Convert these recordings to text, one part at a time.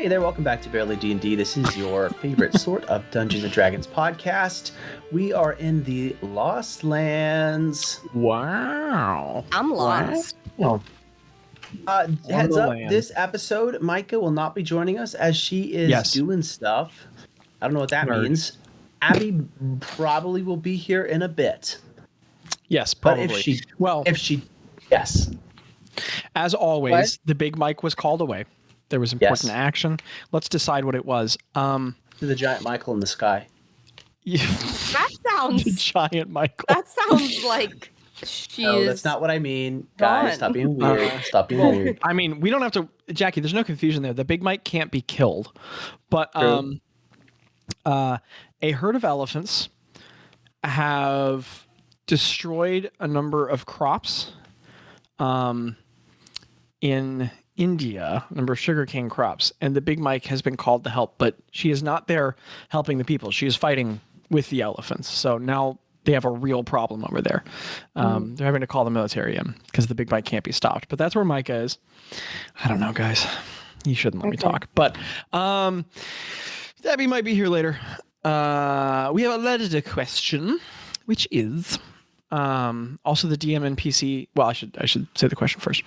Hey there, welcome back to Barely D&D. This is your favorite sort of Dungeons & Dragons podcast. We are in the Lost Lands. Wow. I'm lost. Wow. Heads up, this episode, Mika will not be joining us as she is doing stuff. I don't know what that means. Abby probably will be here in a bit. Yes, probably. But if she, yes. As always, the big Mike was called away. There was important action. Let's decide what it was. The giant Michael in the sky. That sounds... The giant Michael. That sounds like No, that's not what I mean. Guys, stop being weird. Stop being weird. I mean, we don't have to... Jackie, there's no confusion there. The big Mike can't be killed. But a herd of elephants have destroyed a number of crops in India, a number of sugarcane crops, and the big Mike has been called to help, but she is not there helping the people. She is fighting with the elephants. So now they have a real problem over there. They're having to call the military in because the big Mike can't be stopped. But that's where Micah is. I don't know, guys. You shouldn't let me talk. But Abby might be here later. We have a letter question, which is also the DM NPC. Well, I should say the question first.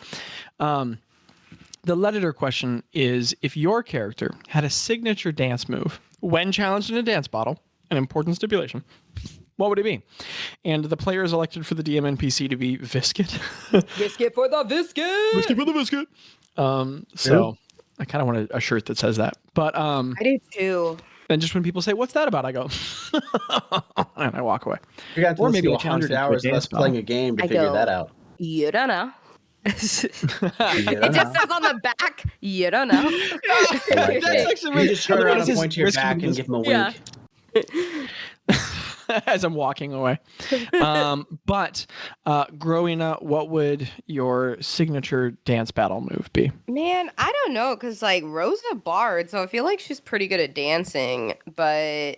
The letter question is, if your character had a signature dance move when challenged in a dance battle, an important stipulation, what would it be? And the player is elected for the DM NPC to be Viscit. Biscuit for the biscuit! Biscuit for the biscuit! So I kind of want a shirt that says that. But I do too. And just when people say, what's that about? I go, and I walk away. You're going to have to maybe 100 hours of us playing a game to figure that out. You don't know. It just says on the back, you don't know. That's actually you just turn around and point to your back and give them a wink. As I'm walking away. But growing up, what would your signature dance battle move be? Man, I don't know, because like Ro's a bard, so I feel like she's pretty good at dancing, but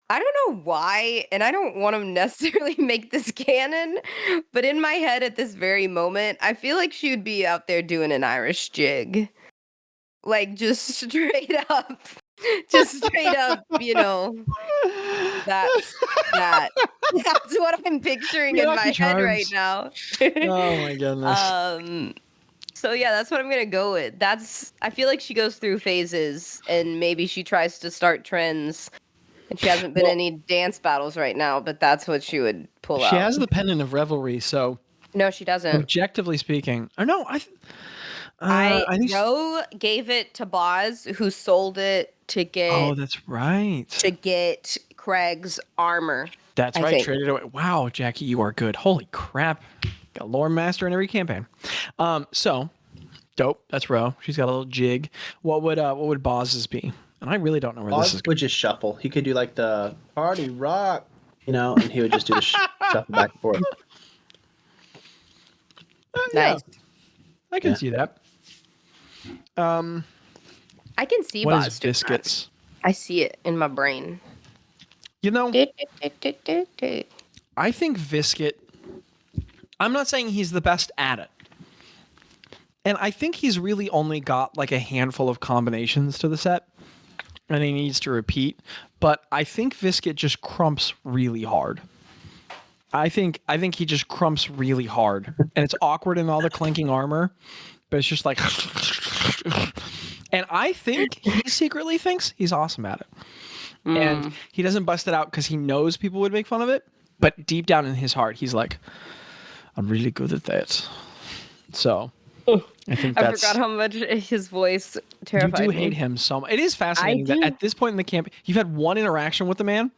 I don't know why, and I don't want to necessarily make this canon, but in my head at this very moment, I feel like she would be out there doing an Irish jig. Like, just straight up, you know, that's what I'm picturing in my head right now. Oh my goodness. So yeah, that's what I'm gonna go with. I feel like she goes through phases, and maybe she tries to start trends. And she hasn't been any dance battles right now, but that's what she would pull out. She has the pendant of revelry, so... No, she doesn't. Objectively speaking... Or no, I think Ro gave it to Bazz, who sold it to get... Oh, that's right. To get Craig's armor. That's right, traded away. Wow, Jackie, you are good. Holy crap. Got lore master in every campaign. So, dope. That's Ro. She's got a little jig. What would Bazz's be? And I really don't know where this is going. Would just shuffle. He could do like the party rock, and he would just do the shuffle back and forth. Nice. I can see that. I can see what Bazz is biscuits? I see it in my brain. You know, I think Viscit, I'm not saying he's the best at it. And I think he's really only got like a handful of combinations to the set. And he needs to repeat. But I think Viscit just crumps really hard. I think he just crumps really hard. And it's awkward in all the clinking armor. But it's just like... And I think he secretly thinks he's awesome at it. And he doesn't bust it out because he knows people would make fun of it. But deep down in his heart, he's like, I'm really good at that. So... I forgot how much his voice terrified me. You do hate him so much. It is fascinating that at this point in the camp, you've had one interaction with the man,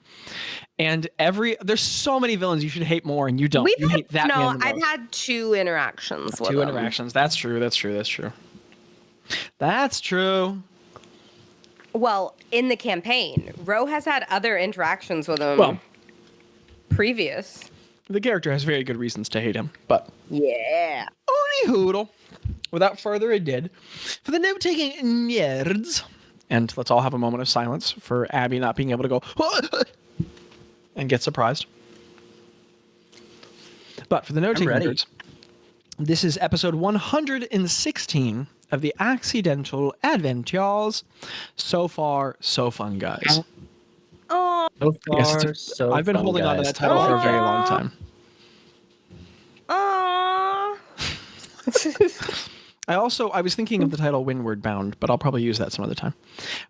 and there's so many villains you should hate more, and you don't. You hate that man the most. I've had 2 interactions with him. 2 interactions. That's true. That's true. Well, in the campaign, Ro has had other interactions with him previous. The character has very good reasons to hate him, but... Yeah. Only hoodle. Without further ado, for the note-taking nerds, and let's all have a moment of silence for Abby not being able to go and get surprised. But for the note-taking nerds, this is episode 116 of the accidental adventures. So Far So Fungis. Oh, So far, I've been holding on to that title for a very long time. I was thinking of the title Windward Bound, but I'll probably use that some other time.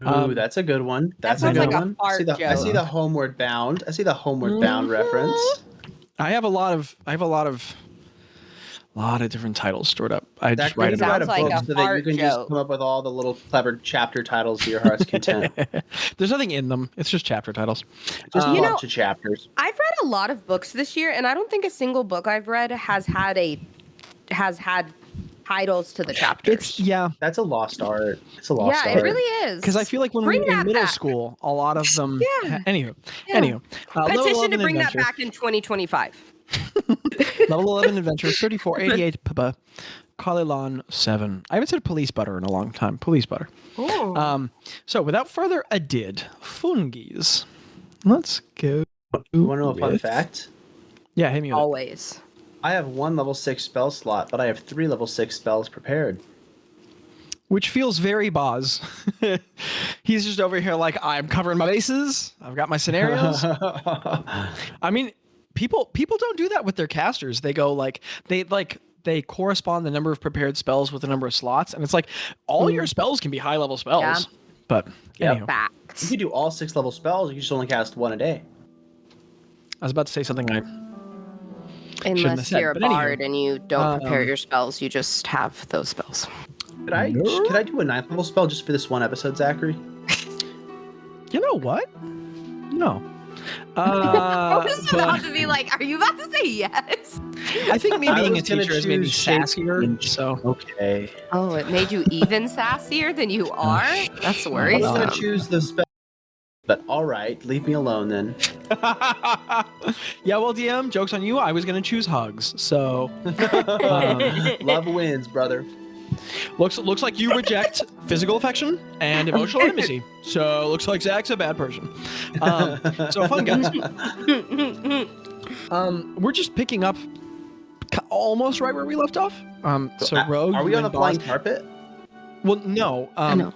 Ooh, that's a good one. That's a good one. I see the Homeward Bound. I see the Homeward Bound reference. I have a lot of different titles stored up. I just write them out. Sounds like a so that you can just come up with all the little clever chapter titles to your heart's content. There's nothing in them. It's just chapter titles. Just a bunch of chapters. I've read a lot of books this year, and I don't think a single book I've read has had titles to the chapters. That's a lost art. It's a lost art. Yeah, it really is. Because I feel like when we were in middle school, a lot of them. Yeah. Anywho. Petition to bring that back in 2025. Level 11 Adventure 3488 Papa Kalilan 7. I haven't said police butter in a long time. Police butter. Ooh. So without further ado, Fungis. Let's go. You want to know a fun fact? Yeah, hit me with Always. I have 1 level 6 spell slot, but I have 3 level 6 spells prepared. Which feels very Bazz. He's just over here like, I'm covering my bases. I've got my scenarios. I mean, people don't do that with their casters. They go they correspond the number of prepared spells with the number of slots, and it's like all your spells can be high level spells. Yeah. But anyhow. Facts. You could do all 6 level spells. You just only cast 1 a day. I was about to say something I Unless you're a bard and you don't prepare your spells, you just have those spells. Could I do a 9th level spell just for this one episode, Zachary? You know what? No. I was about to be like, are you about to say yes? I think me being a teacher is maybe sassier. So okay. Oh, it made you even sassier than you are? That's worrisome. I was going to choose the spell. But all right, leave me alone then. Yeah, well, DM, joke's on you. I was going to choose hugs. So love wins, brother. Looks like you reject physical affection and emotional intimacy. So looks like Zach's a bad person. So fun, guys. We're just picking up almost right where we left off. So Rogue, are we on the flying carpet? Well, no.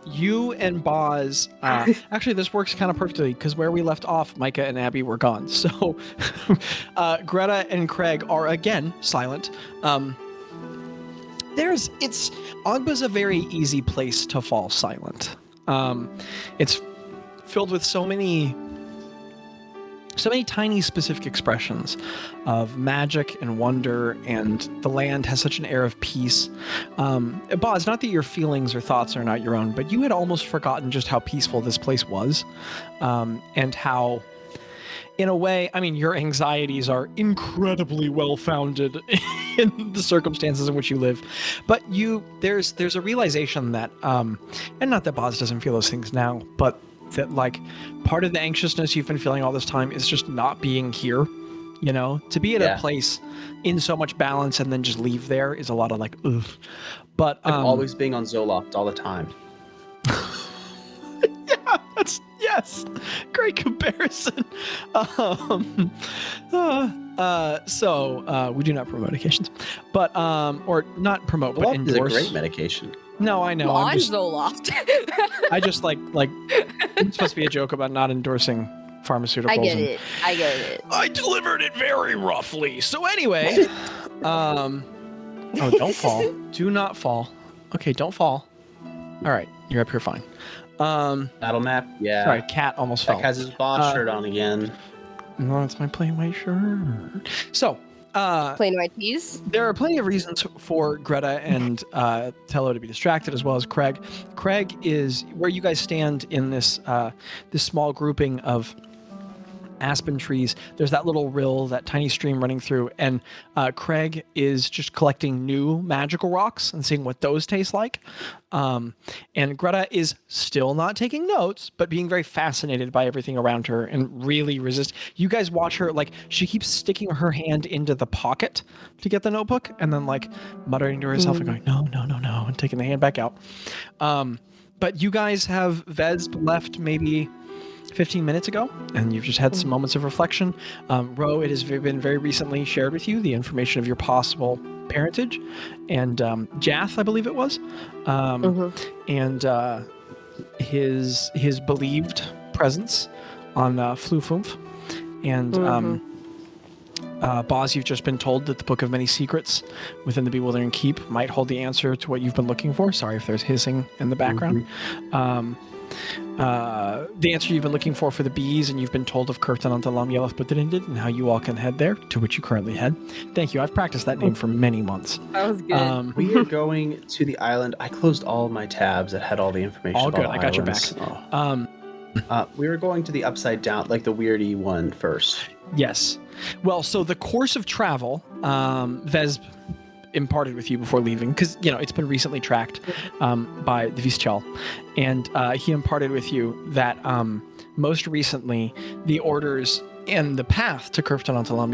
You and Bazz. Actually, this works kind of perfectly because where we left off, Mika and Abby were gone. So Gretta and Craig are again silent. Ogba's a very easy place to fall silent. It's filled with so many tiny specific expressions of magic and wonder, and the land has such an air of peace. Bazz, not that your feelings or thoughts are not your own, but you had almost forgotten just how peaceful this place was, and how, in a way, I mean, your anxieties are incredibly well-founded in the circumstances in which you live. But there's a realization that, and not that Bazz doesn't feel those things now, but that like part of the anxiousness you've been feeling all this time is just not being here. You know, to be at a place in so much balance and then just leave there is a lot of like, ugh. But always being on Zoloft all the time. Yes, great comparison. So we do not promote medications, but or not promote, but endorse. Is a great medication. No, I know. Well, I'm Zoloft. I just like it's supposed to be a joke about not endorsing pharmaceuticals. I get it. I delivered it very roughly. So anyway, oh, don't fall. Do not fall. Okay, don't fall. All right, you're up here fine. Battle map, yeah. Sorry, cat almost fell. Zach has his boss shirt on again. No, it's my plain white shirt. So, plain white tees. There are plenty of reasons for Gretta and Tello to be distracted, as well as Craig. Craig is where you guys stand in this small grouping of aspen trees. There's that little rill, that tiny stream running through, and Craig is just collecting new magical rocks and seeing what those taste like. And Gretta is still not taking notes, but being very fascinated by everything around her and really resist. You guys watch her, like, she keeps sticking her hand into the pocket to get the notebook and then, like, muttering to herself and going, no, and taking the hand back out. But you guys have Vez left maybe 15 minutes ago, and you've just had some moments of reflection. Ro, it has been very recently shared with you the information of your possible parentage, and Jath, I believe it was, and his believed presence on Flufumf, and Bazz, you've just been told that the Book of Many Secrets within the Bewildering Keep might hold the answer to what you've been looking for. Sorry if there's hissing in the background. The answer you've been looking for the bees, and you've been told of Kurtan Antalam Yelef Butrindid and how you all can head there, to which you currently head. Thank you. I've practiced that name for many months. That was good. We are going to the island. I closed all of my tabs that had all the information. All good. I got your back. We were going to the upside down, like the weirdy one first. Yes. Well, so the course of travel, Vesb imparted with you before leaving, because it's been recently tracked by the Vischel, and he imparted with you that most recently the orders and the path to Kurftan Antalam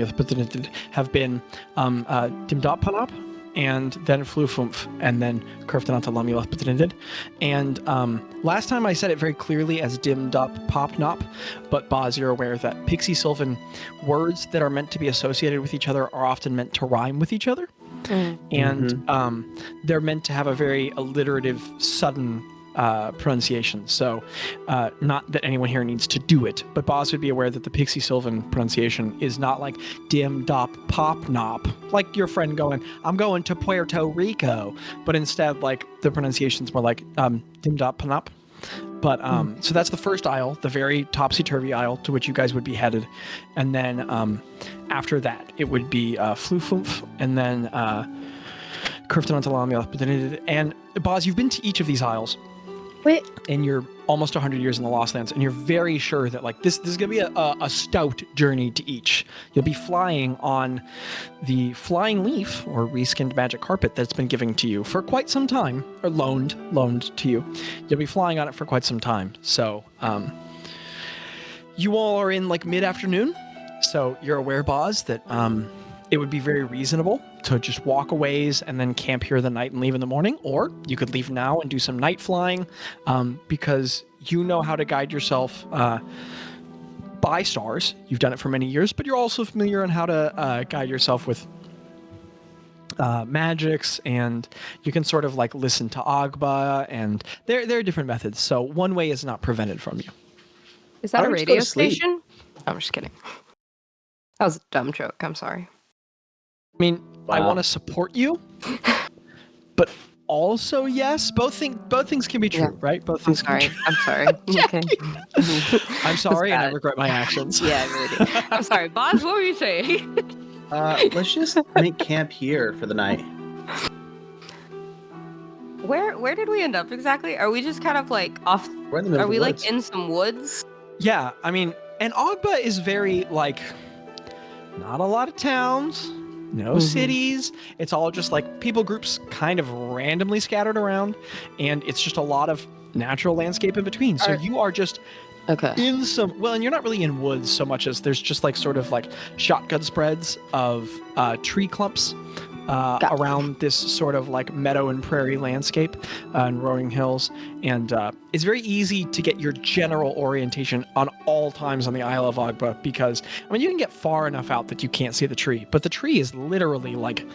have been Dimdot Panop, and then Flufumf, and then Kurftan Antalam Yelef. And last time I said it very clearly as Dimdop Popnop, but Bazz, you're aware that Pixie Sylvan words that are meant to be associated with each other are often meant to rhyme with each other. And they're meant to have a very alliterative, sudden pronunciation. So not that anyone here needs to do it, but Bazz would be aware that the Pixie Sylvan pronunciation is not like dim dop pop nop, like your friend going, I'm going to Puerto Rico, but instead like the pronunciation's more like dim dop panop. But so that's the first isle, the very topsy-turvy isle to which you guys would be headed. And then after that, it would be Flufumf, and then Kurftan Antalam Yelef. And Bazz, you've been to each of these isles. Wait. And you're almost 100 years in the Lost Lands, and you're very sure that like this is going to be a stout journey to each. You'll be flying on the flying leaf or reskinned magic carpet that's been given to you for quite some time, or loaned to you. You'll be flying on it for quite some time. So you all are in like mid-afternoon, so you're aware, Bazz, that it would be very reasonable to just walk a ways and then camp here the night and leave in the morning, or you could leave now and do some night flying, because you know how to guide yourself by stars. You've done it for many years, but you're also familiar on how to guide yourself with magics, and you can sort of like listen to Agba, and there are different methods. So one way is not prevented from you. Is that a radio station? I'm just kidding. That was a dumb joke. I'm sorry. I mean, wow. I want to support you, but also, yes, both things can be true, right? Both things can be true. I'm sorry. Okay. I'm sorry, and I regret my actions. Yeah, I really do. I'm sorry. Bazz, what were you saying? Let's just make camp here for the night. Where did we end up exactly? Are we just kind of like off? We're in the middle of the woods. Like in some woods? Yeah, I mean, and Agba is very like not a lot of towns. No cities. It's all just like people groups kind of randomly scattered around, and it's just a lot of natural landscape in between. So you are just in some, well, and you're not really in woods so much as there's just like sort of like shotgun spreads of tree clumps around this sort of like meadow and prairie landscape and rolling hills. And it's very easy to get your general orientation on all times on the Isle of Agba, because, I mean, you can get far enough out that you can't see the tree, but the tree is literally like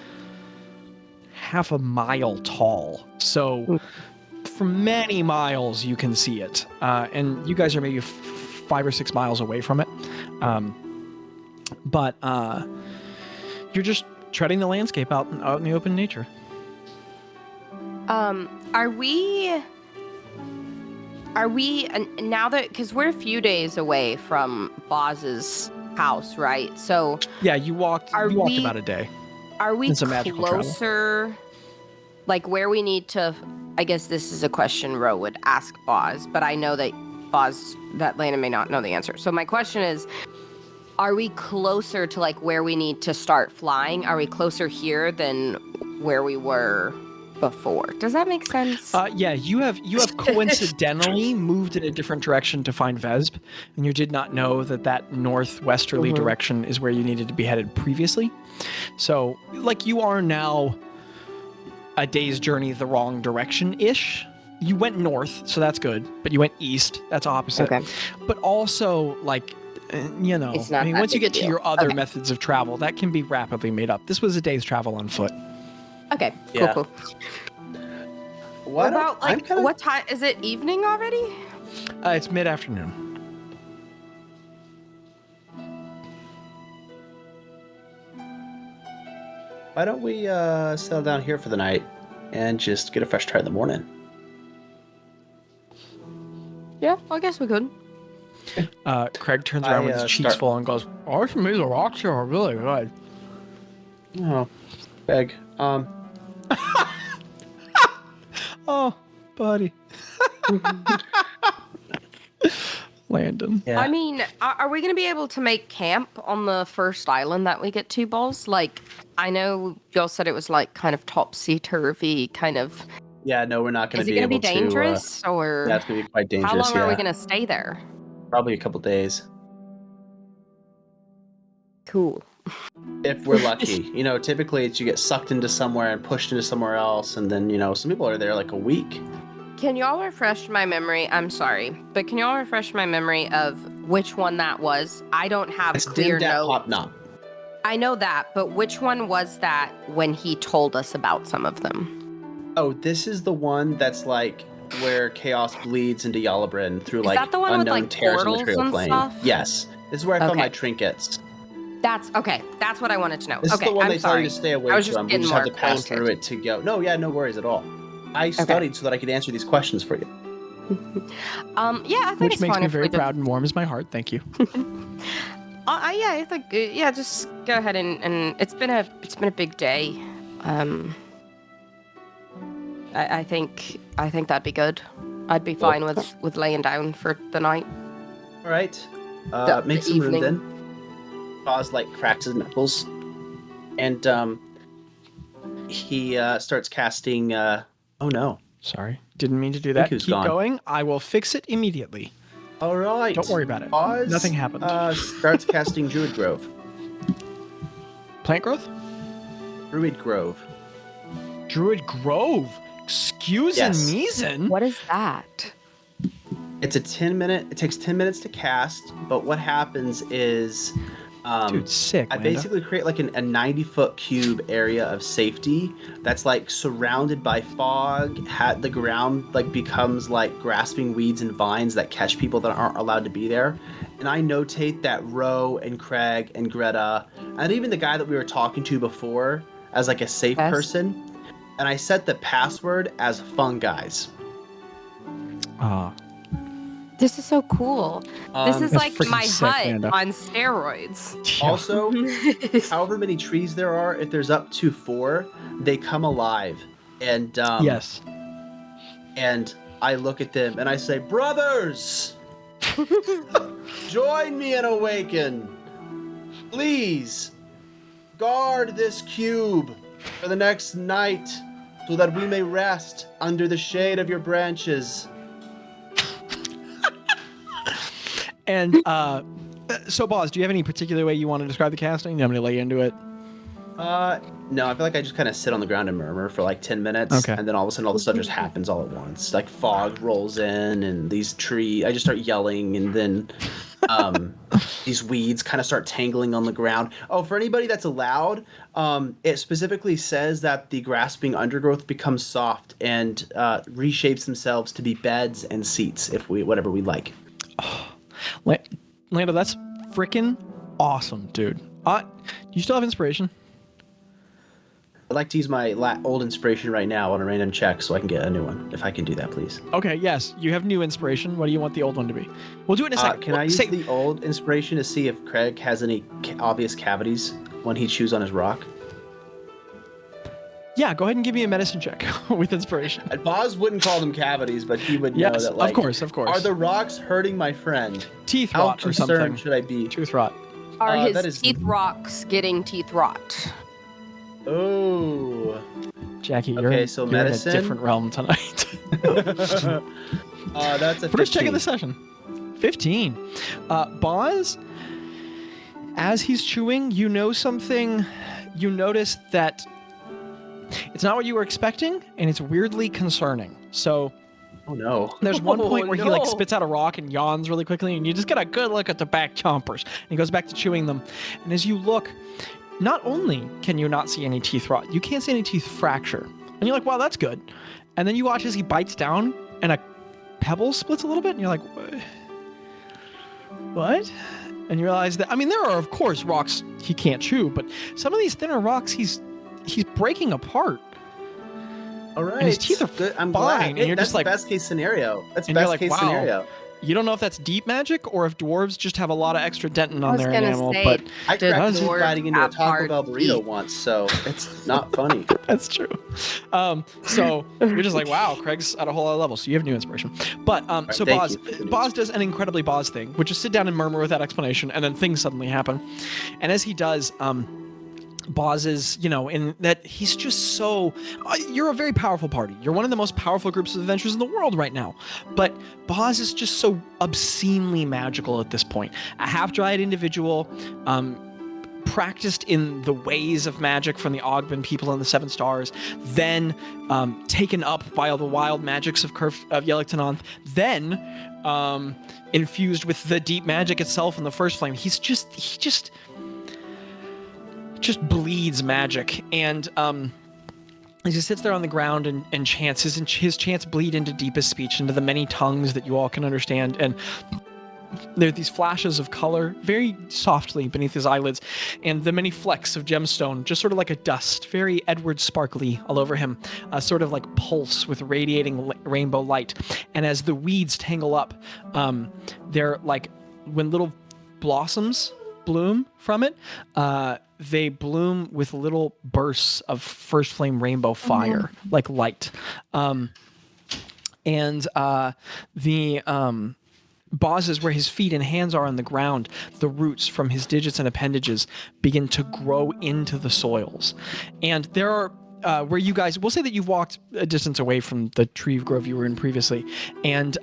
half a mile tall. So for many miles you can see it. And you guys are maybe 5 or 6 miles away from it. But you're just treading the landscape out in the open nature. Are we now that, because we're a few days away from Bazz's house, right? So yeah, you walked about a day. Are we closer, like where we need to? I guess this is a question Ro would ask Bazz, but I know that that Lana may not know the answer. So my question is, are we closer to like where we need to start flying? Are we closer here than where we were before? Does that make sense? Yeah, you have coincidentally moved in a different direction to find Vesb, and you did not know that northwesterly direction is where you needed to be headed previously. So, like, you are now a day's journey the wrong direction-ish, you went north, so that's good, but you went east, that's opposite. Okay. But also, like, you know, It's not that once you big a get to deal. your other Okay. methods of travel, that can be rapidly made up. This was a day's travel on foot. Okay. Yeah. Cool. What About like what time is it? Evening already? It's mid-afternoon. Why don't we settle down here for the night and just get a fresh start in the morning? Yeah, I guess we could. Craig turns around with his cheeks full and goes, "Oh, some of these rocks here are really good." Oh, Beg. Oh, buddy. Landon. Yeah. I mean, are we going to be able to make camp on the first island that we get to, Balls? Like, I know y'all said it was like kind of topsy-turvy, kind of. Yeah, no, we're not going to be able to. able to. Is it going to be dangerous, or That's going to be quite dangerous. how long are we going to stay there? Probably a couple days. Cool. If we're lucky. You know, typically it's you get sucked into somewhere and pushed into somewhere else, and then, you know, some people are there like a week. Can y'all refresh my memory? I'm sorry, but can y'all refresh my memory of which one that was? I don't have It's clear notes. Not. I know that, but which one was that when he told us about some of them? Oh, this is the one that's like where chaos bleeds into Yalabrin through Is like that the one with, unknown like, tears in the portals material and plane. stuff? Yes. This is where I found Okay. my trinkets. That's okay. That's what I wanted to know. This okay, is the one I'm they tell sorry. you to stay away I was just from. We getting just have more to pass acquainted. through it to go. No, yeah, no worries at all. I studied so that I could answer these questions for you. Yeah, I think Which it's makes fine me if very we proud and warms my heart. Thank you. Yeah, I think just go ahead and it's been a big day. I think that'd be good. I'd be fine with laying down for the night. All right. Make the some room evening. then. Bazz like cracks his knuckles, and he starts casting. Oh no! Sorry, didn't mean to do that. who's Keep gone. going. I will fix it immediately. All right. Don't worry about it. Bazz, Nothing happened. Starts casting Druid Grove. Plant growth? Druid Grove. Druid Grove. Excuse Yes. me, Zen. What is that? It's a 10-minute. It takes 10 minutes to cast, but what happens is, Dude, sick. I Lando. basically create like a 90-foot cube area of safety that's like surrounded by fog. The ground like becomes like grasping weeds and vines that catch people that aren't allowed to be there. And I notate that Ro and Craig and Greta and even the guy that we were talking to before as like a safe Yes. person. And I set the password as Fungis. This is so cool. This is That's like freaking my sick, hut Amanda. on steroids. Also, however many trees there are, if there's up to 4, they come alive. And Yes. And I look at them and I say, "Brothers, join me and awaken. Please guard this cube for the next night so that we may rest under the shade of your branches." And so, Bazz, do you have any particular way you want to describe the casting? You want me to lay into it? No, I feel like I just kind of sit on the ground and murmur for like 10 minutes. Okay. And then all of a sudden all the stuff just happens all at once. Like fog rolls in and these trees, I just start yelling and then these weeds kind of start tangling on the ground. Oh, for anybody that's allowed, it specifically says that the grasping undergrowth becomes soft and reshapes themselves to be beds and seats whatever we like. Lando, that's freaking awesome, dude. Do you still have inspiration? I'd like to use my old inspiration right now on a random check so I can get a new one. If I can do that, please. Okay, yes. You have new inspiration. What do you want the old one to be? We'll do it in a second. Can I use the old inspiration to see if Craig has any obvious cavities when he chews on his rock? Yeah, go ahead and give me a medicine check with inspiration. Bazz wouldn't call them cavities, but he would know Yes, that, like, of course. are the rocks hurting my friend? Teeth How rot or concerned something? should I be? Tooth rot. Are that his is- teeth rocks getting teeth rot? Oh. Jackie, Okay, you're, so you're medicine? in a different realm tonight. That's a 15. First check of the session. 15. Bazz, as he's chewing, you know something. You notice that it's not what you were expecting, and it's weirdly concerning. So Oh no. There's one point where he like no. spits out a rock and yawns really quickly, and you just get a good look at the back chompers. And he goes back to chewing them. And as you look, not only can you not see any teeth rot, you can't see any teeth fracture. And you're like, wow, that's good. And then you watch as he bites down, and a pebble splits a little bit, and you're like, what? And you realize that, I mean, there are, of course, rocks he can't chew, but some of these thinner rocks he's breaking apart. All right. And his teeth are good. I'm fine. glad. And you're That's just like, best case scenario. That's and you're best like, case wow. scenario. You don't know if that's deep magic or if dwarves just have a lot of extra dentin on their gonna enamel, say, but I Did cracked dwarves biting into a have Taco hard Bell burrito teeth? once, so it's not funny. that's true. So you're just like, wow, Craig's at a whole other level. So you have new inspiration. But so thank Bazz, you for the Bazz does an incredibly Bazz thing, which is sit down and murmur without explanation, and then things suddenly happen. And as he does, Bazz is, in that he's just so... you're a very powerful party. You're one of the most powerful groups of adventurers in the world right now. But Bazz is just so obscenely magical at this point. A half-dryad individual, practiced in the ways of magic from the Ogben people in the Seven Stars, then taken up by all the wild magics of Yellowtononth, then infused with the deep magic itself in the First Flame. He just bleeds magic, and as he sits there on the ground and chants, his chants bleed into deepest speech, into the many tongues that you all can understand, and there are these flashes of color very softly beneath his eyelids, and the many flecks of gemstone, just sort of like a dust, very Edward sparkly all over him, sort of like pulse with radiating rainbow light. And as the weeds tangle up, they're like when little blossoms bloom from it, they bloom with little bursts of first flame rainbow fire, like light. And the Bazz, where his feet and hands are on the ground, the roots from his digits and appendages begin to grow into the soils. And there are where you guys, we'll say that you've walked a distance away from the tree grove you were in previously, and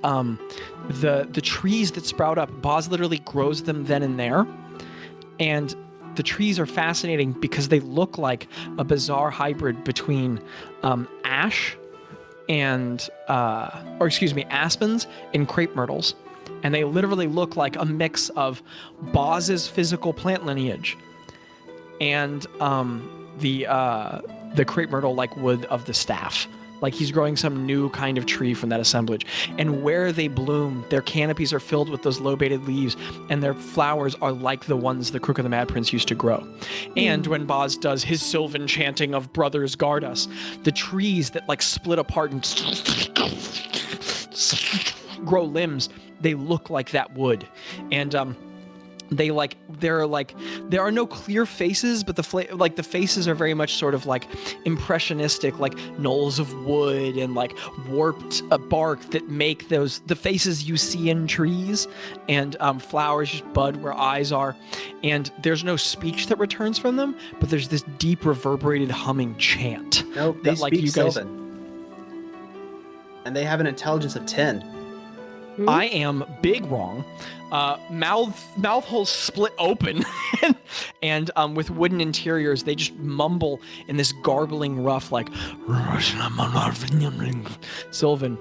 the trees that sprout up, Bazz literally grows them then and there. And the trees are fascinating because they look like a bizarre hybrid between ash and, aspens and crepe myrtles. And they literally look like a mix of Bazz's physical plant lineage and the crepe myrtle like wood of the staff. Like he's growing some new kind of tree from that assemblage. And where they bloom, their canopies are filled with those lobated leaves, and their flowers are like the ones the Crook of the Mad Prince used to grow. And when Bazz does his sylvan chanting of Brothers Guard Us, the trees that like split apart and grow limbs, they look like that wood. And there are no clear faces, but the faces are very much sort of like impressionistic, like knolls of wood and like warped bark that make the faces you see in trees, and flowers just bud where eyes are, and there's no speech that returns from them, but there's this deep reverberated humming chant. Nope, they that, like, speak you guys, Sylvan. And they have an intelligence of 10. I am big wrong. Mouth holes split open, and with wooden interiors, they just mumble in this garbling rough, like Sylvan,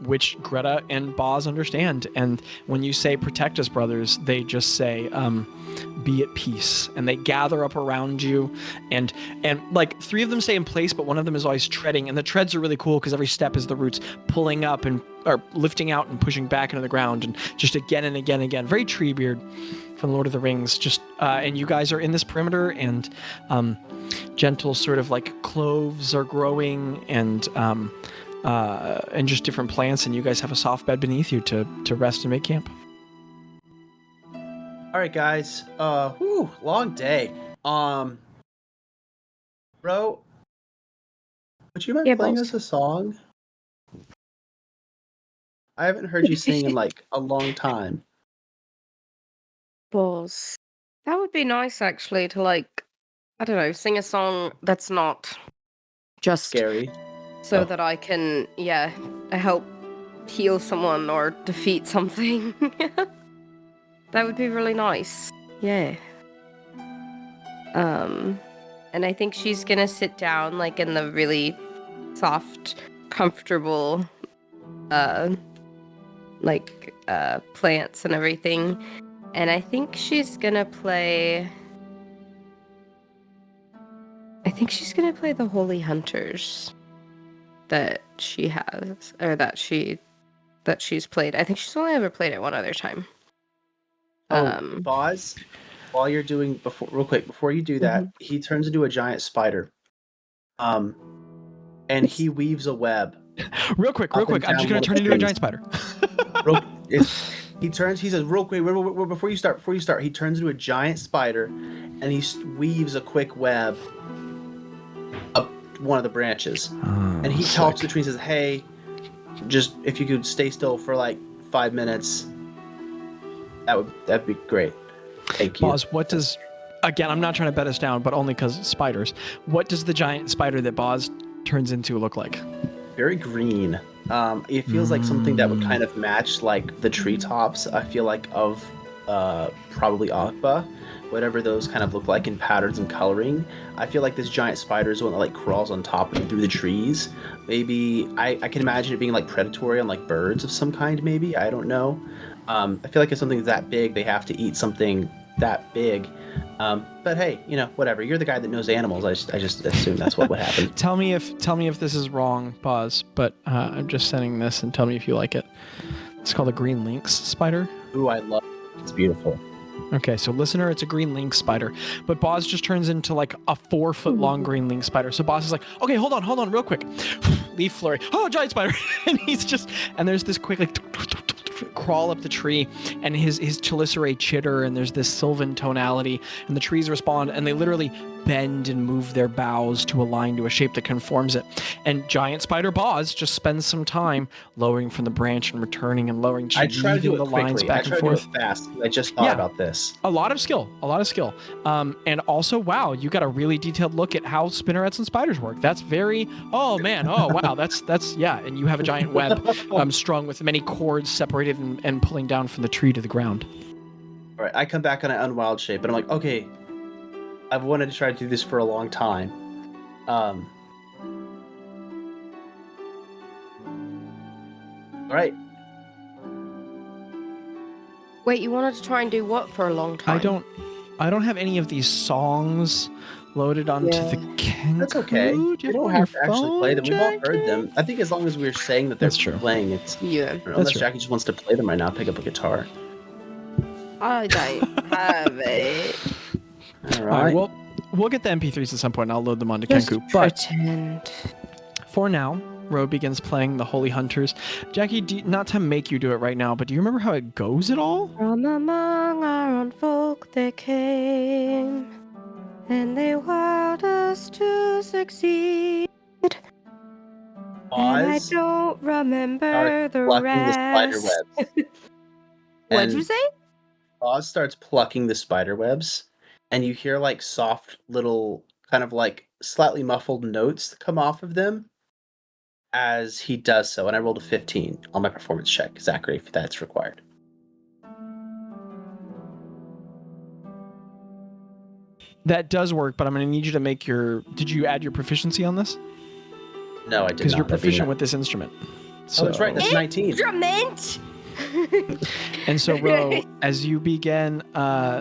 which Gretta and Bazz understand. And when you say "protect us, brothers," they just say, "Be at peace," and they gather up around you, and like 3 of them stay in place, but one of them is always treading, and the treads are really cool because every step is the roots pulling up or lifting out and pushing back into the ground, and just again and again and again. Very Treebeard from Lord of the Rings. Just and you guys are in this perimeter, and gentle sort of like cloves are growing, and just different plants, and you guys have a soft bed beneath you to rest and make camp. All right, guys. Long day. Bro, would you mind playing us a song? I haven't heard you sing in like a long time. Balls. That would be nice, actually, to like, I don't know, sing a song that's not just Scary. so that I can, help heal someone or defeat something. That would be really nice. Yeah. And I think she's gonna sit down like in the really soft, comfortable plants and everything. And I think she's gonna play the Holy Hunters that she has, or that she's played. I think she's only ever played it one other time. Bazz, while you're doing before you do that, he turns into a giant spider. And he weaves a web. Real quick. I'm just gonna turn into a giant spider. He says, real quick, before you start, he turns into a giant spider, and he weaves a quick web up one of the branches. And he talks to the tree and says, hey, just if you could stay still for like 5 minutes, that'd be great. Thank you. Bazz, what does, again, I'm not trying to bet us down, but only because spiders, what does the giant spider that Bazz turns into look like? Very green. It feels like something that would kind of match like the treetops, I feel like, of probably Akba, whatever those kind of look like in patterns and coloring. I feel like this giant spider is the one that like crawls on top and through the trees. Maybe I can imagine it being like predatory on like birds of some kind, maybe. I don't know. I feel like if something's that big, they have to eat something that big. But hey, whatever. You're the guy that knows animals. I just assume that's what would happen. Tell me if this is wrong, Bazz, but I'm just sending this and tell me if you like it. It's called a green lynx spider. Ooh, I love it. It's beautiful. Okay, so listener, it's a green lynx spider. But Bazz just turns into like a 4-foot long green lynx spider. So Bazz is like, okay, hold on real quick. Leaf flurry. Oh, giant spider. And there's this quick like crawl up the tree, and his chelicerae chitter, and there's this sylvan tonality, and the trees respond, and they literally bend and move their boughs to align to a shape that conforms it. And giant spider Bazz just spends some time lowering from the branch and returning and lowering, I try to do it the quickly. lines back and forth. Do it fast. I just thought about this. A lot of skill. And also, wow, you got a really detailed look at how spinnerets and spiders work. That's very, oh wow, that's yeah. And you have a giant web strung with many cords separated and pulling down from the tree to the ground. All right, I come back on an unwild shape, and I'm like, okay, I've wanted to try to do this for a long time. All right. Wait, you wanted to try and do what for a long time? I don't have any of these songs loaded onto the Kenku. That's okay. You don't have to actually play them. We've all heard Jackie? them. I think as long as we're saying that they're playing, it's unless true. Jackie just wants to play them right now, pick up a guitar. I don't have it. All right. Well, we'll get the MP3s at some point, and I'll load them onto Just Kenku. Pretend. For now, Ro begins playing the Holy Hunters. Jackie, not to make you do it right now, but do you remember how it goes at all? From among our own folk they came, and they wild us to succeed. And I don't remember the rest. The spider webs. What'd you say? Bazz starts plucking the spider webs, and you hear like soft little kind of like slightly muffled notes come off of them as he does so. And I rolled a 15 on my performance check, Zachary, if that's required. That does work, but I'm going to need you to make your... Did you add your proficiency on this? No, I did not. Because you're proficient with this instrument. So... Oh, that's right. That's 19. Instrument! And so, Ro, as you begin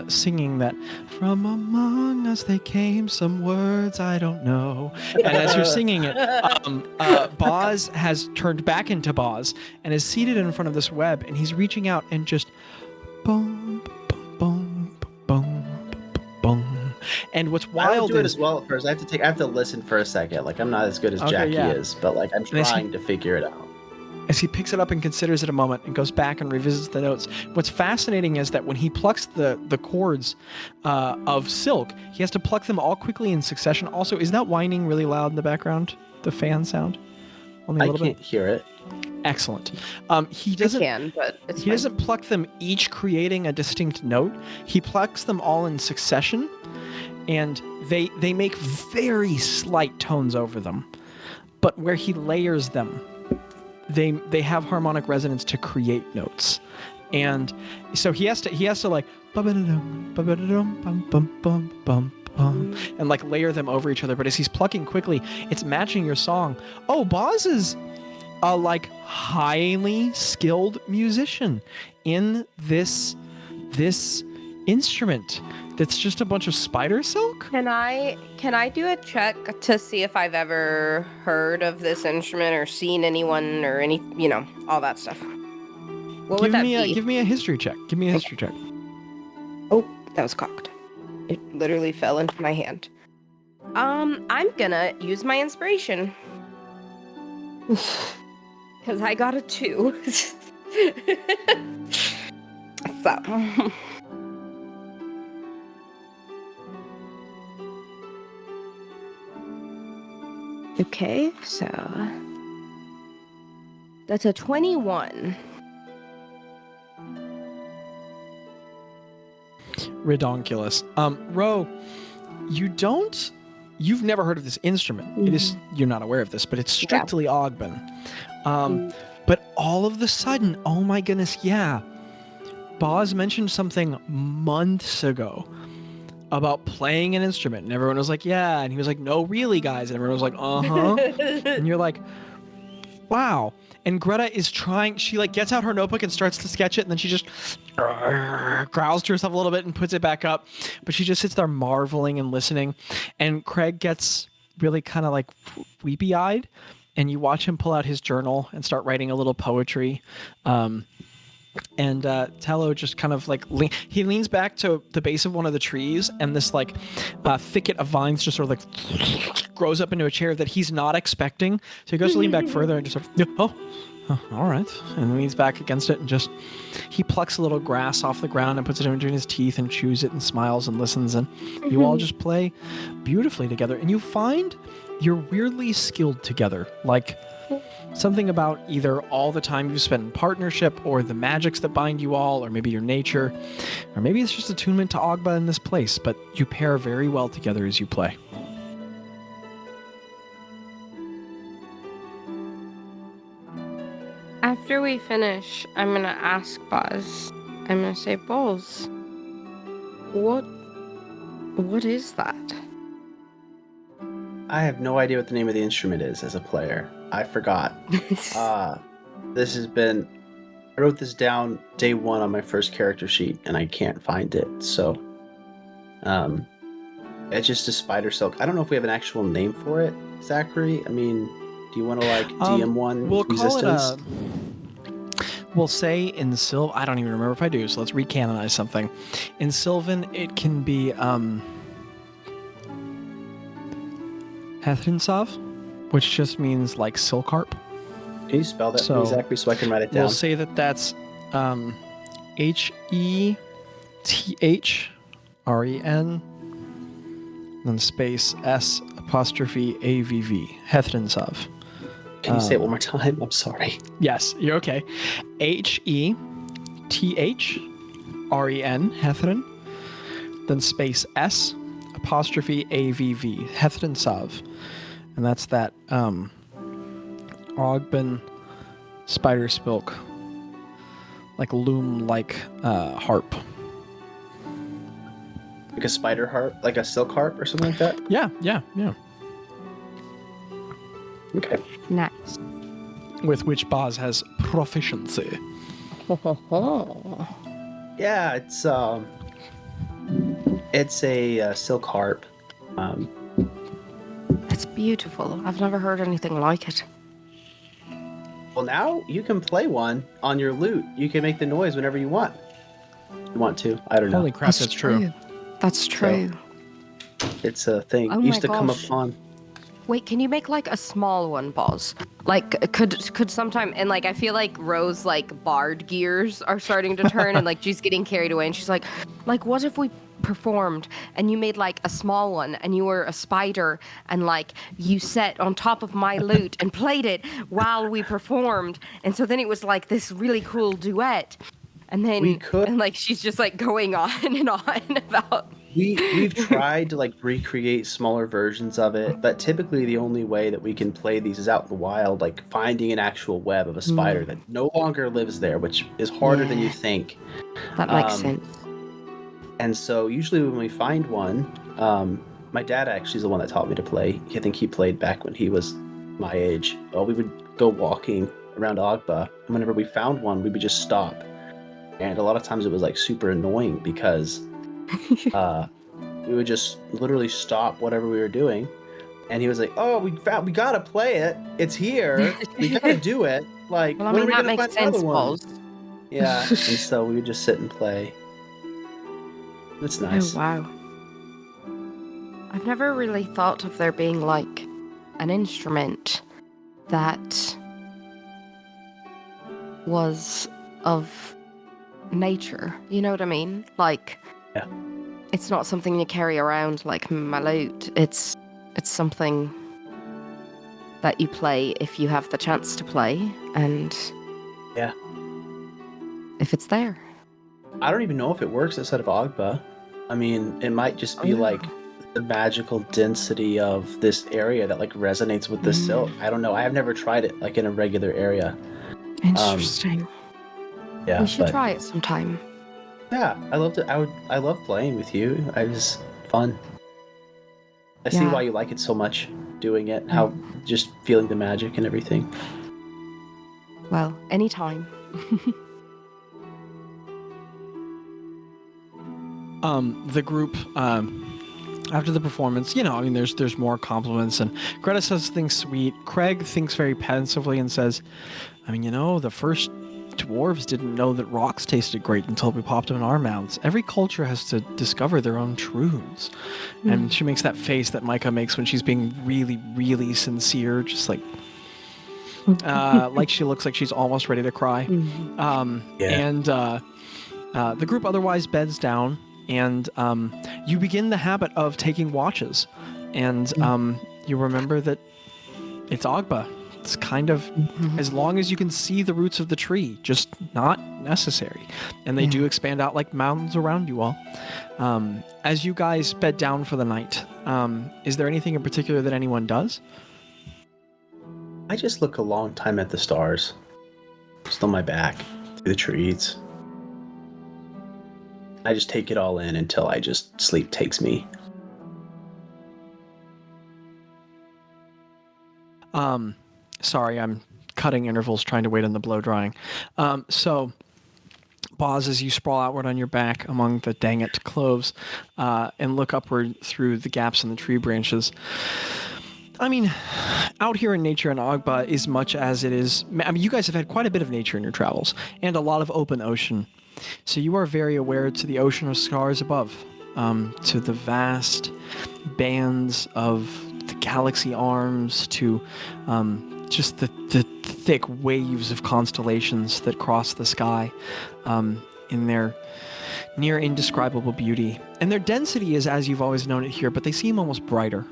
singing that, from among us they came some words I don't know, and as you're singing it, Bazz has turned back into Bazz and is seated in front of this web, and he's reaching out and just boom, boom, boom, boom, boom. And what's wild I don't do it as well at first. I have to listen for a second. Like, I'm not as good as Jackie is, but like I'm trying to figure it out. As he picks it up and considers it a moment and goes back and revisits the notes, what's fascinating is that when he plucks the cords of silk, he has to pluck them all quickly in succession. Also, is that whining really loud in the background? The fan sound? Only a little bit? I can't hear it. Excellent. He doesn't pluck them each creating a distinct note. He plucks them all in succession, and they make very slight tones over them. But where he layers them, they have harmonic resonance to create notes. And so he has to like and like layer them over each other. But as he's plucking quickly, it's matching your song. Oh, Bazz a like highly skilled musician in this instrument that's just a bunch of spider silk. Can I do a check to see if I've ever heard of this instrument or seen anyone or any, all that stuff? What would that be? Give me a history check. Give me a history check. Oh, that was cocked. It literally fell into my hand. I'm gonna use my inspiration. Because I got a 2. So. Okay, so that's a 21. Redonkulous. Ro, you've never heard of this instrument. Mm-hmm. It is, you're not aware of this, but it's strictly Ogbin. But all of the sudden, oh my goodness, yeah. Bazz mentioned something months ago about playing an instrument, and everyone was like, yeah, and he was like, no, really, guys, and everyone was like, uh-huh. And you're like, wow. And Gretta is trying, she like gets out her notebook and starts to sketch it, and then she just growls to herself a little bit and puts it back up, but she just sits there marveling and listening, and Craig gets really kind of like weepy-eyed, and you watch him pull out his journal and start writing a little poetry. And Tello just kind of like he leans back to the base of one of the trees, and this like thicket of vines just sort of like grows up into a chair that he's not expecting. So he goes to lean back further and just sort of, oh, all right, and leans back against it, and just he plucks a little grass off the ground and puts it between his teeth and chews it and smiles and listens, and you all just play beautifully together, and you find you're weirdly skilled together, like. Something about either all the time you spend in partnership, or the magics that bind you all, or maybe your nature, or maybe it's just attunement to Ogba in this place, but you pair very well together as you play. After we finish, I'm going to ask Bazz. I'm going to say, Bazz, what is that? I have no idea what the name of the instrument is as a player. I forgot. I wrote this down day one on my first character sheet, and I can't find it. So, it's just a spider silk. I don't know if we have an actual name for it, Zachary. I mean, do you want to like DM one existence? We'll say in Sylvan, I don't even remember if I do, so let's recanonize something. In Sylvan, it can be Hethrinsav, which just means like silk harp. Can you spell that for me, Zachary, so I can write it down? We'll say that's Hethren, then space S''AVV, Hethrinsav. Can you say it one more time? I'm sorry. Yes, you're okay. Hethren, Hethrin, then space S''AVV, Hethrinsav. And that's that Ogbin spider spilk, like loom-like harp. Like a spider harp? Like a silk harp or something like that? Yeah. Okay. Nice. With which Bazz has proficiency. Yeah, it's a silk harp. It's beautiful. I've never heard anything like it. Well, now you can play one on your lute. You can make the noise whenever you want. You want to? I don't know. Holy crap, that's true. That's true. So, it's a thing. Oh it used to come gosh. upon. Wait, can you make like a small one, Bazz? Like could sometime, and like I feel like Rose like bard gears are starting to turn and like she's getting carried away, and she's like what if we performed and you made like a small one and you were a spider and like you sat on top of my lute and played it while we performed, and so then it was like this really cool duet, and then we could, and like she's just like going on and on about. We've tried to like recreate smaller versions of it, but typically the only way that we can play these is out in the wild, like finding an actual web of a spider that no longer lives there, which is harder than you think. That makes sense. And so usually when we find one, my dad actually is the one that taught me to play. I think he played back when he was my age. Well, we would go walking around Agba. And whenever we found one, we would just stop. And a lot of times it was like super annoying because we would just literally stop whatever we were doing. And he was like, "Oh, we gotta play it. It's here. We gotta do it. Like, Well, I when mean, are we that gonna makes find another sense, one?" Balls. Yeah, and so we would just sit and play. It's nice. Oh, wow. I've never really thought of there being, like, an instrument that was of nature. You know what I mean? Like, Yeah. it's not something you carry around like my lute. It's something that you play if you have the chance to play, and Yeah. if it's there. I don't even know if it works outside of Agba. I mean, it might just be Oh. like the magical density of this area that like resonates with the silk. I don't know. I have never tried it like in a regular area. Interesting. Yeah, We should but try it sometime. yeah, I loved it. I love playing with you. It was fun. I see Yeah. why you like it so much, doing it. How just feeling the magic and everything. Well, anytime. The group, after the performance, I mean, there's more compliments, and Greta says things sweet. Craig thinks very pensively and says, I mean, the first dwarves didn't know that rocks tasted great until we popped them in our mouths. Every culture has to discover their own truths. And she makes that face that Mika makes when she's being really, really sincere, just like she looks like she's almost ready to cry. And the group otherwise beds down, and you begin the habit of taking watches. And you remember that it's Agba. It's kind of as long as you can see the roots of the tree, just not necessary. And they do expand out like mountains around you all. As you guys bed down for the night, is there anything in particular that anyone does? I just look a long time at the stars, just on my back, through the trees. I just take it all in until sleep takes me. Sorry, I'm cutting intervals trying to wait on the blow drying. So, Bazz, as you sprawl outward on your back among the dang-it cloves and look upward through the gaps in the tree branches, I mean, out here in nature in Agba, as much as it is... I mean, you guys have had quite a bit of nature in your travels, and a lot of open ocean. So you are very aware to the ocean of stars above, to the vast bands of the galaxy arms, to just the thick waves of constellations that cross the sky in their near indescribable beauty. And their density is as you've always known it here, but they seem almost brighter.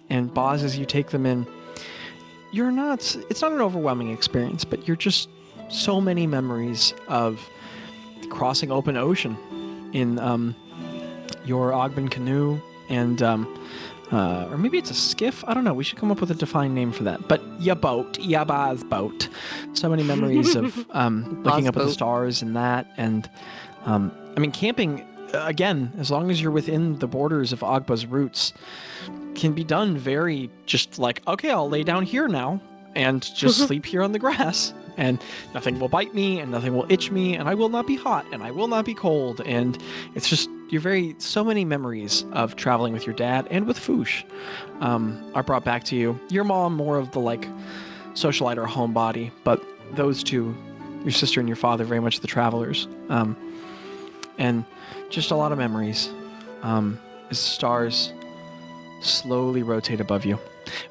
And Bazz, as you take them in, it's not an overwhelming experience, but you're just so many memories of crossing open ocean in your Ogben canoe and or maybe it's a skiff. I don't know. We should come up with a defined name for that. But ya Bazz boat. So many memories of looking up at the stars and that. And I mean, camping, again, as long as you're within the borders of Agba's roots, can be done very just like, okay, I'll lay down here now and just sleep here on the grass. And nothing will bite me, and nothing will itch me, and I will not be hot, and I will not be cold. And it's just, so many memories of traveling with your dad and with Foosh are brought back to you. Your mom, more of the like socialite or homebody, but those two, your sister and your father, very much the travelers. And just a lot of memories as the stars slowly rotate above you,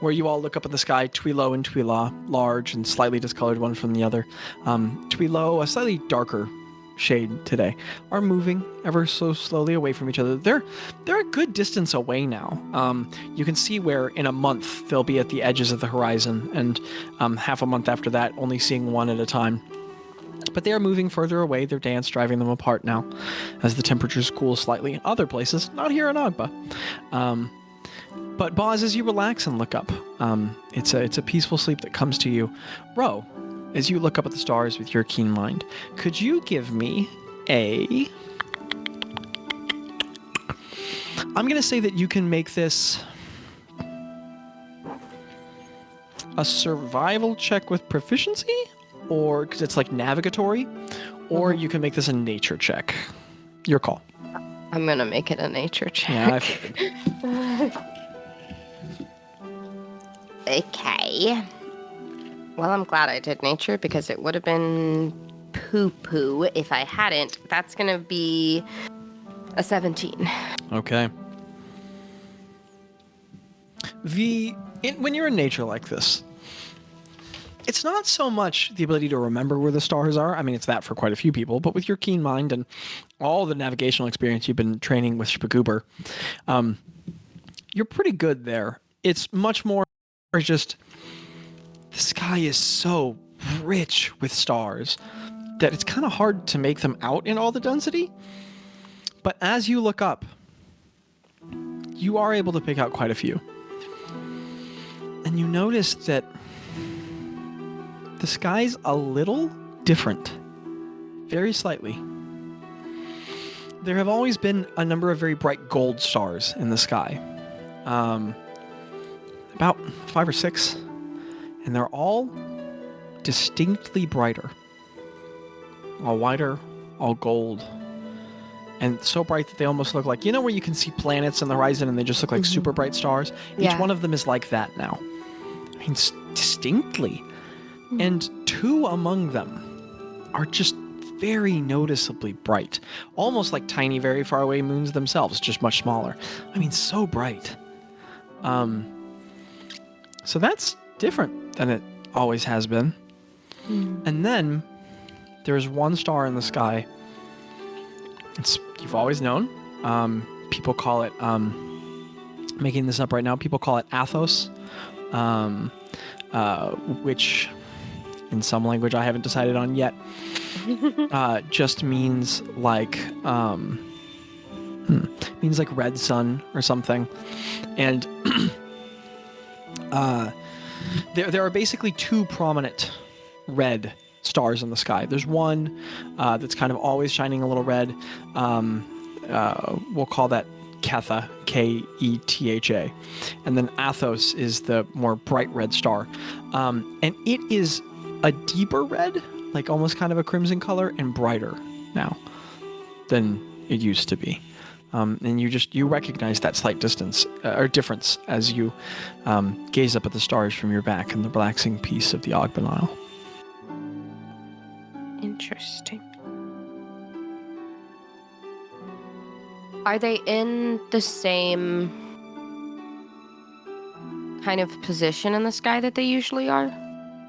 where you all look up at the sky, Twilo and Twila, large and slightly discolored one from the other. Twilo, a slightly darker shade today, are moving ever so slowly away from each other. They're a good distance away now. You can see where in a month they'll be at the edges of the horizon, and half a month after that, only seeing one at a time. But they are moving further away, their dance driving them apart now, as the temperatures cool slightly. Other places, not here in Agba. But Bazz, as you relax and look up, it's a peaceful sleep that comes to you. Ro, as you look up at the stars with your keen mind, could you give me a... I'm going to say that you can make this a survival check with proficiency, or because it's like navigatory, or you can make this a nature check. Your call. I'm gonna make it a nature check. Yeah, I figured. Okay. Well, I'm glad I did nature because it would have been poo-poo if I hadn't. That's gonna be a 17. Okay. When you're in nature like this, it's not so much the ability to remember where the stars are. I mean, it's that for quite a few people, but with your keen mind and all the navigational experience you've been training with Spagoober, you're pretty good there. It's much more just the sky is so rich with stars that it's kind of hard to make them out in all the density. But as you look up, you are able to pick out quite a few. And you notice that the sky's a little different, very slightly. There have always been a number of very bright gold stars in the sky, about 5 or 6, and they're all distinctly brighter, all whiter, all gold, and so bright that they almost look like, where you can see planets on the horizon and they just look like super bright stars? Yeah. Each one of them is like that now. I mean, distinctly. And 2 among them are just very noticeably bright, almost like tiny, very far away moons themselves, just much smaller. I mean, so bright. So that's different than it always has been. And then there's one star in the sky. You've always known. People call it, making this up right now, people call it Athos, which in some language I haven't decided on yet, just means like red sun or something. And there are basically 2 prominent red stars in the sky. There's one that's kind of always shining a little red. We'll call that Ketha, Ketha. And then Athos is the more bright red star. And it is a deeper red, like almost kind of a crimson color, and brighter now than it used to be. And you recognize that slight distance or difference as you gaze up at the stars from your back in the relaxing peace of the Ogben Isle. Interesting. Are they in the same kind of position in the sky that they usually are?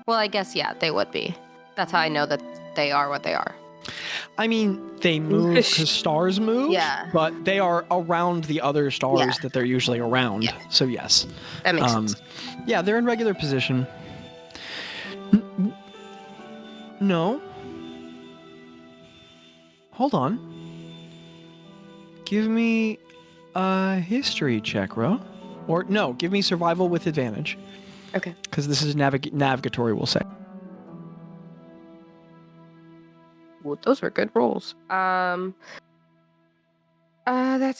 Well, I guess, yeah, they would be. That's how I know that they are what they are. I mean, they move because stars move, Yeah. but they are around the other stars that they're usually around. Yeah. So, yes. That makes sense. Yeah, they're in regular position. No. Hold on. Give me a history check, Ro. Or, no, give me survival with advantage. Okay. Because this is navigatory, we'll say. Well, those were good rolls. That's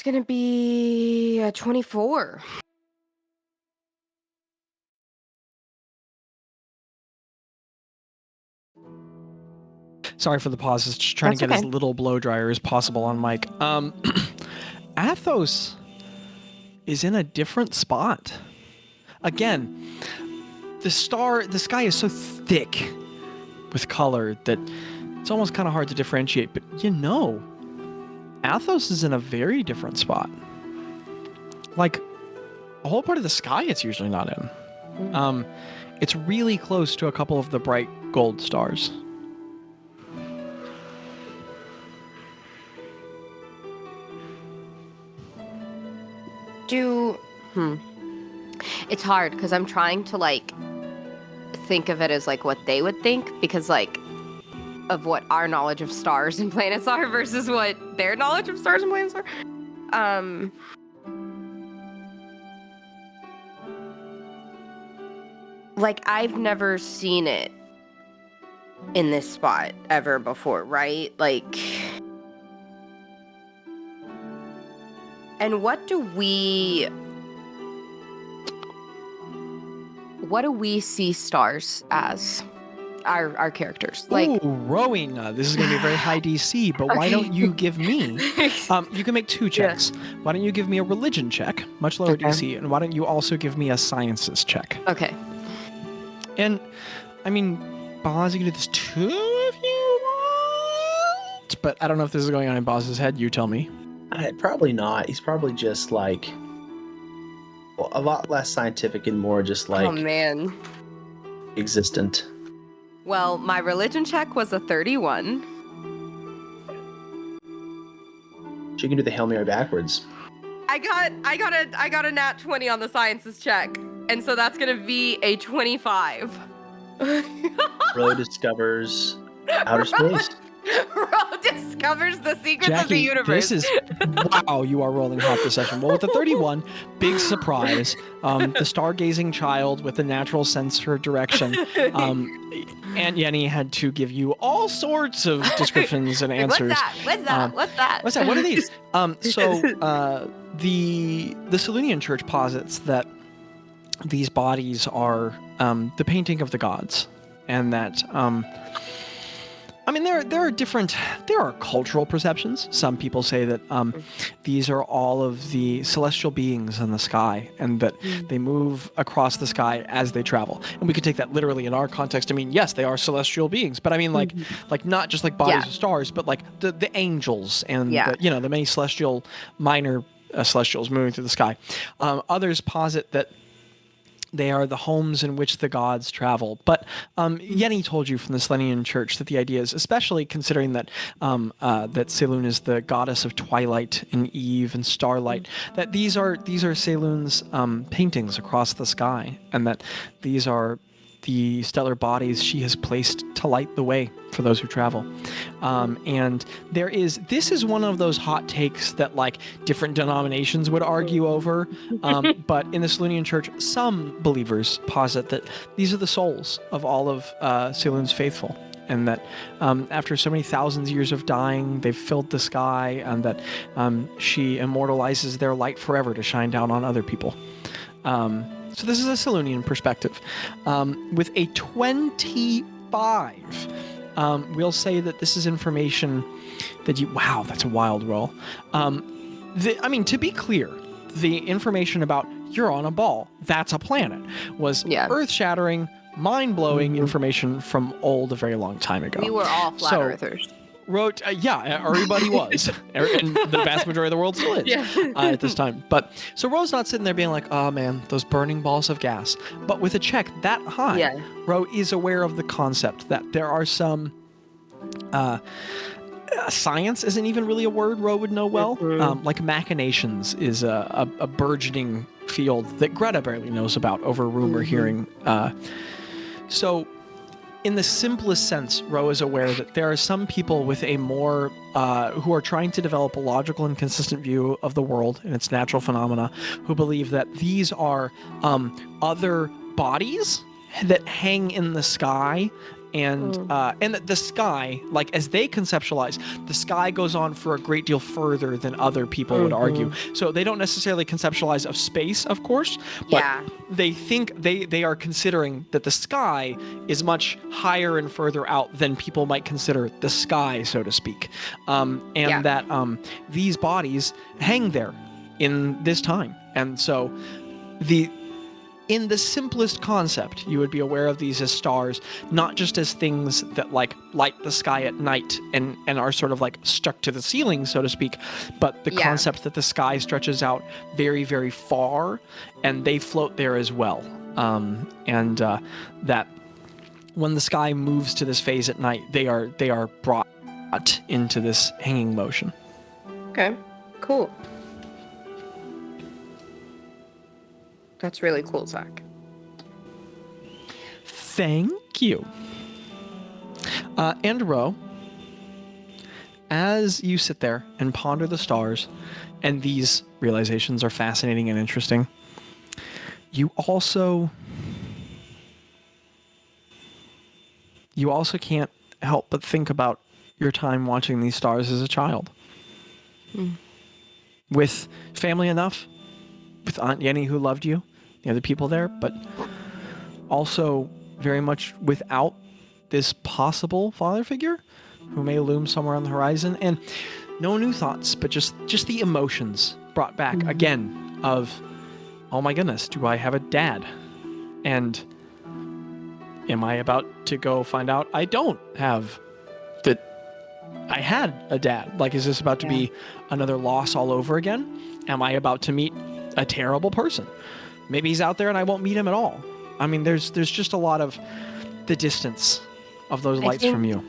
gonna be a 24. Sorry for the pause. Just trying to get as little blow dryer as possible on mic. Athos is in a different spot. Again, the sky is so thick with color that it's almost kind of hard to differentiate. But Athos is in a very different spot. Like a whole part of the sky it's usually not in. It's really close to a couple of the bright gold stars. It's hard because I'm trying to think of it as what they would think, because of what our knowledge of stars and planets are versus what their knowledge of stars and planets are. I've never seen it in this spot ever before, right? And what do what do we see stars as? Our characters. Like, ooh, Rowena, this is going to be a very high DC, but why don't you give me, you can make 2 checks. Yeah. Why don't you give me a religion check, much lower DC, and why don't you also give me a sciences check? Okay. And, I mean, Bazz, you can do this too if you want, but I don't know if this is going on in Bazz's head. You tell me. Probably not. He's probably just like, well, a lot less scientific and more just like, oh man, existent. Well, my religion check was a 31. She can do the Hail Mary backwards. I got a nat 20 on the sciences check, and so that's gonna be a 25. Ro discovers outer space. Ro discovers the secrets Jackie, of the universe. This is wow. You are rolling hot this session. Well, with the 31, big surprise. The stargazing child with a natural sense for direction. Aunt Yenny had to give you all sorts of descriptions and answers. What's that? What's that? What are these? The Selunian Church posits that these bodies are the painting of the gods, and that I mean, there are cultural perceptions. Some people say that these are all of the celestial beings in the sky, and that they move across the sky as they travel. And we could take that literally in our context. I mean, yes, they are celestial beings, but I mean, like not just like bodies of stars, but like the angels and the many celestial minor celestials moving through the sky. Others posit that they are the homes in which the gods travel. But Yenny told you from the Selenian Church that the idea is, especially considering that that Selûne is the goddess of twilight and eve and starlight, that these are Selûne's paintings across the sky, and that these are the stellar bodies she has placed to light the way for those who travel. And this is one of those hot takes that like different denominations would argue over. But in the Selûnian Church, some believers posit that these are the souls of all of Selûne's faithful, and that after so many thousands of years of dying, they've filled the sky, and that she immortalizes their light forever to shine down on other people. So this is a Selûnian perspective. With a 25, we'll say that this is information that wow, that's a wild roll. To be clear, the information about you're on a ball, that's a planet, was earth-shattering, mind-blowing information from a very long time ago. We were all flat earthers. Everybody was. And the vast majority of the world still is at this time. But so Ro's not sitting there being like, oh man, those burning balls of gas. But with a check that high, Ro is aware of the concept that there are some science isn't even really a word Ro would know well. Like machinations is a burgeoning field that Gretta barely knows about over rumor hearing. So in the simplest sense, Ro is aware that there are some people with a more, who are trying to develop a logical and consistent view of the world and its natural phenomena, who believe that these are other bodies that hang in the sky, and that the sky, like as they conceptualize, the sky goes on for a great deal further than other people would argue. So they don't necessarily conceptualize of space, of course, but they think they are considering that the sky is much higher and further out than people might consider the sky, so to speak, that these bodies hang there in this time. And so in the simplest concept, you would be aware of these as stars, not just as things that like light the sky at night and are sort of like stuck to the ceiling, so to speak, but the concept that the sky stretches out very, very far and they float there as well. That when the sky moves to this phase at night, they are brought into this hanging motion. Okay, cool. That's really cool, Zach. Thank you. And Ro, as you sit there and ponder the stars, and these realizations are fascinating and interesting, you also can't help but think about your time watching these stars as a child. With family enough, with Aunt Yenny who loved you, the other people there, but also very much without this possible father figure who may loom somewhere on the horizon, and no new thoughts, but just the emotions brought back again of, oh my goodness, do I have a dad? And am I about to go find out I don't have that I had a dad? Like, is this about to be another loss all over again? Am I about to meet a terrible person? Maybe he's out there and I won't meet him at all. I mean, there's just a lot of the distance of those lights from you.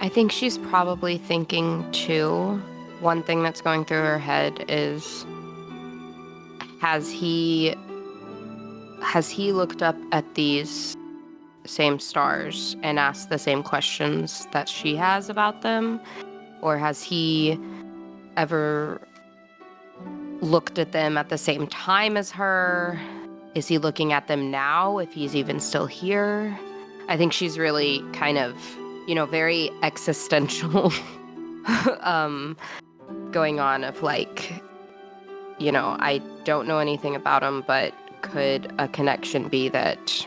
I think she's probably thinking too, one thing that's going through her head is, has he looked up at these same stars and asked the same questions that she has about them? Or has he ever looked at them at the same time as her? Is he looking at them now, if he's even still here? I think she's really kind of, very existential going on of like, I don't know anything about him, but could a connection be that,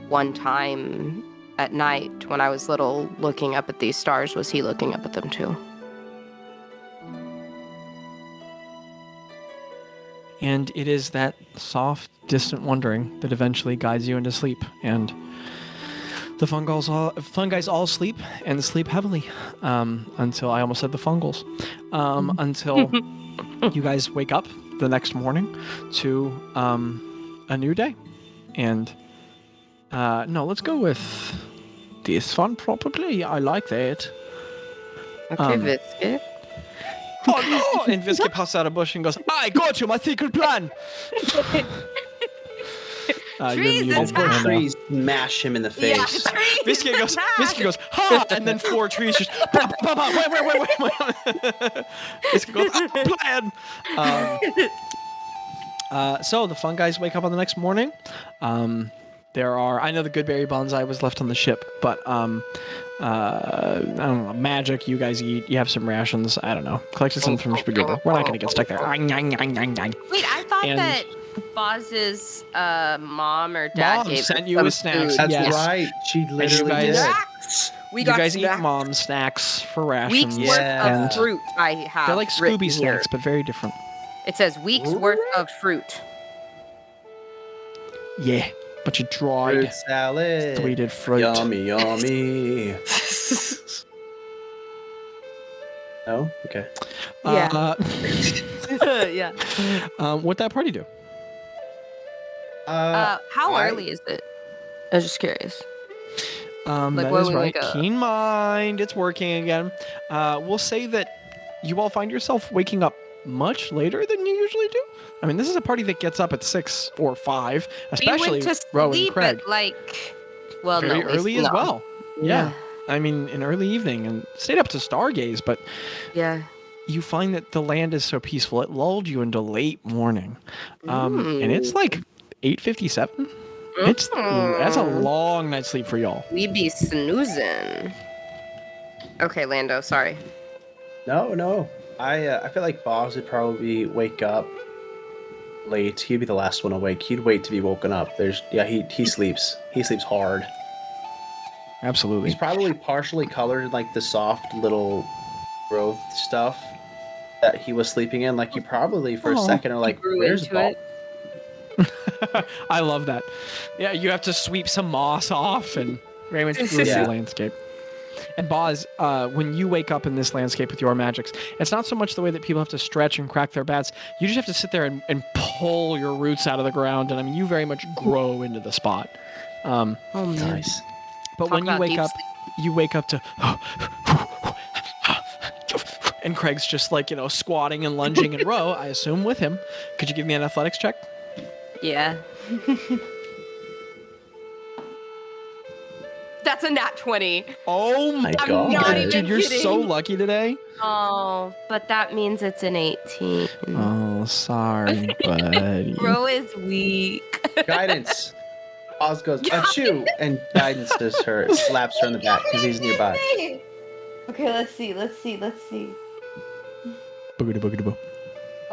one time at night when I was little looking up at these stars, was he looking up at them too? And it is that soft, distant wondering that eventually guides you into sleep. And the fungi all sleep, and sleep heavily, until I almost said the fungals, until you guys wake up the next morning to a new day. And no, let's go with this one probably. I like that. Okay, Viscit. Oh no! And Viscit pops out a bush and goes, I got you, my secret plan! Trees attack! Trees smash him in the face. Yeah, trees Viscit goes, ha! And then 4 trees just, pop, pop, pop, wait. Viscit goes, plan! So the fun guys wake up on the next morning. I know the Goodberry bonsai was left on the ship, but I don't know, magic, you guys eat, you have some rations, I don't know. Collected some from Spaghetti. We're not going to get stuck there. Wait, I thought that Bazz's mom or dad gave sent us you some with snacks. food. That's right. She literally did. We got you guys snacks. eat mom's snacks for rations. Weeks worth of fruit I have. They're like Scooby written here. snacks, but very different. It says weeks worth of fruit. Yeah, bunch of dried, Fruit salad. sweeted fruit. Yummy, yummy. No? Okay. Yeah. Yeah. What'd that party do? How early is it? I was just curious. That when is we right. wake up. Keen mind. It's working again. We'll say that you all find yourself waking up much later than you usually do. I mean, this is a party that gets up at 6 or 5, especially we went to Ro and sleep Craig. at Very early as well. Yeah. I mean, an early evening, and stayed up to stargaze, but Yeah. you find that the land is so peaceful, it lulled you into late morning. And it's like 8:57. That's a long night's sleep for y'all. We be snoozing. Okay, Lando, sorry. No. I feel like Bazz would probably wake up late. He'd be the last one awake. He'd wait to be woken up. He sleeps. He sleeps hard. Absolutely. He's probably partially colored like the soft little growth stuff that he was sleeping in. Like you probably for a second are like, grew where's into Bazz? it. I love that. Yeah, you have to sweep some moss off and very much groove the landscape. And Bazz, when you wake up in this landscape with your magics, it's not so much the way that people have to stretch and crack their bats. You just have to sit there and pull your roots out of the ground. And I mean, you very much grow into the spot. Oh, man. Nice. But when you wake up, you wake up to... And Craig's just like, squatting and lunging in row, I assume, with him. Could you give me an athletics check? Yeah. That's a nat 20. Oh my God. I'm not even Dude, you're kidding. so lucky today. Oh, but that means it's an 18. Oh, sorry, buddy. Bro is weak. Guidance. Oz goes, achoo! And Guidance does her, slaps her on the back because he's nearby. Okay, let's see. Boogity boogity boo.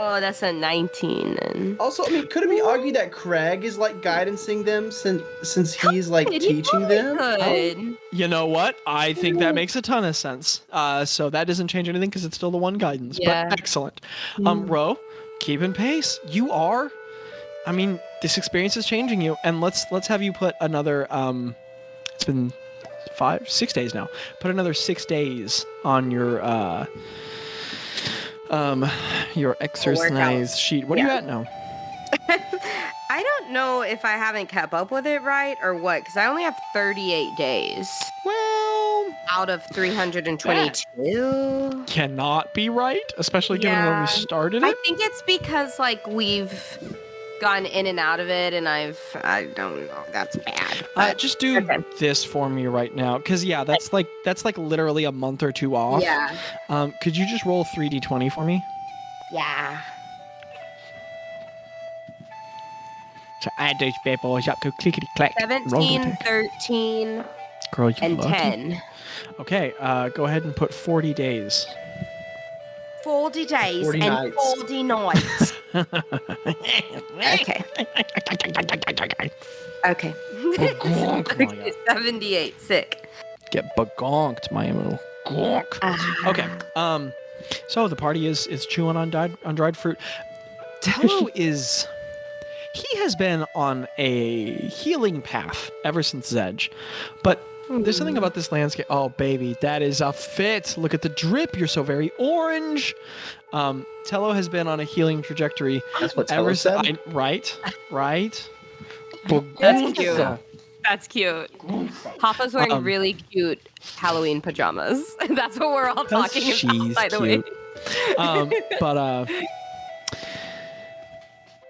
Oh, that's a 19 then. Also, I mean, could it be argued that Craig is like guidancing them since he's like Good, teaching them? Good. You know what? I think that makes a ton of sense. So that doesn't change anything because it's still the one guidance. Yeah. But excellent. Ro, keeping pace. You are. I mean, this experience is changing you, and let's have you put another. It's been 6 days now. Put another 6 days on your exercise sheet. What are you at now? I don't know if I haven't kept up with it right or what, because I only have 38 days. Well, out of 322. Cannot be right, especially given when we started it. I think it's because like we've gone in and out of it, and I don't know. That's bad. Just do this for me right now, because that's like literally a month or two off. Yeah. Could you just roll 3d20 for me? Yeah. So add those bad boys up, go clickety clack. 17, 13, Girl, you and lucky. 10. Okay, go ahead and put 40 days. 40 days 40 and nights. 40 nights. Okay. Okay. Gonk, 78. Sick. Get bagonked, my little gonk. Okay. So the party is chewing on dried fruit. Tello he has been on a healing path ever since Zedge. But there's something about this landscape. Oh, baby, that is a fit. Look at the drip. You're so very orange. Tello has been on a healing trajectory. That's what Tello said? Right. That's cute. That's cute. Papa's wearing really cute Halloween pajamas. That's what we're all talking about, by the way. But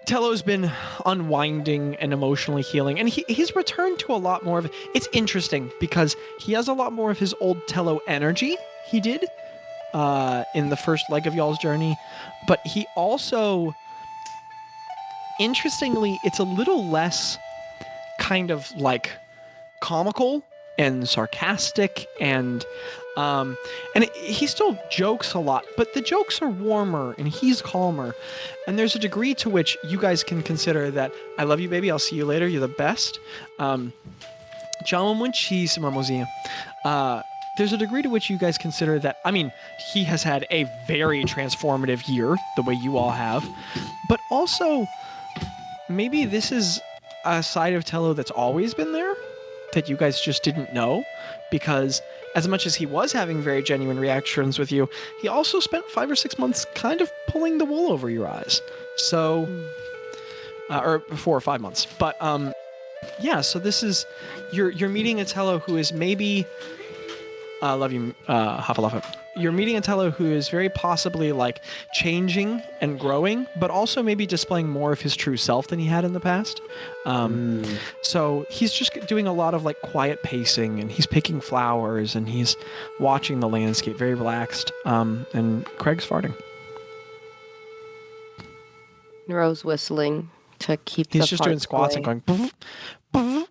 Tello's been unwinding and emotionally healing, and he's returned to a lot more of it. It's interesting because he has a lot more of his old Tello energy he did in the first leg of y'all's journey, but he also, interestingly, it's a little less kind of like comical and sarcastic and he still jokes a lot, but the jokes are warmer and he's calmer. And there's a degree to which you guys can consider that I love you, baby. I'll see you later. You're the best. Ciao, muchísimo, mozinha. There's a degree to which you guys consider that, I mean, he has had a very transformative year, the way you all have, but also maybe this is a side of Tello that's always been there that you guys just didn't know, because as much as he was having very genuine reactions with you, he also spent 5 or 6 months kind of pulling the wool over your eyes. So, or 4 or 5 months. But so this is you're meeting a Tello who is maybe love you, Hufflepuff. You're meeting a Tello who is very possibly like changing and growing, but also maybe displaying more of his true self than he had in the past. So he's just doing a lot of like quiet pacing, and he's picking flowers, and he's watching the landscape, very relaxed. And Craig's farting. Rose whistling to keep He's the just doing farts squats away. and going.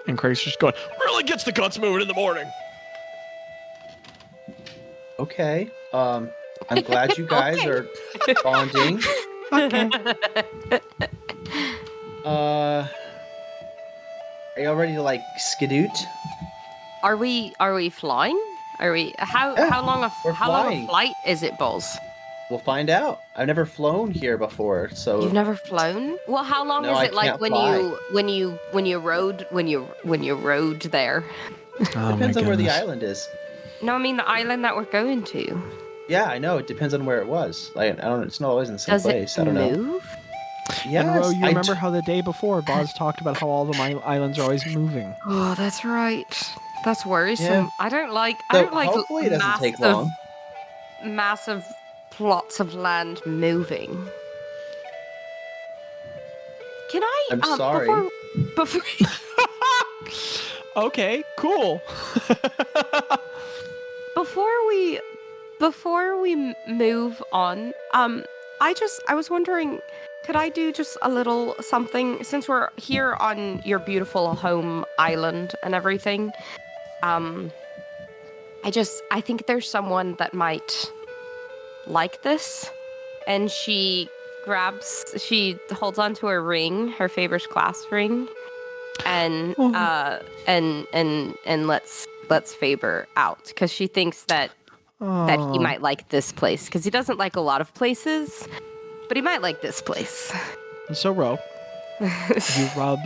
And Craig's just going, really gets the guts moving in the morning. Okay. I'm glad you guys are bonding. Okay. Are y'all ready to like skadoot? Are we flying? Are we how long a flight is it, Bulls? We'll find out. I've never flown here before, so You've never flown? Well, how long No, is I it like can't when fly. you rode there? Depends on where the island is. No, I mean the island that we're going to. Yeah, I know. It depends on where it was. Like, I don't. It's not always in the same Does place. it I don't know. move? Yes, And Ro, you remember how the day before Bazz talked about how all the islands are always moving. Oh, that's right. That's worrisome. Yeah. I don't like hopefully it doesn't take long. massive plots of land moving. Can I? I'm sorry. Before Okay, cool. before we move on, I was wondering, could I do just a little something since we're here on your beautiful home island and everything? I think there's someone that might like this. And she holds onto her ring, her Faber's clasp ring, and lets Faber out because she thinks that he might like this place because he doesn't like a lot of places, but he might like this place. And so, Ro, you rub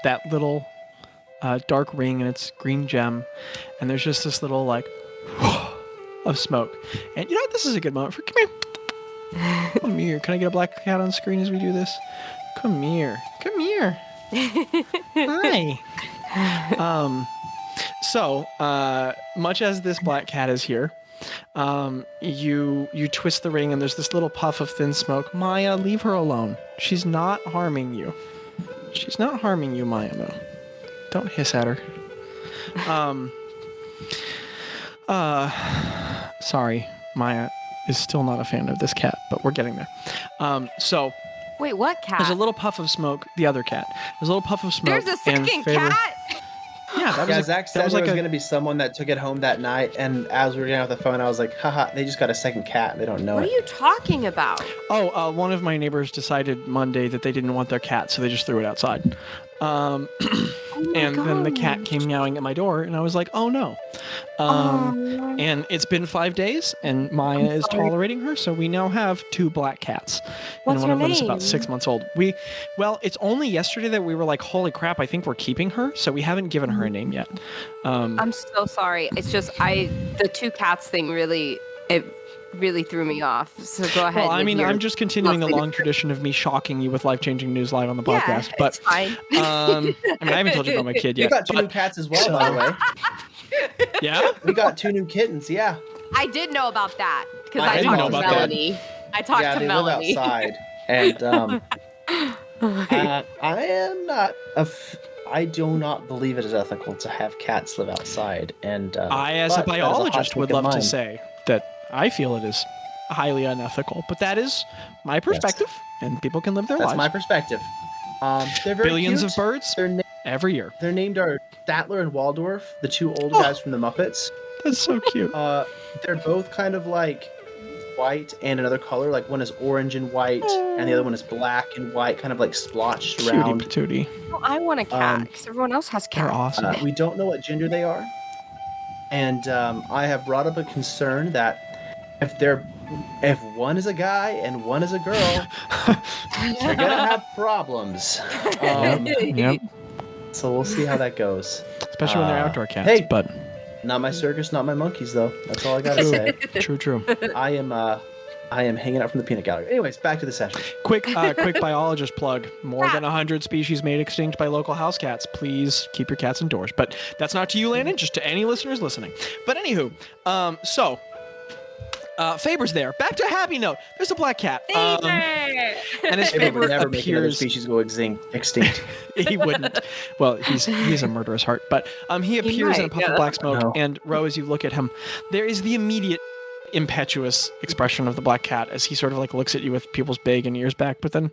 that little dark ring and its green gem, and there's just this little like of smoke. And you know what? This is a good moment for come here. Come here. Can I get a black cat on screen as we do this? Come here. Come here. Hi. So, much as this black cat is here, you twist the ring and there's this little puff of thin smoke. Maya, leave her alone. She's not harming you. She's not harming you, Maya. No. Don't hiss at her. Sorry, Maya is still not a fan of this cat, but we're getting there. So. Wait, what cat? There's a little puff of smoke. The other cat. There's a little puff of smoke. There's a second cat? Yeah, Zach said there was going to be someone that took it home that night, and as we were getting off the phone, I was like, haha, they just got a second cat, and they don't know What it. are you talking about? Oh, one of my neighbors decided Monday that they didn't want their cat, so they just threw it outside. Then the cat came meowing at my door, and I was like, oh no. And it's been 5 days, and Maya is tolerating her, so we now have 2 black cats. What's and one her of them is name? about 6 months old. It's only yesterday that we were like, holy crap, I think we're keeping her, so we haven't given her a name yet. I'm so sorry. It's just the 2 cats thing really threw me off. So go ahead. Well, I mean, I'm just continuing the long tradition of me shocking you with life-changing news live on the podcast. Yeah, but it's fine. I mean, I haven't told you about my kid yet. We got 2 new cats as well, by the way. Yeah? We got 2 new kittens, yeah. I did know about that because I I didn't talked know to about Melanie. I talked yeah, to they Melanie. live outside. And I am not I do not believe it is ethical to have cats live outside. And I, as a biologist, would love to say that I feel it is highly unethical, but that is my perspective, and people can live their lives. That's my perspective. They're very Billions cute. of birds every year. They're named Statler and Waldorf, the 2 old guys from the Muppets. That's so cute. They're both kind of like white and another color. Like one is orange and white, and the other one is black and white, kind of like splotched around. Patootie. Oh, I want a cat because everyone else has They're cats. awesome. We don't know what gender they are, and I have brought up a concern that if one is a guy and one is a girl, they're gonna have problems. Yep. So we'll see how that goes. Especially when they're outdoor cats. Hey. But Not my circus, not my monkeys, though. That's all I gotta say. true. I am hanging out from the peanut gallery. Anyways, back to the session. Quick biologist plug. More than 100 species made extinct by local house cats. Please keep your cats indoors. But that's not to you, Landon, just to any listeners listening. But anywho, Faber's there. Back to a happy note. There's a black cat. And his They Faber would never make another appears. species go extinct. He wouldn't. Well, he's a murderous heart. But he appears in a puff of black smoke. No. And Ro, as you look at him, there is the immediate impetuous expression of the black cat as he sort of like looks at you with pupils big and ears back, but then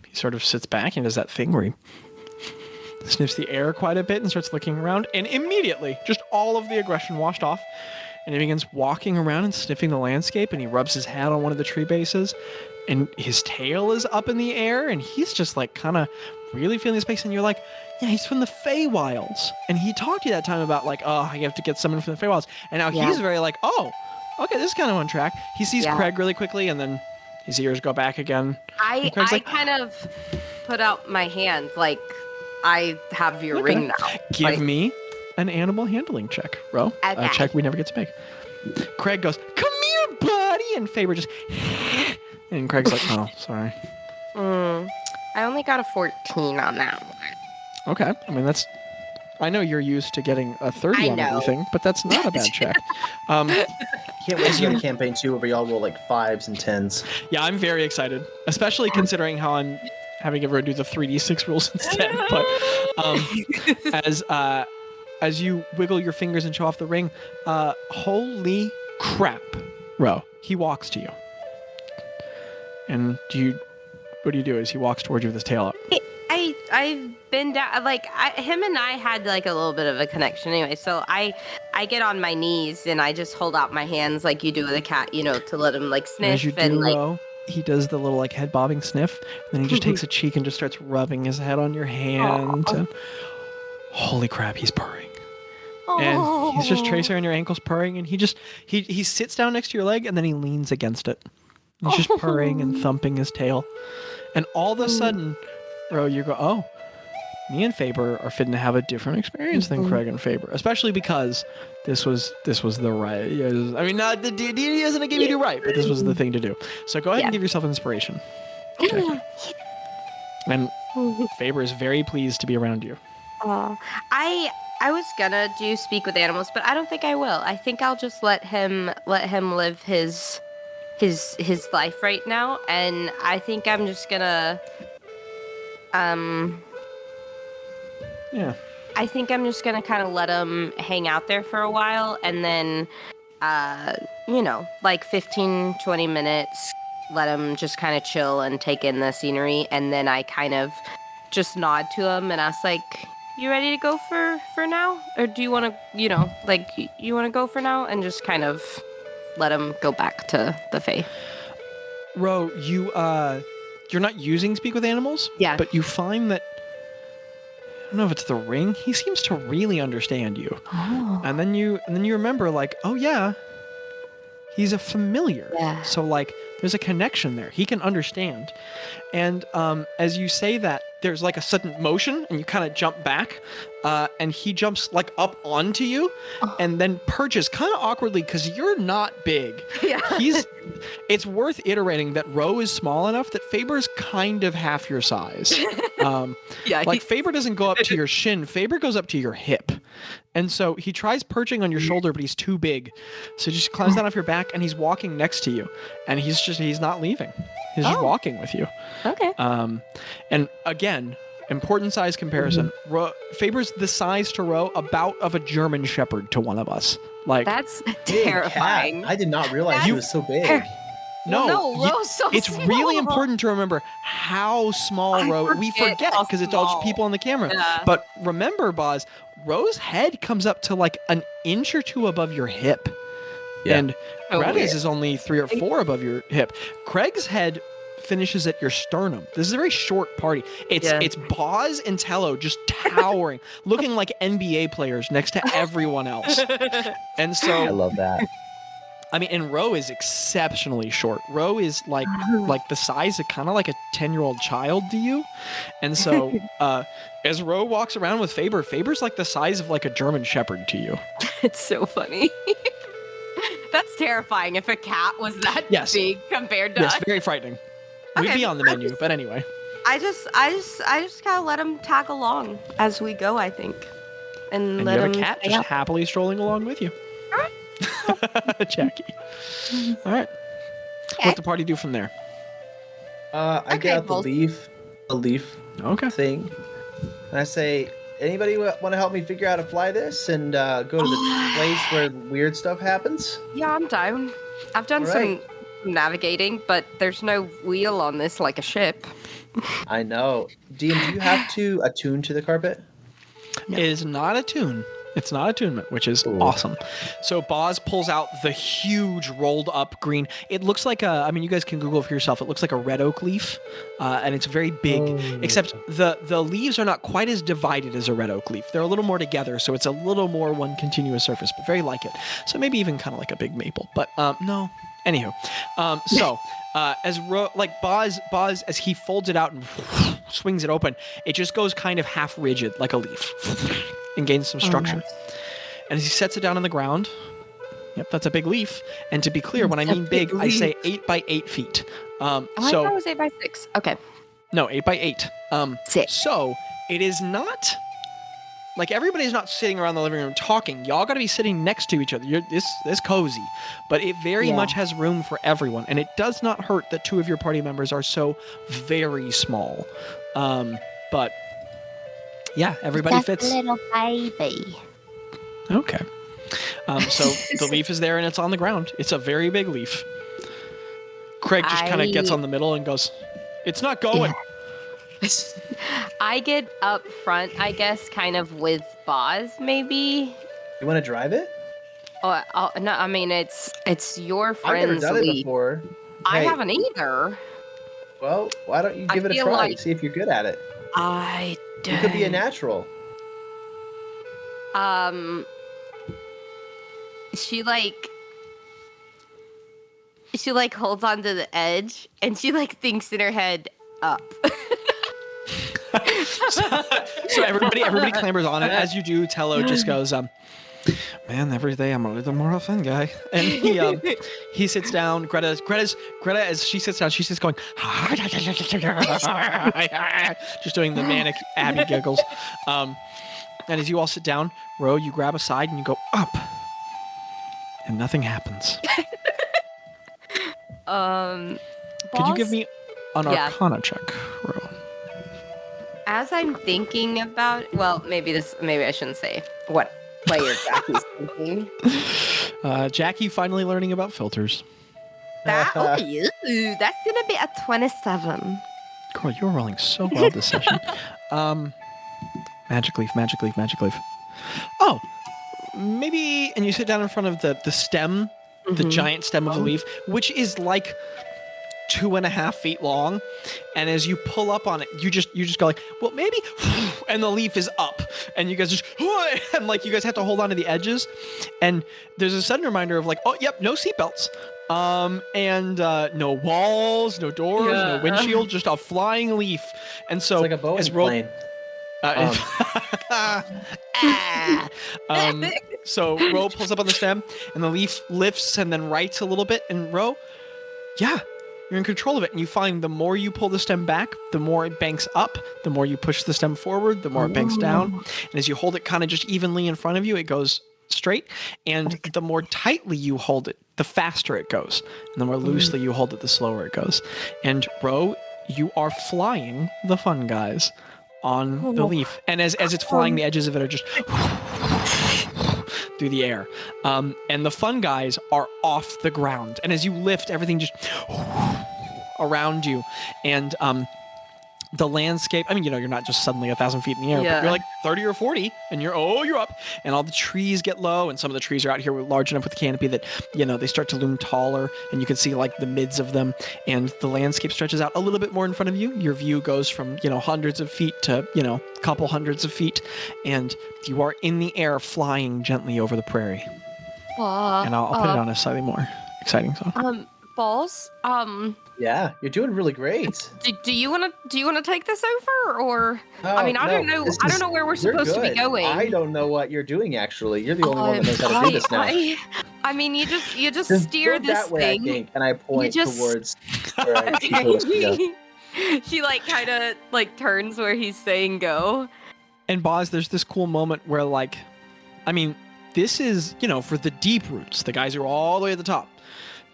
he sort of sits back and does that thing where he sniffs the air quite a bit and starts looking around, and immediately just all of the aggression washed off, and he begins walking around and sniffing the landscape, and he rubs his hat on one of the tree bases, and his tail is up in the air, and he's just like kind of really feeling the space, and you're like, yeah, he's from the Feywilds. And he talked to you that time about like, oh, I have to get someone from the Feywilds. And now he's very like, oh, okay, this is kind of on track. He sees Craig really quickly, and then his ears go back again. I like, kind of put out my hand like I have your ring now. Give me an animal handling check, Ro. Okay. A check we never get to make. Craig goes, come here, buddy. And Faber just, and Craig's like, oh, sorry. I only got a 14 on that one. Okay. I mean, I know you're used to getting a 30 on everything, but that's not a bad check. Can't wait to get a campaign 2 where y'all roll like 5s and 10s. Yeah, I'm very excited, especially considering how I'm having everyone do the 3d6 rules instead. But as you wiggle your fingers and show off the ring, holy crap, Ro, he walks to you. And what do you do as he walks towards you with his tail up? I've been down, like him and I had like a little bit of a connection anyway. So I I get on my knees and I just hold out my hands like you do with a cat, to let him like sniff. As you do, Ro, he does the little like head bobbing sniff, and then he just takes a cheek and just starts rubbing his head on your hand. And, holy crap, he's purring. And he's just tracing on your ankles, purring, and he sits down next to your leg, and then he leans against it. He's just purring and thumping his tail. And all of a sudden, Ro, you go, oh, me and Faber are fitting to have a different experience than Craig and Faber, especially because this was the right. I mean, not the deity isn't give you to right, but this was the thing to do. So go ahead and give yourself inspiration. Okay. And Faber is very pleased to be around you. I was gonna do speak with animals, but I don't think I will. I think I'll just let him live his life right now, and I think I'm just gonna Yeah. I think I'm just gonna kind of let him hang out there for a while, and then, like 15, 20 minutes, let him just kind of chill and take in the scenery, and then I kind of just nod to him and ask, like, you ready to go for now? Or do you want to, you want to go for now? And just kind of let him go back to the Fae. Ro, you're not using Speak with Animals? Yeah. But you find that, I don't know if it's the ring, he seems to really understand you. Oh. And then you remember, like, oh yeah, he's a familiar. Yeah. So like there's a connection there. He can understand. And as you say that, there's like a sudden motion and you kind of jump back, and he jumps like up onto you and then perches kind of awkwardly because you're not big. Yeah. It's worth iterating that Ro is small enough that Faber's kind of half your size. Like Faber doesn't go up to your shin, Faber goes up to your hip. And so he tries perching on your shoulder, but he's too big. So he just climbs down off your back and he's walking next to you. And he's not leaving. He's just walking with you. Okay. And again, important size comparison. Faber's the size to Ro about of a German Shepherd to one of us. Like that's terrifying. Cat. I did not realize he was so big. No, Ro's so it's small. really important to remember how small Ro. We forget because it's all just people on the camera. Yeah. But remember, Bazz, Ro's head comes up to like an inch or two above your hip. Yeah. And Gretta's is only 3 or 4 above your hip. Craig's head finishes at your sternum. This is a very short party. It's Bazz and Tello just towering, looking like NBA players next to everyone else. And so I love that. I mean, and Ro is exceptionally short. Ro is like the size of kind of like a 10-year-old child to you. And so as Ro walks around with Faber's like the size of like a German Shepherd to you. It's so funny. That's terrifying if a cat was that big compared to us. Yes, very frightening. We'd be on the menu, but anyway. I just kind of let him tag along as we go, I think. And let you have him a cat just happily strolling along with you. Jackie. All right. Okay. What's the party do from there? I get out the leaf thing, and I say, anybody want to help me figure out how to fly this and go to the place where weird stuff happens? Yeah, I'm down. I've done some navigating, but there's no wheel on this like a ship. I know. DM, do you have to attune to the carpet? No. It is not attune. It's not attunement, which is awesome. So Bazz pulls out the huge rolled up green. It looks like you guys can Google it for yourself. It looks like a red oak leaf, and it's very big, except the leaves are not quite as divided as a red oak leaf. They're a little more together, so it's a little more one continuous surface, but very like it. So maybe even kind of like a big maple, but no. Anywho, as Bazz, as he folds it out and swings it open, it just goes kind of half rigid, like a leaf, and gains some structure. And as he sets it down on the ground, yep, that's a big leaf. And to be clear, when I mean big, I say 8 by 8 feet. I thought it was 8 by 6. Okay. No, 8 by 8. 6. So it is not. Like, everybody's not sitting around the living room talking. Y'all got to be sitting next to each other. This cozy. But it very much has room for everyone. And it does not hurt that 2 of your party members are so very small. But, yeah, everybody fits. A little baby. Okay. So the leaf is there and it's on the ground. It's a very big leaf. Craig just kind of gets on the middle and goes, it's not going. Yeah. I get up front, I guess, kind of with Bazz, maybe. You want to drive it? No, I mean it's your I've friend's never done it leaf. before. I Hey, haven't either. Well, why don't you I give it a feel try? like- See if you're good at it. I do. You could be a natural. She holds onto the edge and she thinks in her head up. So everybody clambers on it. As you do, Tello just goes, man, every day I'm a little more of a fun guy. And he sits down. Greta, as she sits down, she's just going, just doing the manic Abby giggles. And as you all sit down, Ro, you grab a side and you go up, and nothing happens. Could you give me an Arcana check, Ro? As I'm thinking about, maybe I shouldn't say what player Jackie's thinking. Jackie finally learning about filters. That's gonna be a 27. Girl, you're rolling so well this session. Magic leaf. Oh, maybe, and you sit down in front of the stem, the giant stem of the leaf, which is like 2.5 feet long, and as you pull up on it, you just go like, well, maybe, and the leaf is up, and you guys just, and you guys have to hold on to the edges, and there's a sudden reminder of oh, yep, no seatbelts, and no walls, no doors, no windshield, just a flying leaf, and so it's like a Boeing plane. So Ro pulls up on the stem, and the leaf lifts and then rights a little bit, and Ro, you're in control of it, and you find the more you pull the stem back, the more it banks up. The more you push the stem forward, the more it banks down. And as you hold it kind of just evenly in front of you, it goes straight. And the more tightly you hold it, the faster it goes. And the more loosely you hold it, the slower it goes. And Ro, you are flying the fun guys on the leaf. And as it's flying, the edges of it are just through the air. And the fun guys are off the ground. And as you lift, everything just around you. And the landscape, I mean, you're not just suddenly 1,000 feet in the air, but you're 30 or 40, and you're up. And all the trees get low, and some of the trees are out here large enough with canopy that, they start to loom taller, and you can see the mids of them. And the landscape stretches out a little bit more in front of you. Your view goes from, hundreds of feet to, a couple hundreds of feet. And you are in the air flying gently over the prairie. And I'll put it on a slightly more exciting song. Balls, Yeah, you're doing really great. do you want to take this over, or I don't know where we're supposed to be going. I don't know what you're doing, actually. You're the only one that knows how to do this now. I mean, you just steer this that way, thing. I think, and I point towards where I think we're supposed to go. She kind of turns where he's saying go. And Bazz, there's this cool moment where this is, for the deep roots, the guys who are all the way at the top.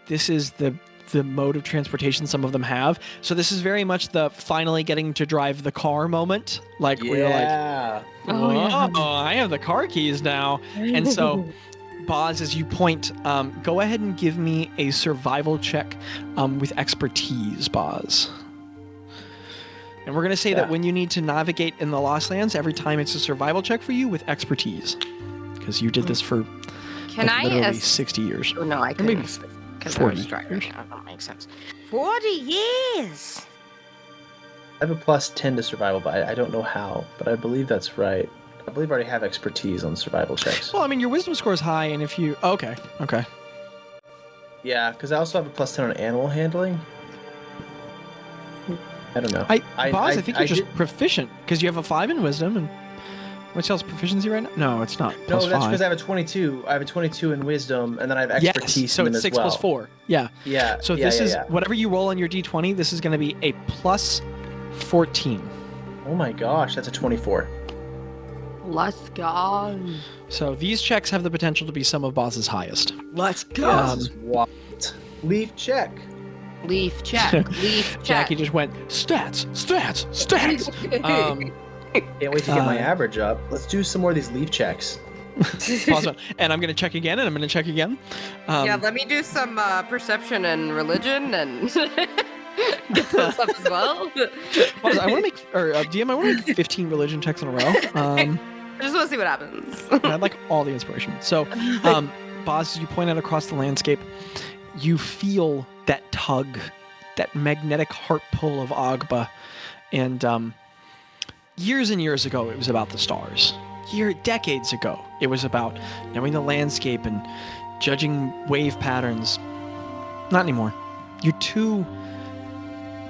This is the mode of transportation some of them have. So this is very much the finally getting to drive the car moment. Where you're I have the car keys now. And so, Bazz, as you point, go ahead and give me a survival check with expertise, Bazz. And we're going to say that when you need to navigate in the Lost Lands, every time it's a survival check for you with expertise. Because you did this for literally 60 years. Oh, no, I couldn't. Maybe 40 years. That makes sense. 40 years! I have a plus 10 to survival, but I don't know how. But I believe that's right. I believe I already have expertise on survival checks. Well, your wisdom score is high, and if you... Okay. Yeah, because I also have a plus 10 on animal handling. I don't know. Bazz, I think you're just proficient, because you have a 5 in wisdom, and... What's y'all's proficiency right now? No, it's not. No, that's because I have a 22. I have a 22 in wisdom, and then I have expertise so in it's as 6 well. plus 4. Yeah. Yeah. So this is whatever you roll on your d20. This is going to be a plus 14. Oh my gosh, that's a 24. Let's go. So these checks have the potential to be some of Bazz's highest. Let's go. What? Leaf check. Leaf check. Leaf check. Jackie just went stats. Can't wait to get my average up. Let's do some more of these leaf checks. Awesome. And I'm going to check again, and I'm going to check again. Let me do some perception and religion and get those up as well. I want to make, DM, I want to make 15 religion checks in a row. I just want to see what happens. I'd like all the inspiration. So, Bazz, as you point out across the landscape, you feel that tug, that magnetic heart pull of Agba. And years and years ago, it was about the stars. Decades ago, it was about knowing the landscape and judging wave patterns. Not anymore.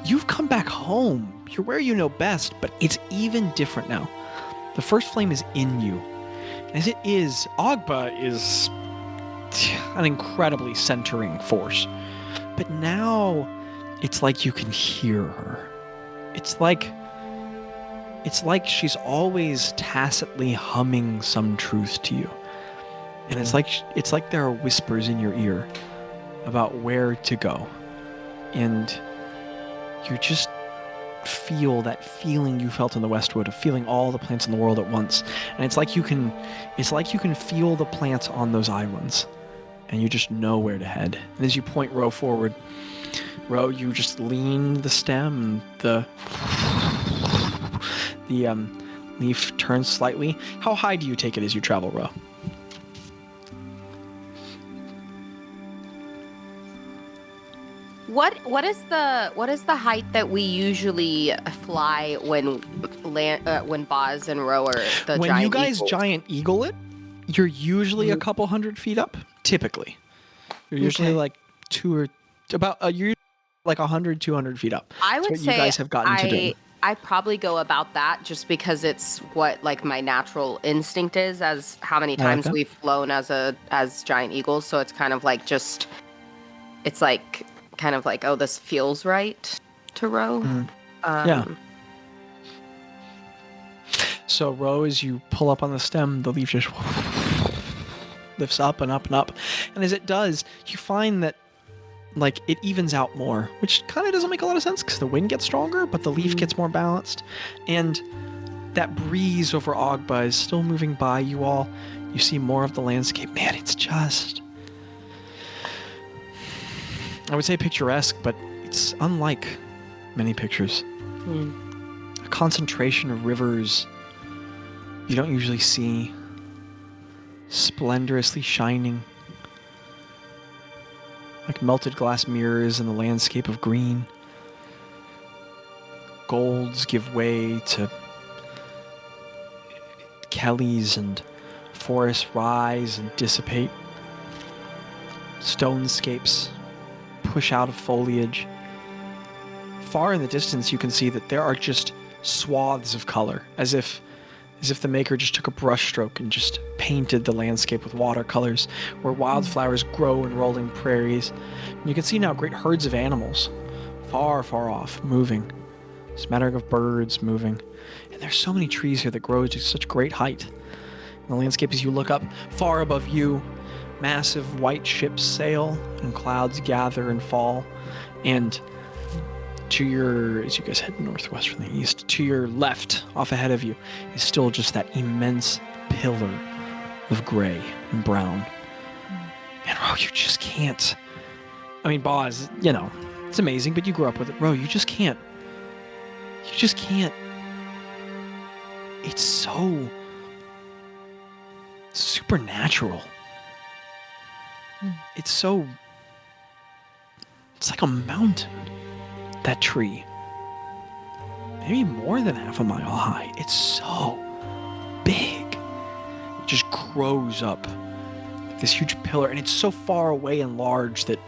You've come back home. You're where you know best, but it's even different now. The first flame is in you. As it is, Agba is an incredibly centering force. But now, it's like you can hear her. It's like she's always tacitly humming some truth to you. And it's like there are whispers in your ear about where to go. And you just feel that feeling you felt in the Westwood of feeling all the plants in the world at once. And it's like you can feel the plants on those islands. And you just know where to head. And as you point Ro forward, Ro, you just lean the stem, the leaf turns slightly. How high do you take it as you travel, Ro? What is the height that we usually fly when Bazz and Ro are the when giant you guys eagles? giant eagle it, you're usually a couple hundred feet up. Typically, you're usually like you're like 100, 200 feet up. I would That's what say you guys have gotten to do. I probably go about that just because it's what like my natural instinct is as how many times Okay. we've flown as giant eagles. So it's kind of like oh, this feels right to Ro. Yeah. So Ro, as you pull up on the stem, the leaf just lifts up and up and up. And as it does, you find that like it evens out more, which kind of doesn't make a lot of sense because the wind gets stronger, but the leaf gets more balanced. And that breeze over Agba is still moving by you all. You see more of the landscape. Man, it's just... I would say picturesque, but it's unlike many pictures. A concentration of rivers you don't usually see, splendorously shining, like melted glass mirrors in the landscape of green. Golds give way to kellies, and forests rise and dissipate. Stonescapes push out of foliage. Far in the distance, you can see that there are just swaths of color, as if the maker just took a brush stroke and just painted the landscape with watercolors, where wildflowers grow in rolling prairies. And you can see now great herds of animals, far, far off, moving. Smattering of birds moving. And there's so many trees here that grow to such great height. And the landscape, as you look up, far above you, massive white ships sail, and clouds gather and fall. And as you guys head northwest from the east, to your left, off ahead of you, is still just that immense pillar of gray and brown. And Ro, you just can't. I mean, Bazz, it's amazing, but you grew up with it. Ro, you just can't. You just can't. It's so supernatural. It's like a mountain, that tree. Maybe more than half a mile high. It's so big. It just grows up like this huge pillar, and it's so far away and large that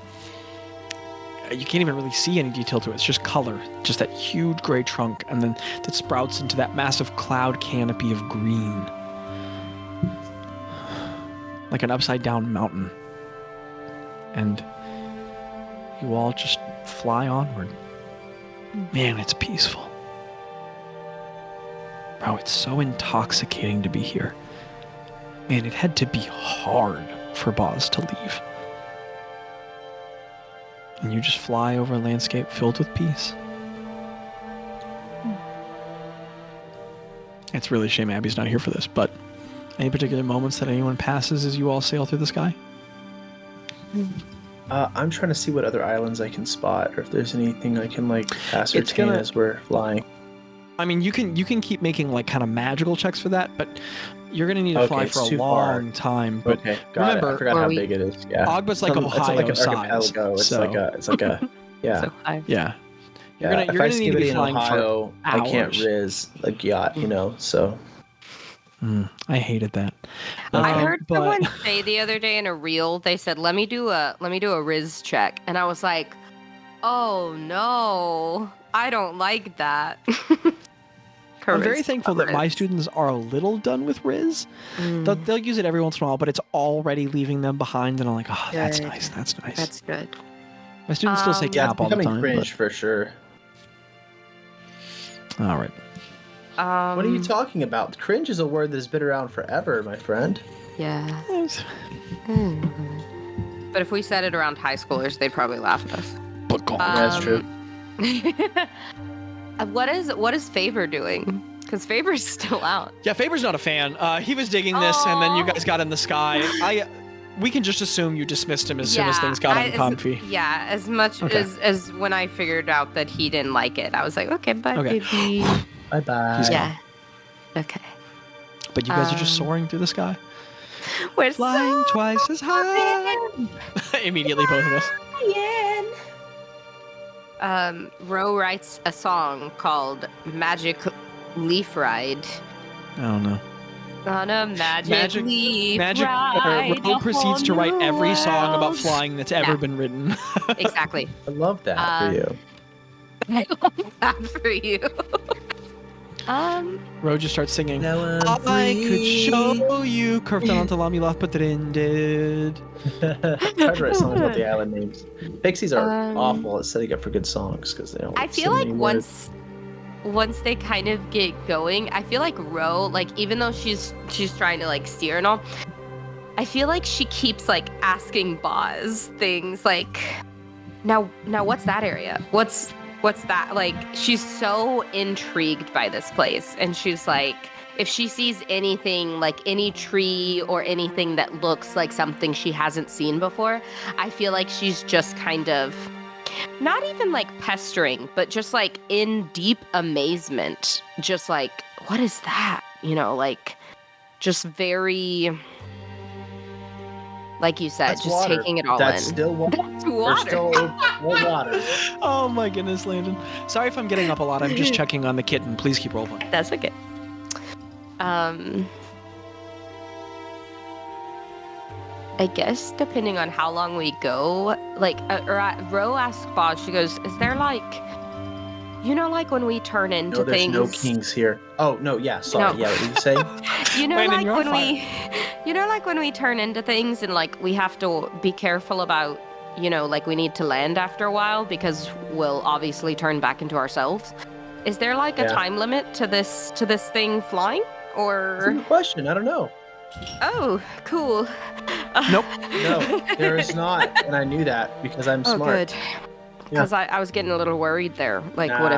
you can't even really see any detail to it. It's just color, just that huge gray trunk, and then that sprouts into that massive cloud canopy of green. Like an upside down mountain. And you all just fly onward. Man, it's peaceful. Bro, it's so intoxicating to be here. Man, it had to be hard for Bazz to leave. And you just fly over a landscape filled with peace. It's really a shame Abby's not here for this, but any particular moments that anyone passes as you all sail through the sky? I'm trying to see what other islands I can spot, or if there's anything I can ascertain as we're flying. I mean, you can keep making kind of magical checks for that, but You're gonna need to fly it's for a too far. long time. But Okay, got remember, it. I forgot how big it is. Yeah. Ogba's like It's Ohio like an size. archipelago. It's so, like a yeah. So high. yeah. You're Yeah, gonna if you're I gonna need to skip be it in flying Ohio, for I can't hours. riz like yacht, so I hated that. I heard but someone say the other day in a reel, they said, let me do a Riz check. And I was like, oh no, I don't like that. I'm very thankful that my students are a little done with Riz. They'll use it every once in a while, but it's already leaving them behind, and I'm like, oh, that's Good. nice. That's nice. That's good. My students still say yeah, it's cap all the becoming time. cringe for sure. But... All right. What are you talking about? Cringe is a word that has been around forever, my friend. Yeah. But if we said it around high schoolers, they'd probably laugh at us. But God. That's true. What is Faber doing? Because Faber's still out. Yeah, Faber's not a fan. He was digging this, and then you guys got in the sky. We can just assume you dismissed him as soon as things got uncomfy. Yeah, as much as when I figured out that he didn't like it, I was like, okay, bye, baby. Bye-bye. Yeah. Okay. But you guys are just soaring through the sky. We're Flying twice as high. Immediately, both of us. Ro writes a song called Magic Leaf Ride. I don't know. On a magic leaf ride. Ro proceeds to write every song about flying that's ever Yeah. been written. Exactly. I love that for you. I love that for you. Ro just starts singing. Now I could show you. Curved down onto Lami but did. Try to write songs about the island names. Pixies are awful at setting up for good songs because they don't. I feel like once they kind of get going, I feel like Ro, like even though she's trying to like steer and all, I feel like she keeps like asking Bazz things like, now what's that area? What's that? Like she's so intrigued by this place, and she's like, if she sees anything like any tree or anything that looks like something she hasn't seen before, I feel like she's just kind of not even like pestering, but just like in deep amazement, just like, what is that? Like just very, like you said, That's just water. taking it all That's in. still water. That's There's water. still more water. Oh my goodness, Landon. Sorry if I'm getting up a lot. I'm just checking on the kitten. Please keep rolling. That's okay. I guess depending on how long we go, like, Ro asked Bazz, she goes, is there like, like when we turn into No, there's things. no kings here. Oh no, yeah, sorry. No. Yeah, what were you saying? Landon, Like you're on when like when we turn into things and like we have to be careful about, like we need to land after a while because we'll obviously turn back into ourselves. Is there like a time limit to this thing flying? That's a Or good question. I don't know. oh, cool. Nope. No, there is not, and I knew that because I'm Oh, smart. good. Because I was getting a little worried there. Like, what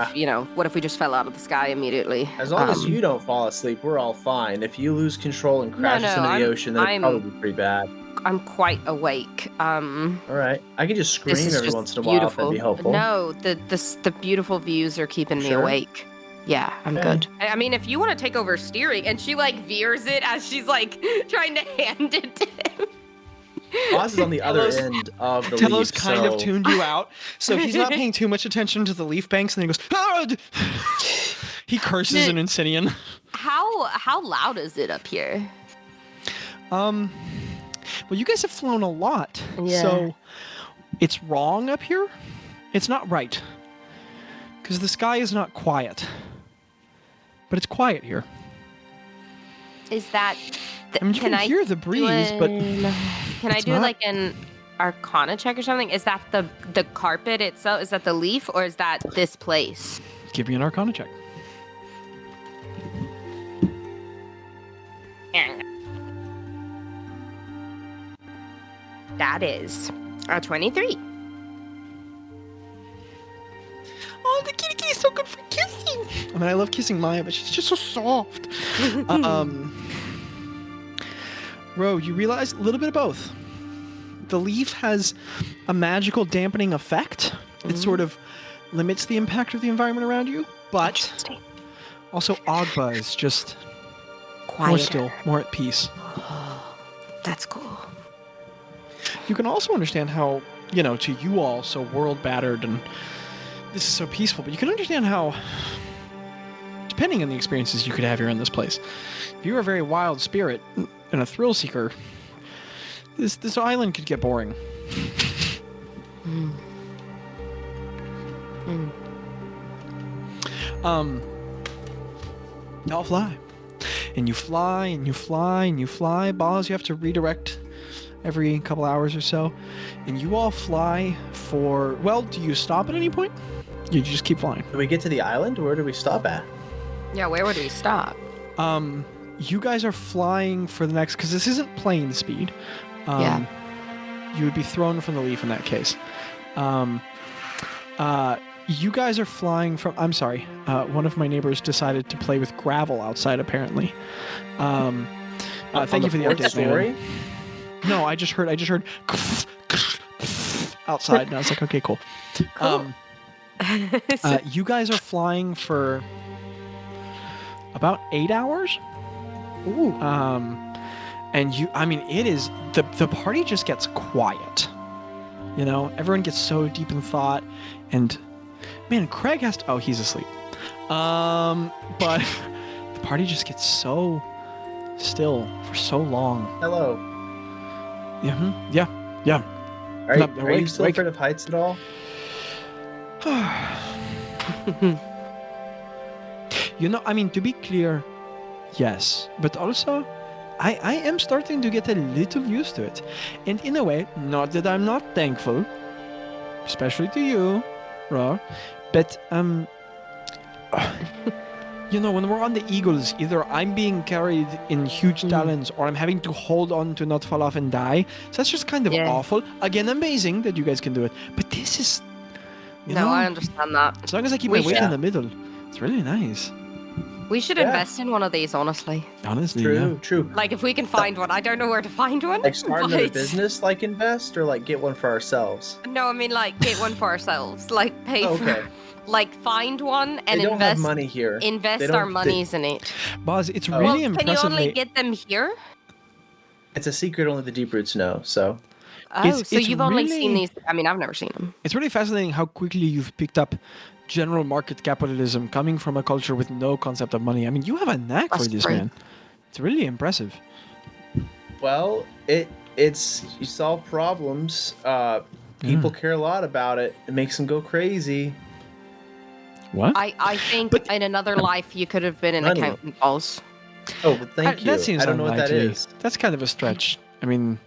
if we just fell out of the sky immediately? As long as you don't fall asleep, we're all fine. If you lose control and crash us into the ocean, then it'd probably be pretty bad. I'm quite awake. All right, I can just scream This is every just once in a while if beautiful. that'd be helpful. No, the beautiful views are keeping me Sure. awake. Yeah, I'm Okay. good. I mean, if you want to take over steering, and she like veers it as she's like trying to hand it to him. Boss is on the other Telos- end of the Telos leaf, kind so of tuned you out, so he's not paying too much attention to the leaf banks, and then he goes, "Ah!" He curses in Incinian. How loud is it up here? Well, you guys have flown a lot, Yeah. so it's wrong up here. It's not right, because the sky is not quiet, but it's quiet here. Is that? I mean, you can hear the breeze, but can I it's do not- like an Arcana check or something? Is that the carpet itself? Is that the leaf, or is that this place? Give me an Arcana check. That is a 23. Oh, the kitty is so good for kissing. I mean, I love kissing Maya, but she's just so soft. Ro, you realize a little bit of both. The leaf has a magical dampening effect. It sort of limits the impact of the environment around you, but also Agba is just quieter. More still, more at peace. That's cool. You can also understand how, to you all, so world battered and this is so peaceful, but you can understand how, depending on the experiences you could have here in this place, if you're a very wild spirit and a thrill seeker, this island could get boring. Y'all fly. And you fly, and you fly, and you fly. Bazz, you have to redirect every couple hours or so. And you all fly for... Well, do you stop at any point? You just keep flying. Do we get to the island? Where do we stop at? Yeah, where would we stop? You guys are flying for the next... Because this isn't plane speed. Yeah. You would be thrown from the leaf in that case. You guys are flying from... I'm sorry. One of my neighbors decided to play with gravel outside, apparently. Thank you for the update, story? man. No, I just heard outside, and I was like, okay, cool. You guys are flying for about 8 hours. Ooh. And it is... The party just gets quiet. Everyone gets so deep in thought, and... Man, Craig has to... Oh, he's asleep. But the party just gets so still for so long. Hello. Yeah. Are you still afraid of heights at all? To be clear, yes. But also, I am starting to get a little used to it. And in a way, not that I'm not thankful, especially to you, Ra, but when we're on the Eagles, either I'm being carried in huge talons or I'm having to hold on to not fall off and die. So that's just kind of awful. Again, amazing that you guys can do it, but this is I understand that. As long as I keep my weight in the middle, it's really nice. We should invest in one of these, honestly. True. Like, if we can find one. I don't know where to find one. Like, start another business, like invest, or like get one for ourselves? No, I mean, like, get one for ourselves. Like, pay for... Like, find one and they don't invest... have money here. Invest our monies in it. Bazz, it's really impressive. Can you only get them here? It's a secret only the Deep Roots know, so... Oh, so you've only seen these... I mean, I've never seen them. It's really fascinating how quickly you've picked up general market capitalism coming from a culture with no concept of money. I mean, you have a knack for this, man. It's really impressive. Well, it's you solve problems. People care a lot about it. It makes them go crazy. What? I think in another life you could have been an accountant, Balls. Oh, well, thank you. That seems I don't know what that is. That's kind of a stretch. I mean,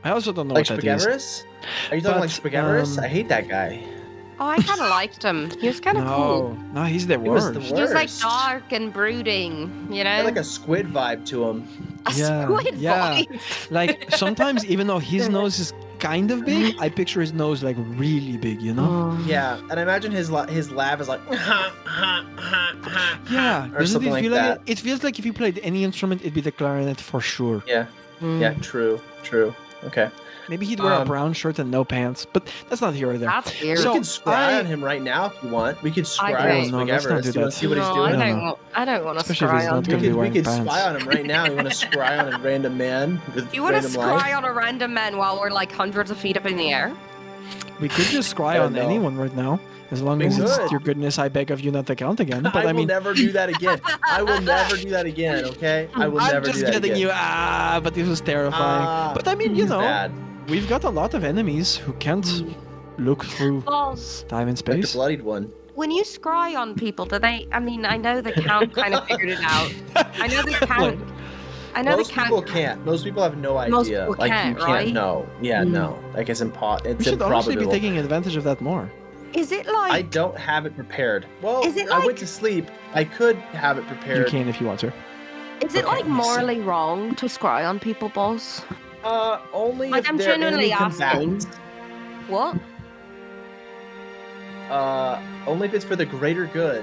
I also don't know like what that is. Spaghettiverous? Are you talking like Spaghettiverous? I hate that guy. Oh, I kind of liked him. He was kind of cool. No, he's the worst. He was the worst. He was like dark and brooding, He had like a squid vibe to him. Squid vibe. Like, sometimes even though his nose is kind of big, I picture his nose like really big, Yeah, and I imagine his laugh is like yeah, or something like that. It feels like if you played any instrument, it'd be the clarinet for sure. Yeah. Yeah, true. Okay. Maybe he'd wear a brown shirt and no pants, but that's not here or there. That's weird. So, we can scry on him right now if you want. We could scry on Spaghettiverous. You want to see what he's doing? I don't want to Especially scry on him. We could spy on him right now. You want to scry on a random man with You want to random scry life? on a random man while we're like hundreds of feet up in the air? We could just scry on anyone right now. As long as it's your goodness, I beg of you not to count again. But I will never do that again. I will never do that again, okay? I will never do that again. I'm just kidding you. But this was terrifying. But I mean, bad. We've got a lot of enemies who can't look through time and Like space. the bloodied one. When you scry on people, do they... I mean, I know the count kind of figured it out. I know the count... Most people can't. Most people have no idea. Most people like can't, you can't right? know. Yeah, no. Like it's We should honestly be taking advantage of that more. Is it like... I don't have it prepared. Well, Is it I like- went to sleep. I could have it prepared. You can if you want to. Is it like morally wrong to scry on people, boss? Only Like, if I'm they're genuinely enemy asking. combatants. What? Only if it's for the greater good.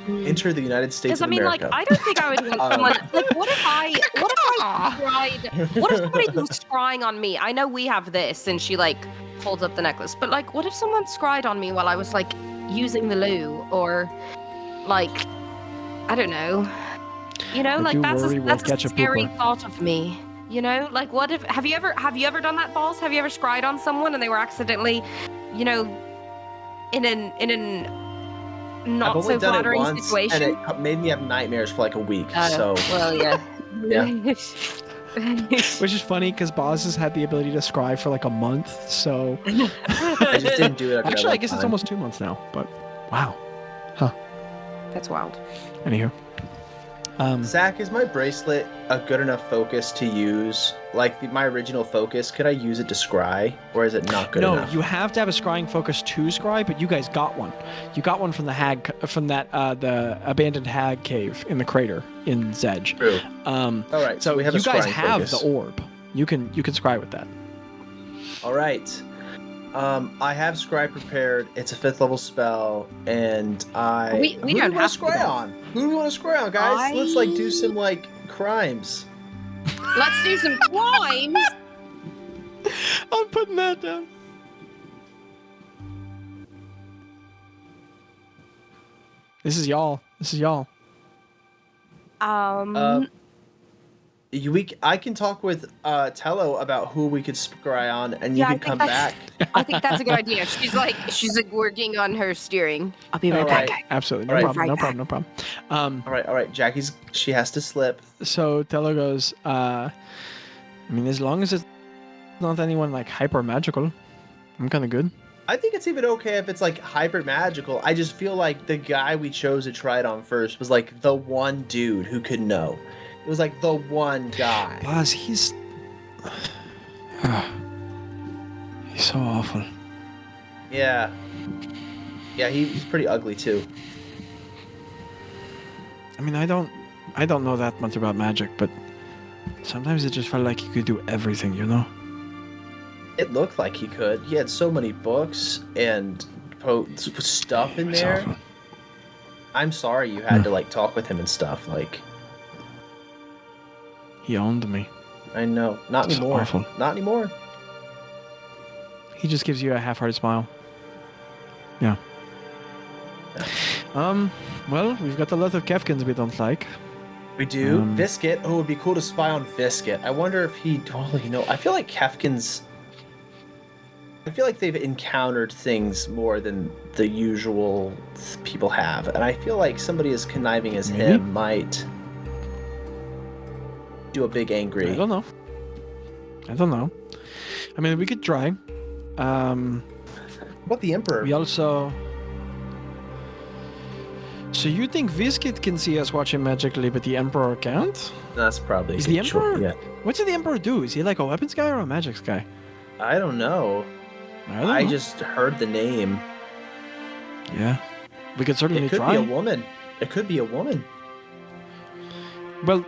Enter the United States Because I of mean, America. like, I don't think I would want someone. Like, what if I scryed? What if somebody was scrying on me? I know we have this, and she like holds up the necklace. But like, what if someone scryed on me while I was like using the loo, or like, I don't know. You know, I like do that's worry a, we'll that's catch a a scary pooper. thought of me. You know, like what if have you ever done that, Balls? Have you ever scryed on someone and they were accidentally, you know, in an I've not only so done it flattering once, and situation? it made me have nightmares for like a week. Oh, So well, yeah. Yeah. Which is funny because Bazz has had the ability to scry for like a month. So I just didn't do it. After actually, I that guess it's time. almost 2 months now. But wow. That's wild. Anywho. Zach, is my bracelet a good enough focus to use? Like my original focus, could I use it to scry, or is it not good No, enough? you have to have a scrying focus to scry, but you guys got one. You got one from the the abandoned hag cave in the crater in Zedge. True. All right, so we have a you guys scrying have focus. the orb. You can scry with that. All right. I have scry prepared. It's a 5th level spell, and We who do don't we have want to to scry though. on? Who do we want to scry on, guys? Let's like do some like crimes. Let's do some crimes. I'm putting that down. This is y'all. I can talk with Tello about who we could scry on, and you Yeah, I can think come that's- back. I think that's a good idea. She's like working on her steering. I'll be right All back. right. Absolutely. No All right. problem. No Right problem. No problem. All right. She has to slip. So Tello goes, I mean, as long as it's not anyone like hyper magical, I'm kind of good. I think it's even okay if it's like hyper magical. I just feel like the guy we chose to try it on first was like the one dude who could know. It was like the one guy. Bazz, he's so awful. Yeah. Yeah, he's pretty ugly too. I mean, I don't know that much about magic, but sometimes it just felt like he could do everything, you know? It looked like he could. He had so many books and stuff in It's there. awful. I'm sorry you had to like talk with him and stuff. Like, He owned me. I know. Not It's anymore. awful. Not anymore. He just gives you a half-hearted smile. Yeah. Well, we've got a lot of Kefkins we don't like. We do. Visket. Oh, it'd be cool to spy on Visket. I wonder if he totally know. I feel like Kefkins. I feel like they've encountered things more than the usual people have, and I feel like somebody as conniving as Maybe. him might do a big angry. I don't know. I mean, we could try. What the Emperor? We also... So you think Visket can see us watching magically, but the Emperor can't? That's probably. Is the sure, Emperor? Yeah. What did the Emperor do? Is he like a weapons guy or a magics guy? I don't know. I don't I know. just heard the name. Yeah. We could certainly It could try. be a woman. It could be a woman. Well,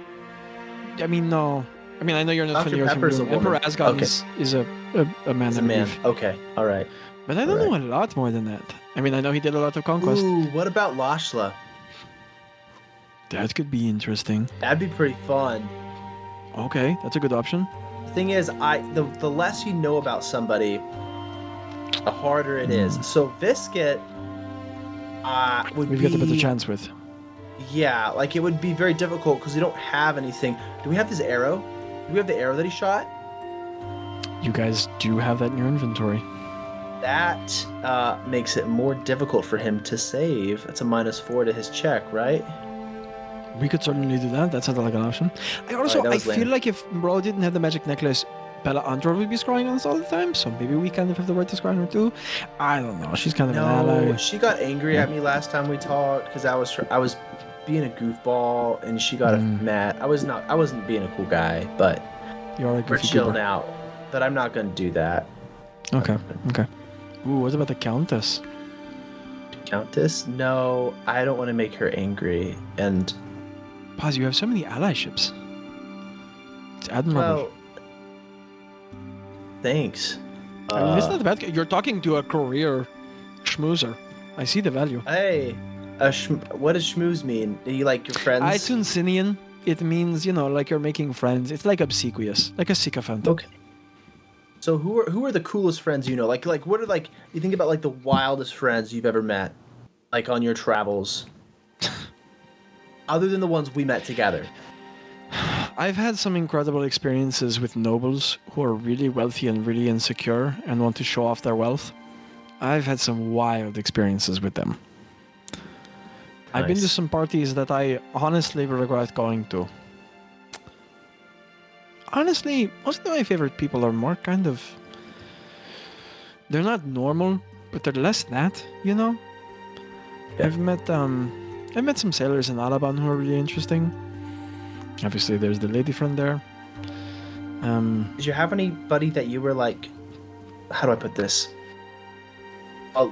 I mean, no. I mean, I know you're not Dr. familiar with Pepper's him. a Emperor woman. Asgard Okay. is a man. It's I a man. believe. Okay. All right. But I don't know a lot more than that. I mean, I know he did a lot of conquest. Ooh, what about Lashla? That could be interesting. That'd be pretty fun. Okay, that's a good option. The thing is, the less you know about somebody, the harder it is. So Visket would We've be got a better chance with. Yeah, like it would be very difficult because we don't have anything. Do we have his arrow? Do we have the arrow that he shot? You guys do have that in your inventory. That makes it more difficult for him to save. It's a -4 to his check, right? We could certainly do that. That sounded like an option. I also, Alright, that I was feel lame. like if Bro didn't have the magic necklace, Bella Andra would be scrying on us all the time. So maybe we kind of have the right to scry on her too. I don't know. She's kind of an No, ally. she got angry at me last time we talked because I was being a goofball and she got mad. I wasn't being a cool guy, but You're a we're goofy chilling goober. out. But I'm not gonna do that. Okay. Ooh, what about the Countess? Countess? No, I don't want to make her angry. And Paz, you have so many allyships. It's admirable. well, thanks. I mean, it's not bad. You're talking to a career schmoozer. I see the value. Hey, what does schmooze mean? Are you like your friends? It's Unsinian. It means, like you're making friends. It's like obsequious, like a sycophant. Okay. So who are the coolest friends you know? Like what are like you think about like the wildest friends you've ever met, like on your travels? other than the ones we met together. I've had some incredible experiences with nobles who are really wealthy and really insecure and want to show off their wealth. I've had some wild experiences with them. I've been to Nice. some parties that I honestly regret going to. Honestly, most of my favorite people are more kind of... They're not normal, but they're less that, you know? Yeah. I've met some sailors in Alabama who are really interesting. Obviously, there's the lady friend there. Did you have anybody that you were like, how do I put this?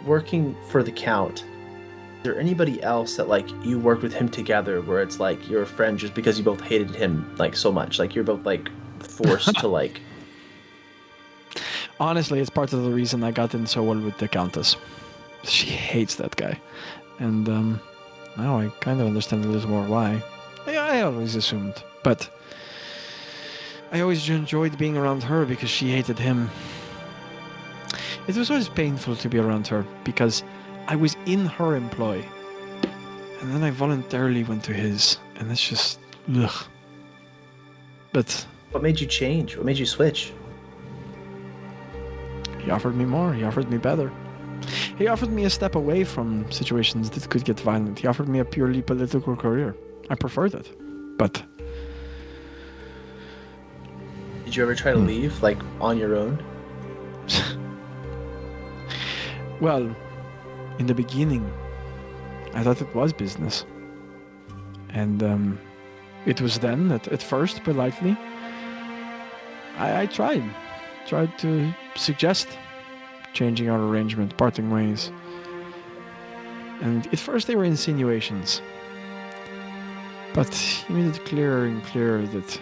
Working for the Count, is there anybody else that like you worked with him together where it's like you're a friend just because you both hated him like so much? Like you're both like forced to like... Honestly, it's part of the reason I got in so well with the Countess. She hates that guy. And now I kind of understand a little more why. I always assumed. But I always enjoyed being around her because she hated him. It was always painful to be around her because I was in her employ. And then I voluntarily went to his. And it's just... ugh. But... What made you change? What made you switch? he offered me more. He offered me better. He offered me a step away from situations that could get violent. He offered me a purely political career. I preferred it. But... Did you ever try to leave like on your own? Well, in the beginning, I thought it was business. And it was then, at first, politely, I tried to suggest changing our arrangement, parting ways. And at first they were insinuations. But he made it clearer and clearer that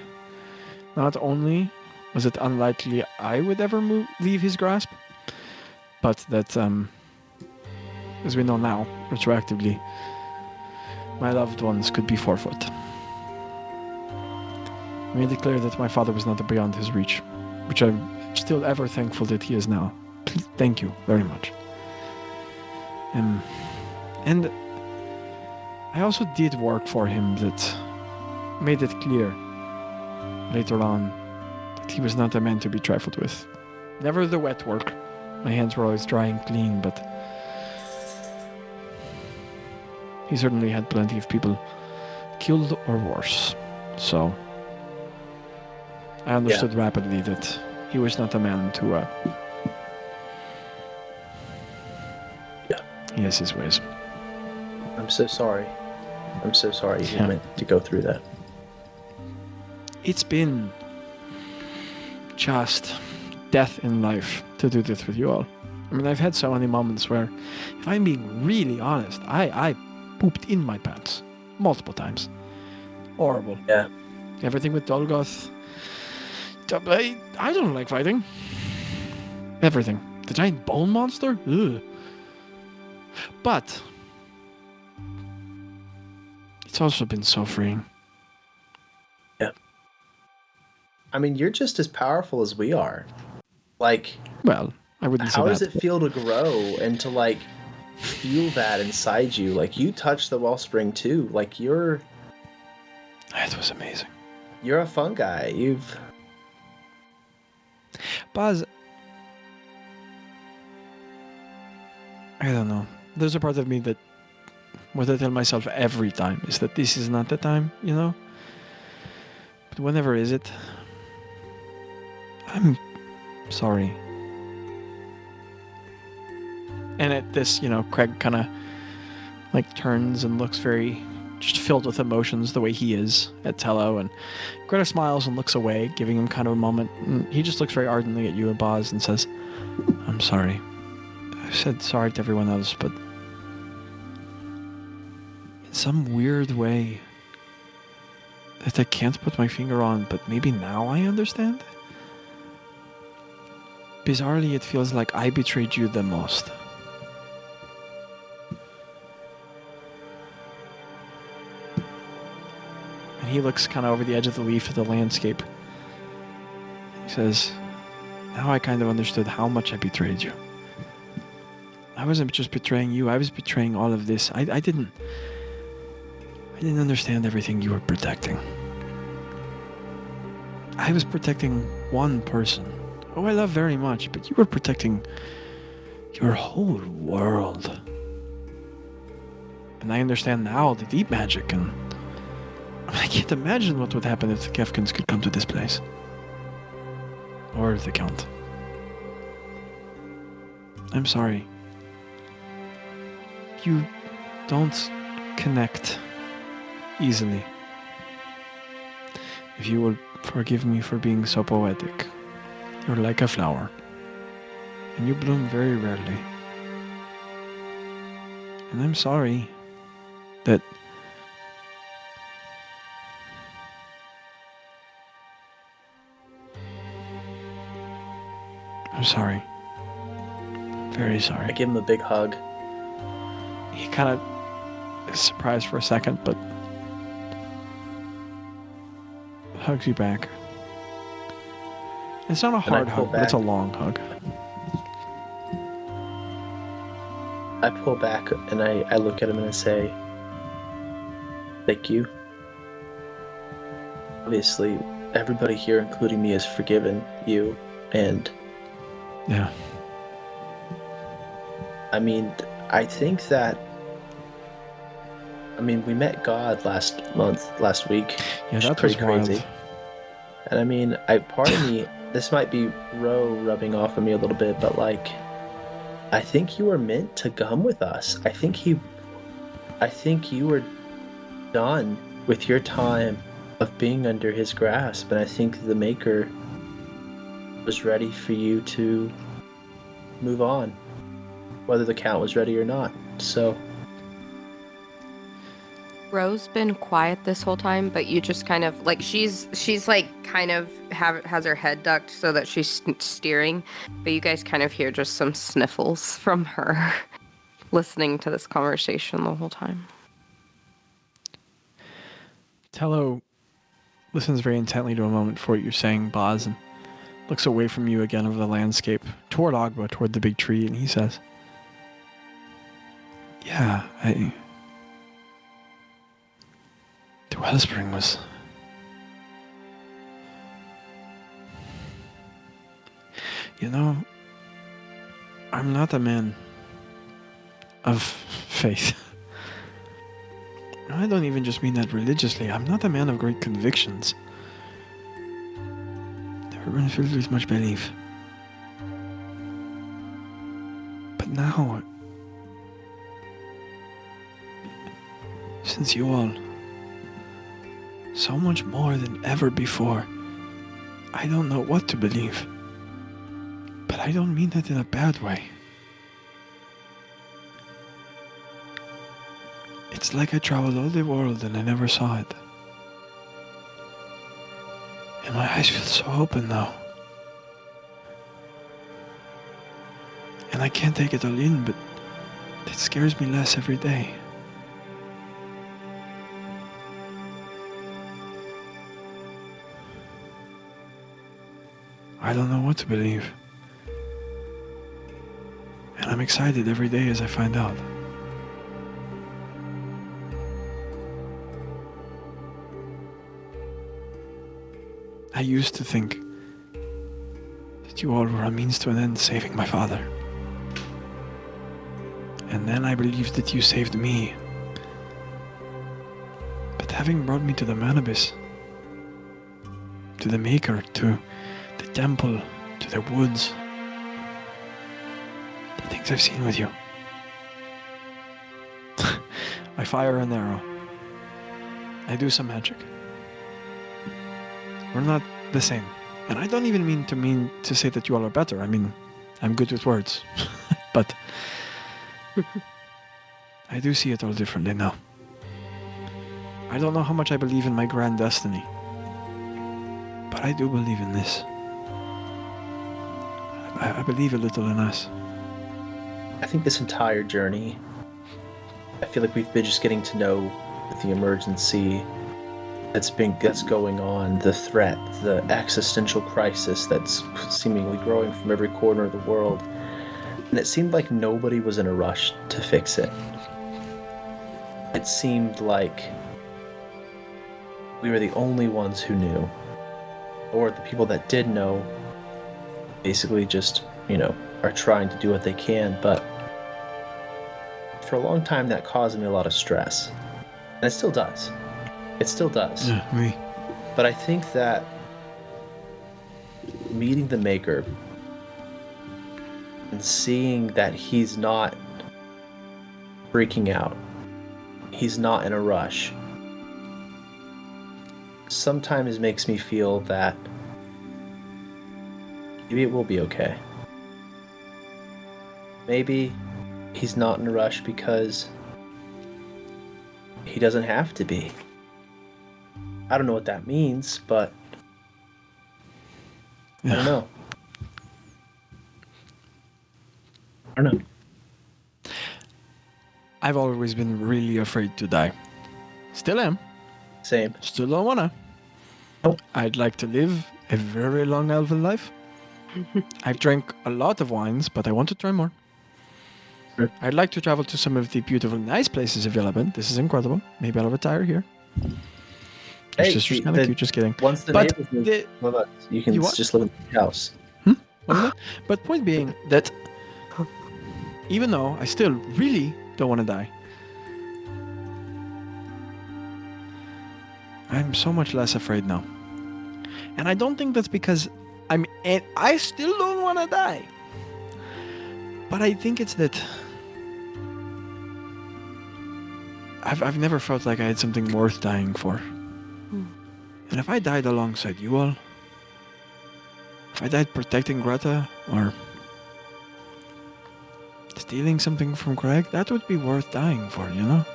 not only was it unlikely I would ever leave his grasp, but that, as we know now, retroactively, my loved ones could be forefoot. He made it clear that my father was not beyond his reach, which I'm still ever thankful that he is now. Thank you very much. And I also did work for him that made it clear later on that he was not a man to be trifled with. Never the wet work. My hands were always dry and clean, but he certainly had plenty of people killed or worse. So I understood rapidly that he was not a man to... He has his ways. I'm so sorry. I'm so sorry you meant to go through that. It's been just death in life to do this with you all. I mean, I've had so many moments where, if I'm being really honest, I pooped in my pants multiple times. Horrible. Yeah. Everything with Dolgoth. I don't like fighting. Everything. The giant bone monster? Ugh. But it's also been so freeing. Yeah. I mean, you're just as powerful as we are. Like, well, I wouldn't say that. How does it feel to grow and to like feel that inside you? Like you touched the wellspring too. Like you're... It was amazing. You're a fun guy. You've... Bazz, I don't know. There's a part of me that what I tell myself every time is that this is not the time, you know? But whenever is it? I'm sorry. And at this, you know, Craig kind of like turns and looks very just filled with emotions the way he is at Tello, and Greta smiles and looks away, giving him kind of a moment. And he just looks very ardently at you and Bazz and says, I'm sorry. I've said sorry to everyone else, but in some weird way that I can't put my finger on, but maybe now I understand. Bizarrely, it feels like I betrayed you the most. And he looks kind of over the edge of the leaf at the landscape. He says, now I kind of understood how much I betrayed you. I wasn't just betraying you, I was betraying all of this. I I didn't understand everything you were protecting. I was protecting one person, who I love very much, but you were protecting your whole world. And I understand now the deep magic, and I can't imagine what would happen if the Kefkins could come to this place. Or the Count. I'm sorry. You don't connect easily. If you will forgive me for being so poetic, you're like a flower, and you bloom very rarely. And I'm sorry that I'm sorry. Very sorry. I give him a big hug. He kind of is surprised for a second, but hugs you back. It's not a hard hug, but it's a long hug. I pull back and I look at him and I say, thank you. Obviously, everybody here, including me, has forgiven you, and yeah. I mean, I think that, we met God last week. Yeah, that's pretty crazy. Wild. And I mean, part of me, this might be Ro rubbing off on me a little bit, but like, I think you were meant to come with us. I think you were done with your time of being under his grasp, and I think the Maker was ready for you to move on, whether the Count was ready or not. So Ro's been quiet this whole time, but you just kind of like she's like kind of has her head ducked so that she's steering, but you guys kind of hear just some sniffles from her listening to this conversation the whole time. Tello listens very intently to a moment for what you're saying, Bazz, and looks away from you again over the landscape, toward Agba, toward the big tree, and he says, yeah, the Wellspring was... You know, I'm not a man of faith. I don't even just mean that religiously. I'm not a man of great convictions. Never been filled with much belief. But now, since you all, so much more than ever before, I don't know what to believe. But I don't mean that in a bad way. It's like I traveled all the world and I never saw it. And my eyes feel so open now. And I can't take it all in, but it scares me less every day. I don't know what to believe. And I'm excited every day as I find out. I used to think that you all were a means to an end saving my father. And then I believed that you saved me. But having brought me to the Manabis, to the Maker, to the temple, to the woods, the things I've seen with you, I fire an arrow. I do some magic. We're not the same. And I don't even mean to say that you all are better. I mean, I'm good with words. But I do see it all differently now. I don't know how much I believe in my grand destiny. But I do believe in this. I believe a little in us. I think this entire journey, I feel like we've been just getting to know with the emergency that's going on, the threat, the existential crisis that's seemingly growing from every corner of the world. And it seemed like nobody was in a rush to fix it. It seemed like we were the only ones who knew. Or the people that did know basically just, are trying to do what they can. But for a long time, that caused me a lot of stress. And it still does. It still does. Yeah, me. But I think that meeting the Maker and seeing that he's not freaking out, he's not in a rush, sometimes makes me feel that maybe it will be okay. Maybe he's not in a rush because he doesn't have to be. I don't know what that means, but I don't know. I don't know. I've always been really afraid to die. Still am. Same. Still don't wanna. Nope. I'd like to live a very long elven life. I've drank a lot of wines, but I want to try more. Sure. I'd like to travel to some of the beautiful, nice places of Yellowbend. This is incredible. Maybe I'll retire here. Your sister's kind of cute. Just kidding. Once the But neighbors move, you can You what? just live in the house. What is it? But point being that even though I still really don't want to die, I'm so much less afraid now. And I don't think that's because I still don't want to die. But I think it's that I've never felt like I had something worth dying for. And if I died alongside you all, if I died protecting Gretta or stealing something from Craig, that would be worth dying for, you know?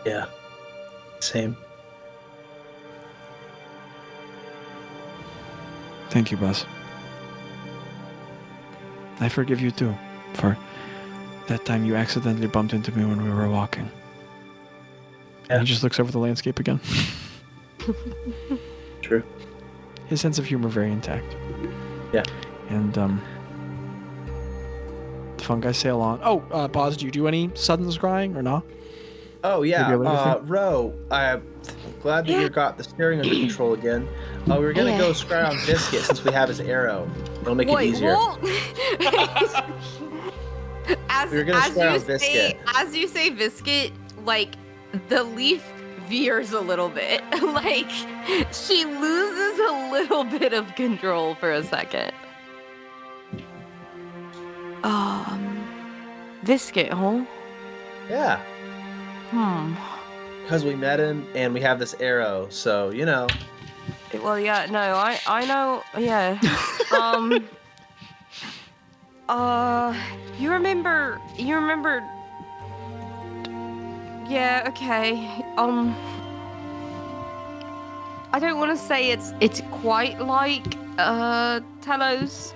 Yeah. Same. Thank you, Bazz. I forgive you too for that time you accidentally bumped into me when we were walking. Yeah. And he just looks over the landscape again. True. His sense of humor very intact. Yeah. And the fungi sail on. Oh, Bazz, do you do any sudden scrying or not? Oh yeah, Maybe a little thing? Ro, I'm glad that you got the steering under control again. We're gonna go scry on Biscuit since we have his arrow. It'll make it easier. We're gonna scry on Biscuit. As you say Biscuit, like the leaf veers a little bit. Like she loses a little bit of control for a second. Biscuit, huh? Yeah. Because we met him and we have this arrow, so you know. Well, yeah, no, I know, yeah. You remember, yeah, okay. I don't want to say it's quite like, Telos.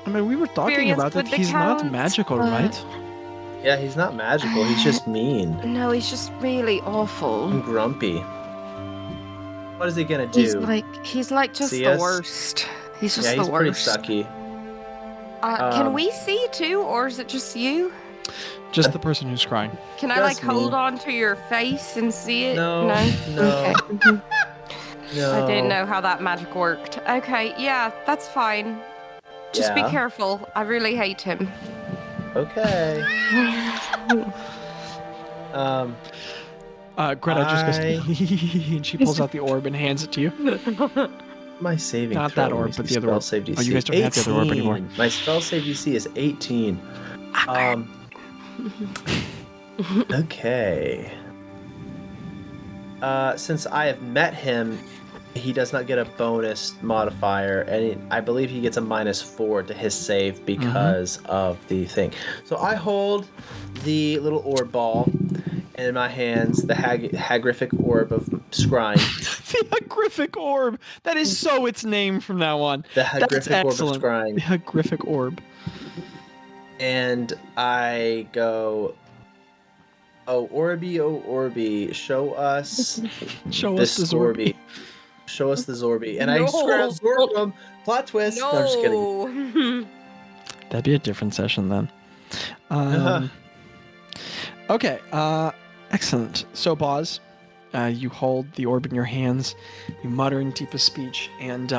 I mean, we were talking Experience about it. with the He's not counts, magical, right? Yeah, he's not magical. He's just mean No, he's just really awful. and grumpy. What is he gonna do? He's like just See the us? worst. He's just Yeah, the he's pretty worst. sucky. Can we see too, or is it just you? Just the person who's crying. Can I Just like hold me. on to your face and see it? No, no. Okay. No. I didn't know how that magic worked. Okay, yeah, that's fine. Just be Yeah. careful. I really hate him. Okay. Greta just goes, and she pulls out the orb and hands it to you. My saving Not throw that orb, makes but me the other spell orb. save DC. Oh, you guys don't have the other orb anymore. 18. My spell save DC is 18. Okay. Since I have met him, he does not get a bonus modifier, and I believe he gets a -4 to his save because of the thing. So I hold the little orb ball in my hands, the hagrific orb of scrying. The Hagrific orb. That is so its name from now on. The That's hagrific orb of excellent. scrying. The Hagrific orb. And I go, oh Orby, show us Show this us the Zorby. Show us the Zorby. And I No. scry out Zorb. Plot twist. No, I'm just kidding. No. That'd be a different session then. Okay. Excellent. So, Bazz, You hold the orb in your hands. You mutter in deepest speech, and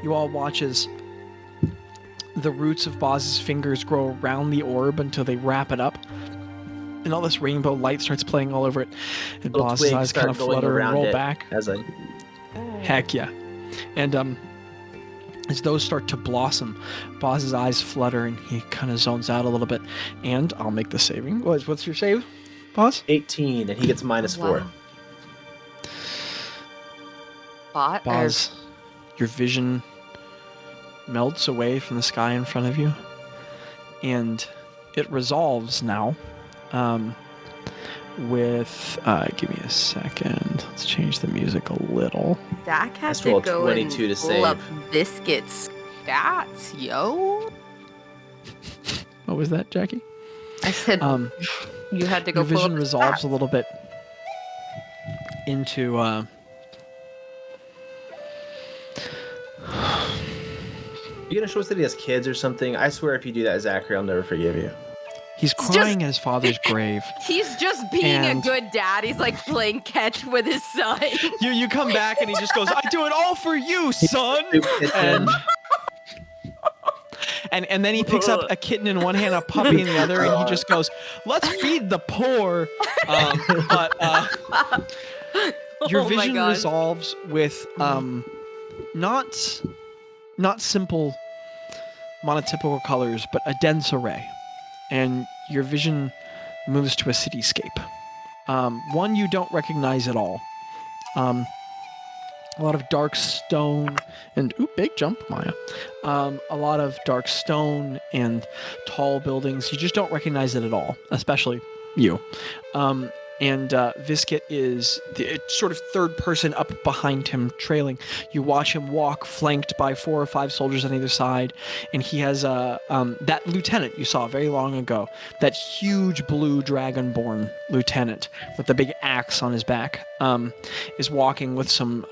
you all watch as the roots of Bazz's fingers grow around the orb until they wrap it up. And all this rainbow light starts playing all over it. And Little Bazz's twigs eyes kind of start going flutter and around roll it back. as I Heck yeah. And as those start to blossom, Bazz's eyes flutter and he kind of zones out a little bit. And I'll make the saving. What's your save, Bazz? 18, and he gets -4. Bazz, your vision melts away from the sky in front of you. And it resolves now with... give me a second. Let's change the music a little. Zach has roll to go 22 and to pull up save. Biscuit's stats, yo. What was that, Jackie? I said you had to go Your pull vision up resolves a stats. little bit into You gonna show us that he has kids or something? I swear if you do that, Zachary, I'll never forgive you. he's crying at his father's grave. He's just being And- a good dad. He's like playing catch with his son. You come back and he just goes, I do it all for you, son. And then he picks up a kitten in one hand, a puppy in the other, and he just goes, let's feed the poor. Your Oh my vision God. resolves with not simple monotypical colors, but a dense array. And your vision moves to a cityscape. One you don't recognize at all. A lot of dark stone and big jump, Maya. A lot of dark stone and tall buildings. You just don't recognize it at all, especially you. And Visket is the sort of third person up behind him, trailing. You watch him walk, flanked by 4 or 5 soldiers on either side, and he has that lieutenant you saw very long ago, that huge blue dragonborn lieutenant with the big axe on his back, is walking with some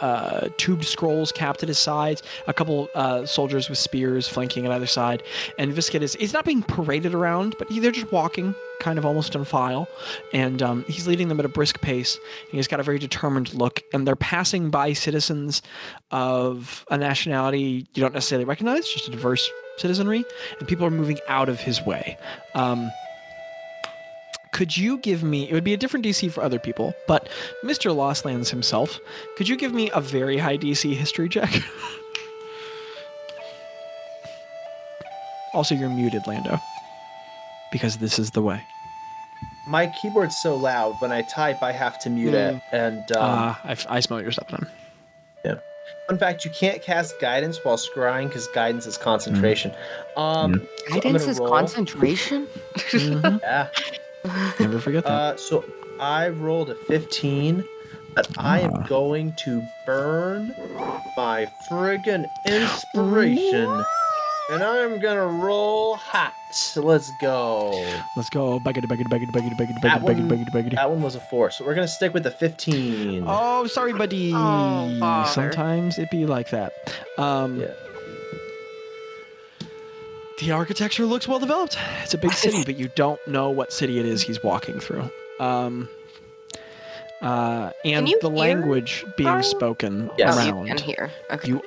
tubed scrolls capped at his sides, a couple soldiers with spears flanking at either side, and Visket is not being paraded around, but they're just walking, kind of almost in file, and he's leading them at a brisk pace. He's got a very determined look, and they're passing by citizens of a nationality you don't necessarily recognize, just a diverse citizenry, and people are moving out of his way. Could you give me, it would be a different DC for other people, but Mr. Lostlands himself, could you give me a very high DC history check? Also, you're muted, Lando, because this is the way. My keyboard's so loud when I type, I have to mute it. And I smell your stuff then. yeah. Fun fact: you can't cast guidance while scrying because guidance is concentration. So I'm Guidance gonna is roll. concentration. Yeah. Never forget that. So I rolled a 15, but I am going to burn my friggin' inspiration. And I'm gonna roll hot. So let's go. Let's go. Baggity. That one was a 4, so we're gonna stick with the 15. Oh, sorry, buddy. Oh, bother. Sometimes it be like that. Yeah. The architecture looks well developed. It's a big city, but you don't know what city it is he's walking through. And you the hear, language being Carl? spoken Yes. Oh, you around. can hear. Okay.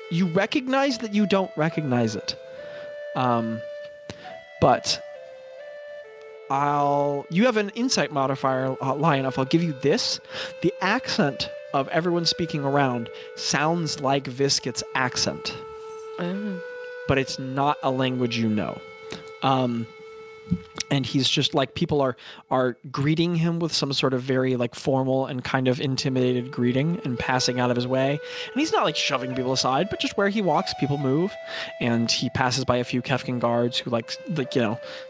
You recognize that you don't recognize it. But you have an insight modifier high enough. I'll give you this. The accent of everyone speaking around sounds like Visket's accent, but it's not a language you know. And he's just like, people are greeting him with some sort of very like formal and kind of intimidated greeting and passing out of his way. And he's not like shoving people aside, but just where he walks, people move. And he passes by a few Kefkin guards who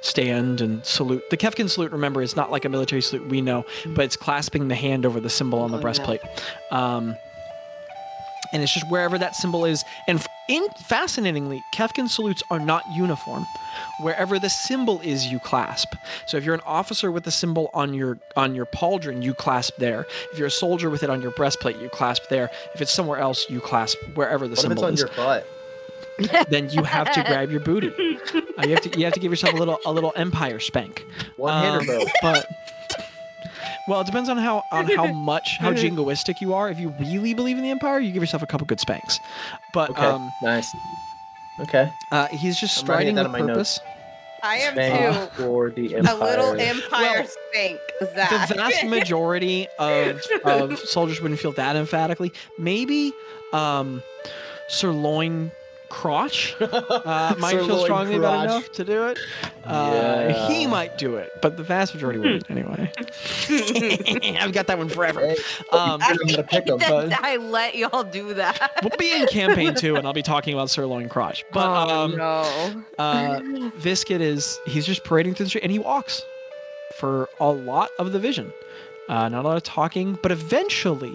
stand and salute. The Kefkin salute, remember, is not like a military salute we know, but it's clasping the hand over the symbol on the breastplate. And it's just wherever that symbol is. And fascinatingly, Kefkin salutes are not uniform. Wherever the symbol is, you clasp. So if you're an officer with the symbol on your pauldron, you clasp there. If you're a soldier with it on your breastplate, you clasp there. If it's somewhere else, you clasp wherever the What if it's symbol on is. your butt? Then you have to grab your booty. You have to give yourself a little empire spank. One hand or both? Well, it depends on how jingoistic you are. If you really believe in the Empire, you give yourself a couple good spanks. But Okay, nice. Okay. he's just I'm writing striding that with in my purpose. I am Spank too. for the A Empire. little Empire Well, spank, Zach. The vast majority of soldiers wouldn't feel that emphatically. Maybe Sirloin Crotch might feel Sirloin strongly about Crotch. enough to do it. Yeah. He might do it, but the vast majority wouldn't anyway. I've got that one forever. Hey, Um, I'm gonna pick 'em. but- I let y'all do that. We'll be in campaign 2, and I'll be talking about Sirloin Crotch. But no. Viscid he's just parading through the street, and he walks for a lot of the vision. Not a lot of talking, but eventually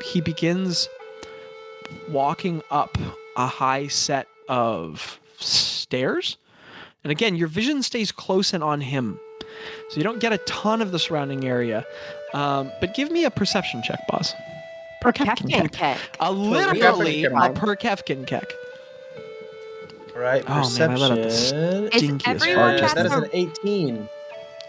he begins walking up a high set of stairs. And again, your vision stays close and on him. So you don't get a ton of the surrounding area. But give me a perception check, Bazz. Kefkin check. Literally Kefkin check. a per Kefkin check. All right, Oh, man, I let up this. perception. Is Dinky as everyone far as That is that's an 18.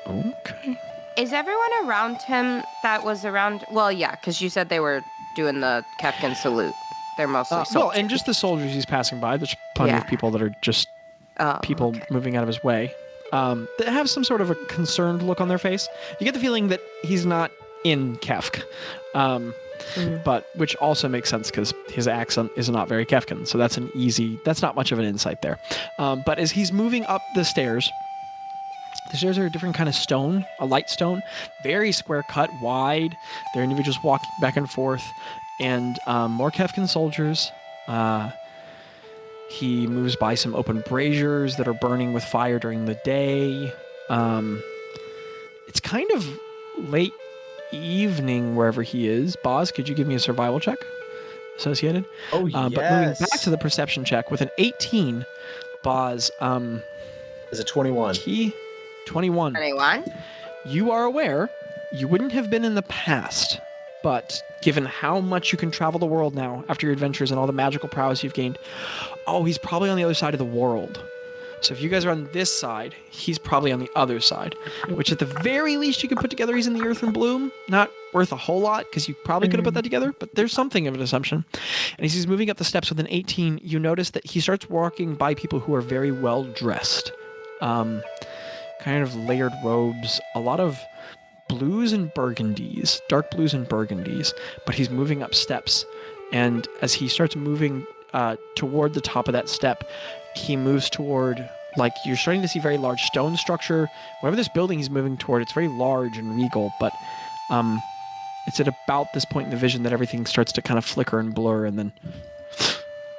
Okay. Is everyone around him that was around? Well, yeah, because you said they were doing the Kefkin salute. They're mostly Well, soldiers. and just the soldiers he's passing by. There's plenty Yeah. of people that are just Oh, people okay. moving out of his way that have some sort of a concerned look on their face. You get the feeling that he's not in Kefk, but which also makes sense because his accent is not very Kefkin. So that's not much of an insight there. But as he's moving up the stairs are a different kind of stone, a light stone, very square cut, wide. There are individuals walking back and forth, and more Kefkin soldiers. He moves by some open braziers that are burning with fire during the day. It's kind of late evening wherever he is. Bazz, could you give me a survival check associated? Oh, yes. But moving back to the perception check with an 18, Bazz, Is it 21? 21. Anyone? You are aware you wouldn't have been in the past, but given how much you can travel the world now after your adventures and all the magical prowess you've gained, he's probably on the other side of the world. So if you guys are on this side, he's probably on the other side, which at the very least you can put together he's in the earth and bloom. Not worth a whole lot because you probably could have put that together, but there's something of an assumption. And as he's moving up the steps with an 18, you notice that he starts walking by people who are very well dressed. Kind of layered robes, a lot of blues and burgundies, dark blues and burgundies, but he's moving up steps. And as he starts moving toward the top of that step, he moves toward, like, you're starting to see very large stone structure. Whatever this building he's moving toward, it's very large and regal, but it's at about this point in the vision that everything starts to kind of flicker and blur, and then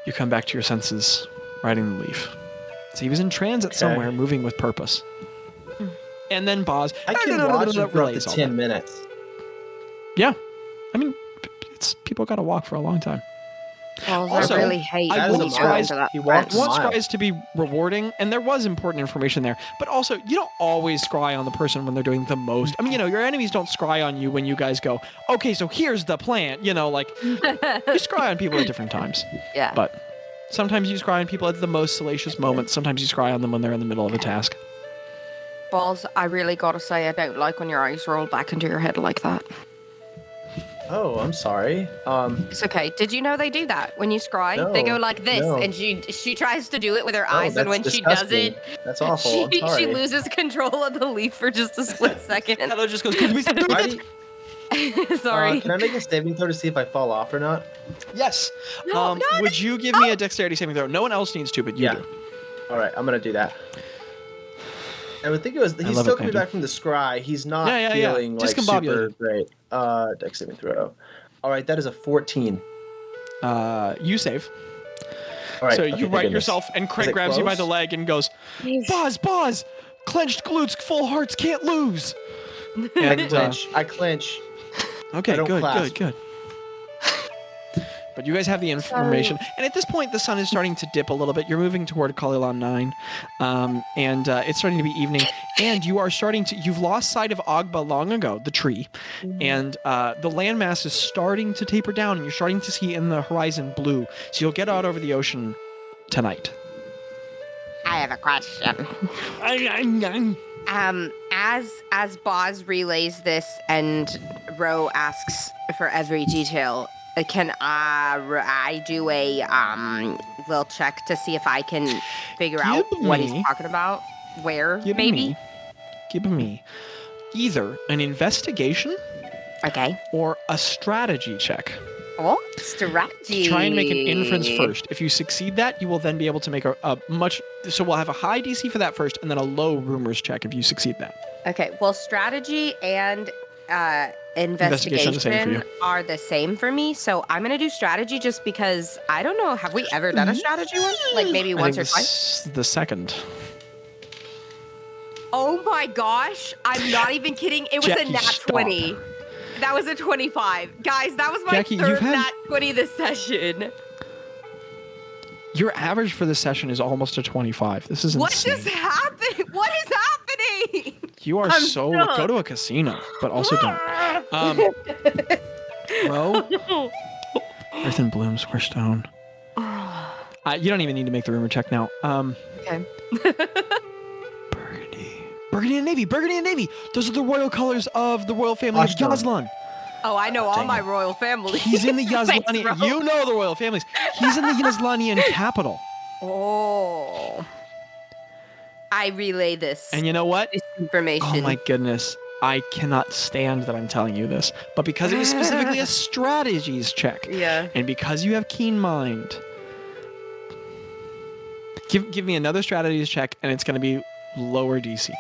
you come back to your senses, riding the leaf. So he was in transit somewhere, moving with purpose. And then Bazz. I can watch him for up to relays all 10 that. minutes. Yeah. I mean, people got to walk for a long time. Well, Also, I really hate I That is want a Scry's- mile. He walked I a want mile. Scry's to be rewarding, and there was important information there. But also, you don't always scry on the person when they're doing the most. I mean, your enemies don't scry on you when you guys go, okay, so here's the plan. You scry on people at different times. Yeah. But sometimes you scry on people at the most salacious moments. Sometimes you scry on them when they're in the middle of a task. Balls, I really gotta say, I don't like when your eyes roll back into your head like that. Oh, I'm sorry. It's okay. Did you know they do that when you scry? No, they go like this, no. and she tries to do it with her Oh, eyes, and when that's she does disgusting. it, That's awful. I'm sorry. she loses control of the leaf for just a split second. Hello just goes, "Could we stop doing Why it?" do you- Sorry. can I make a saving throw to see if I fall off or not? Yes. No, no, would you give me a dexterity saving throw? No one else needs to, but you Yeah. do. All right, I'm gonna do that. I would think it was. He's love still it, coming Benji. back from the scry. He's not Yeah. feeling like super Discombobulated. great. Dex saving throw. All right, that is a 14. You save. All right. So okay, you thank right goodness. yourself, and Craig it grabs you by close? the leg and goes, Bazz, clenched glutes, full hearts, can't lose. I And clench. I clench. okay, I don't good. clasp. But you guys have the information, and at this point, the sun is starting to dip a little bit. You're moving toward Kalilan 9, and it's starting to be evening. And you are starting to. You've lost sight of Agba long ago, the tree, and the landmass is starting to taper down, and you're starting to see in the horizon blue. So you'll get out over the ocean tonight. I have a question. as Bazz relays this and Ro asks for every detail, can I do a little check to see if I can figure out what he's talking about? Where, maybe? Give me either an investigation or a strategy check. Oh, strategy. Try and make an inference first. If you succeed that, you will then be able to make a much... So we'll have a high DC for that first, and then a low rumors check if you succeed that. Okay, well, strategy and investigation are the same for me, so I'm going to do strategy just because, I don't know, have we ever done a strategy one? Like maybe once or twice? The second. Oh my gosh, I'm not even kidding. It was Jackie, a nat stop. 20. That was a 25. Guys, that was my Jackie, third nat 20 this session. Your average for this session is almost a 25. This is insane. What just happened? What is happening? You are go to a casino, but also don't. Ro, Earth and Bloom, Square Stone. You don't even need to make the rumor check now. Okay. Burgundy and Navy. Burgundy and Navy. Those are the royal colors of the royal family of Yazlan. Oh, I know all my royal family. He's in the Yazlanian. You know the royal families. He's in the Yazlanian capital. Oh. I relay this. And you know what? This information. Oh my goodness. I cannot stand that I'm telling you this. But because it was specifically a strategies check. Yeah. And because you have keen mind. Give me another strategies check, and it's going to be lower DC.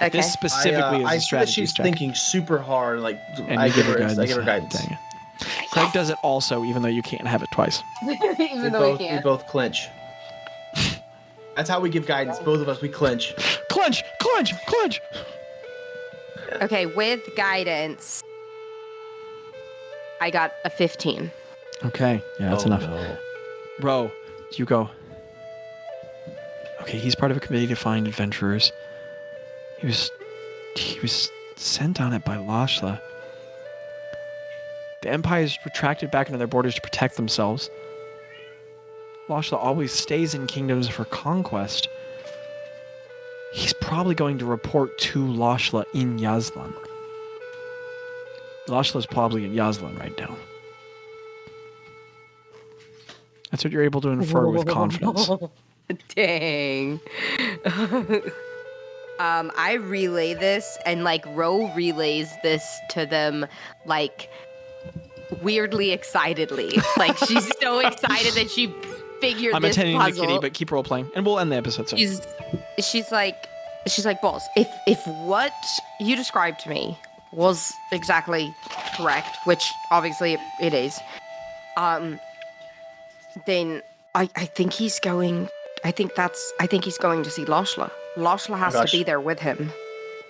Okay. This specifically is a strategies check. She's thinking super hard. Like And I you give give her her guidance. guidance. Dang it. Craig does it also, even though you can't have it twice. Even though we We can't. both clinch. That's how we give guidance. Both of us, we clinch. Clinch! Clinch! Clinch! Okay, with guidance, I got a 15. Okay, yeah, that's enough. No. Ro, you go. Okay, he's part of a committee to find adventurers. He was sent on it by Lashla. The Empire's retracted back into their borders to protect themselves. Lashla always stays in kingdoms for conquest. He's probably going to report to Lashla in Yazlan. Lashla's probably in Yazlan right now. That's what you're able to infer with confidence. Dang. I relay this, and like Ro relays this to them, like weirdly excitedly. Like she's so excited that she figured I'm this attending puzzle. to Kitty, but keep role playing, and we'll end the episode soon. She's like, Balls, if what you described to me was exactly correct, which obviously it is, then I think he's going. I think he's going to see Lashla. Lashla has to be there with him.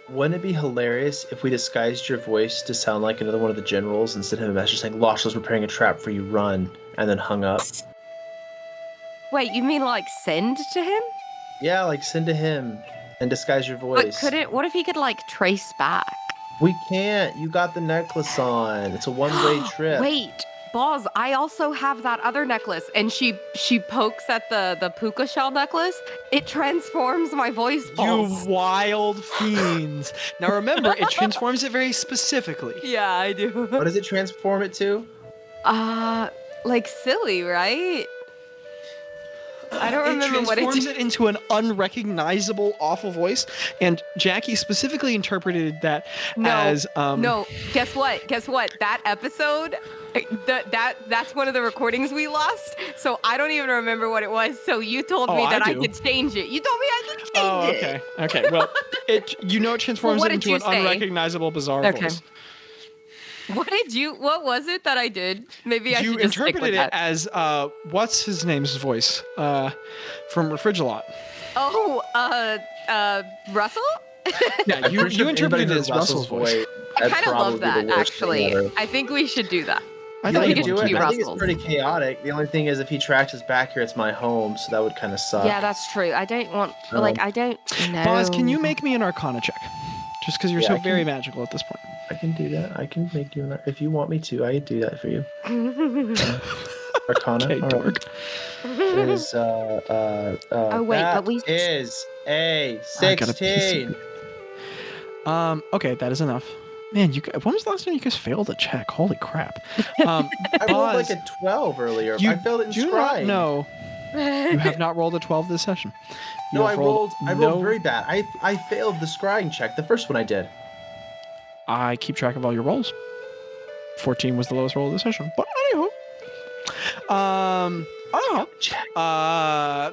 Wouldn't it be hilarious if we disguised your voice to sound like another one of the generals and sent him a message saying, Lashla's preparing a trap for you, run, and then hung up? Wait, you mean like send to him? Yeah, like send to him and disguise your voice. But what if he could like trace back? We can't. You got the necklace on. It's a one-way trip. Wait, Bazz, I also have that other necklace, and she pokes at the puka shell necklace. It transforms my voice, Balls. You wild fiends. Now remember, it transforms it very specifically. Yeah, I do. What does it transform it to? Like silly, right? I don't remember what it transforms it into an unrecognizable, awful voice. And Jackie specifically interpreted that as no. Guess what? That episode, that's one of the recordings we lost. So I don't even remember what it was. So you told me that I could change it. You told me I could change it. Okay. Well, it transforms it into an unrecognizable, bizarre voice. What was it that I did? Maybe I should just stick with interpreted it that. as what's his name's voice from Refrigelot. Oh, Russell? Yeah, you interpreted it as Russell's voice. I kind of love that, actually. I think we should do that. I Yeah, thought we you could do would it. do I that. think it's pretty chaotic. The only thing is, if he tracks us back here, it's my home, so that would kind of suck. Yeah, that's true. I don't want, I don't know. Bazz, can you make me an Arcana check? Just because you're Yeah, so I very can. magical at this point. I can do that. I can make you an. If you want me to, I can do that for you. Arcana. Okay, all dork. right. Is Oh, wait, that but we- is a I got a 16. Okay, that is enough. Man, when was the last time you guys failed a check? Holy crap. I rolled Bazz, like a 12 earlier. you I failed it in do scrying. not know. You have not rolled a 12 this session. You No, have I rolled very bad. I failed the scrying check, the first one I did. I keep track of all your rolls. 14 was the lowest roll of the session. But anywho.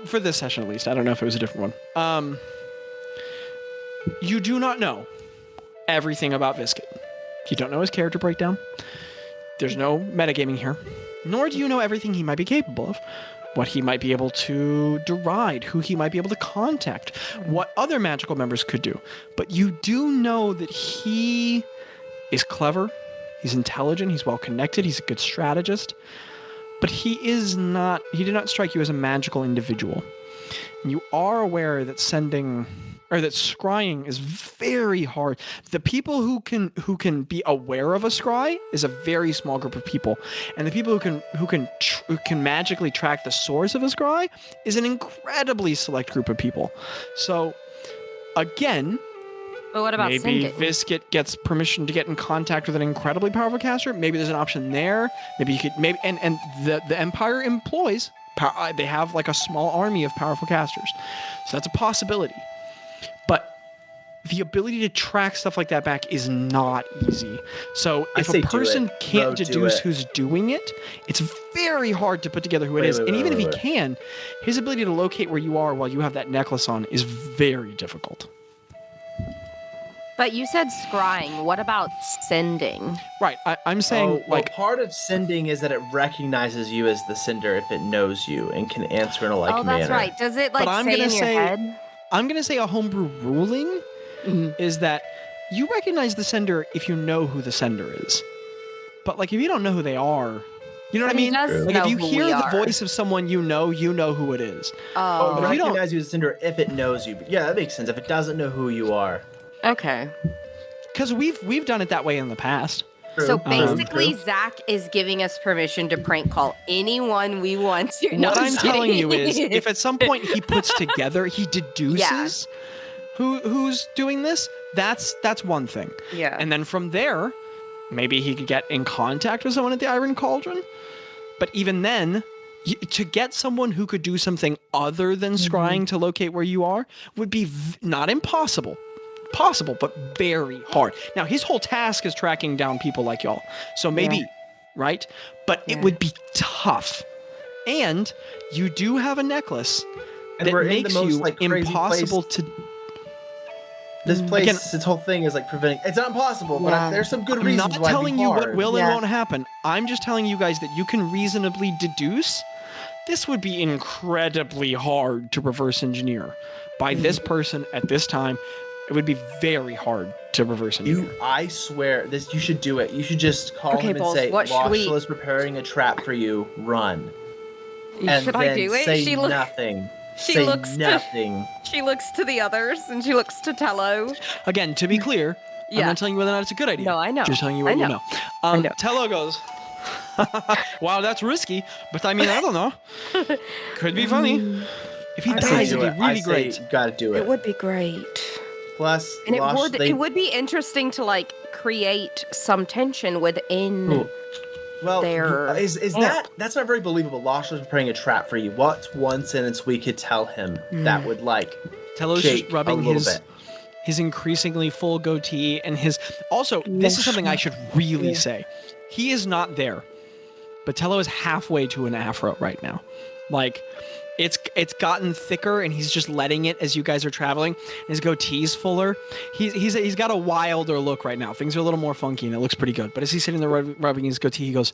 For this session at least. I don't know if it was a different one. You do not know everything about Viscit. You don't know his character breakdown. There's no metagaming here. Nor do you know everything he might be capable of. What he might be able to deride, who he might be able to contact, what other magical members could do. But you do know that he is clever, he's intelligent, he's well connected, he's a good strategist, but he did not strike you as a magical individual. And you are aware that that scrying is very hard. The people who can be aware of a scry is a very small group of people, and the people who can magically track the source of a scry is an incredibly select group of people. So, again, But what about maybe sending? Viscit gets permission to get in contact with an incredibly powerful caster. Maybe there's an option there. Maybe you could and the Empire employs. They have like a small army of powerful casters, so that's a possibility. But the ability to track stuff like that back is not easy. So if a person can't deduce who's doing it, it's very hard to put together who it is. And even if he can, his ability to locate where you are while you have that necklace on is very difficult. But you said scrying. What about sending? Right. I'm saying part of sending is that it recognizes you as the sender if it knows you and can answer in a like manner. Oh, that's right. Does it But I'm say gonna in your say- head? I'm going to say a homebrew ruling is that you recognize the sender if you know who the sender is. But like if you don't know who they are, you know what I mean? Like if you hear the voice of someone you know who it is. Oh, It if you don't- recognizes you as a sender if it knows you. But yeah, that makes sense. If it doesn't know who you are. okay. Because we've done it that way in the past. So basically, Zach is giving us permission to prank call anyone we want to. No, What I'm just telling you is, kidding. if at some point he puts together, he deduces who's doing this, that's one thing. Yeah. And then from there, maybe he could get in contact with someone at the Iron Cauldron. But even then, to get someone who could do something other than scrying to locate where you are would be not impossible. Possible, but very hard. Now, his whole task is tracking down people like y'all. So maybe, right? But it would be tough. And you do have a necklace that makes you impossible to... This place, its whole thing is like preventing... It's not impossible, but there's some good reasons why it'd be hard. I'm not telling you what will and won't happen. I'm just telling you guys that you can reasonably deduce this would be incredibly hard to reverse engineer by this person at this time. It would be very hard to reverse engineer. I swear, you should do it. You should just call him and Balls, say, what should we- Washla is preparing a trap for you. Run. Should I do it? Say nothing. She say looks nothing. She looks to the others and she looks to Tello. Again, to be clear, I'm not telling you whether or not it's a good idea. No, I know. Just telling you what you know. I know. Tello goes, wow, that's risky, but I mean, I don't know. Could be funny. If he dies, it'd be really great. You gotta do it. It would be great. Plus, And it would be interesting to like create some tension within their that's not very believable. Losh was preparing a trap for you. What's one sentence we could tell him that would like Tello's just rubbing his increasingly full goatee and his this is something I should really say. He is not there. But Tello is halfway to an afro right now. Like it's gotten thicker and he's just letting it as you guys are traveling. His goatee's fuller. He's got a wilder look right now. Things are a little more funky and it looks pretty good. But as he's sitting there rubbing his goatee, he goes,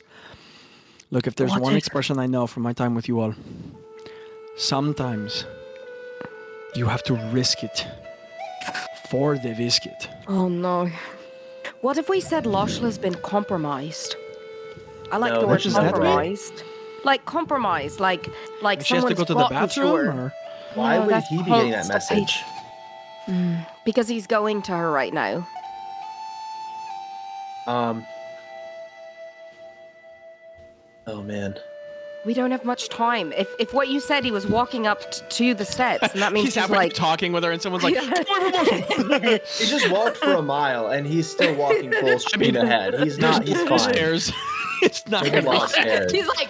look, if there's one expression I know from my time with you all, sometimes you have to risk it for the biscuit. Oh no. What if we said Loshla's been compromised? I like the word compromised. Like compromised, like she has to go to the bathroom, or why would he be getting that message? Because he's going to her right now. Oh man. We don't have much time. If what you said, he was walking up to the steps, and that means he's he's halfway like talking with her, and someone's like, He just walked for a mile, and he's still walking full speed ahead. He's not. He's there's fine. stairs. It's not There's a gonna lot of be. stairs. he's like.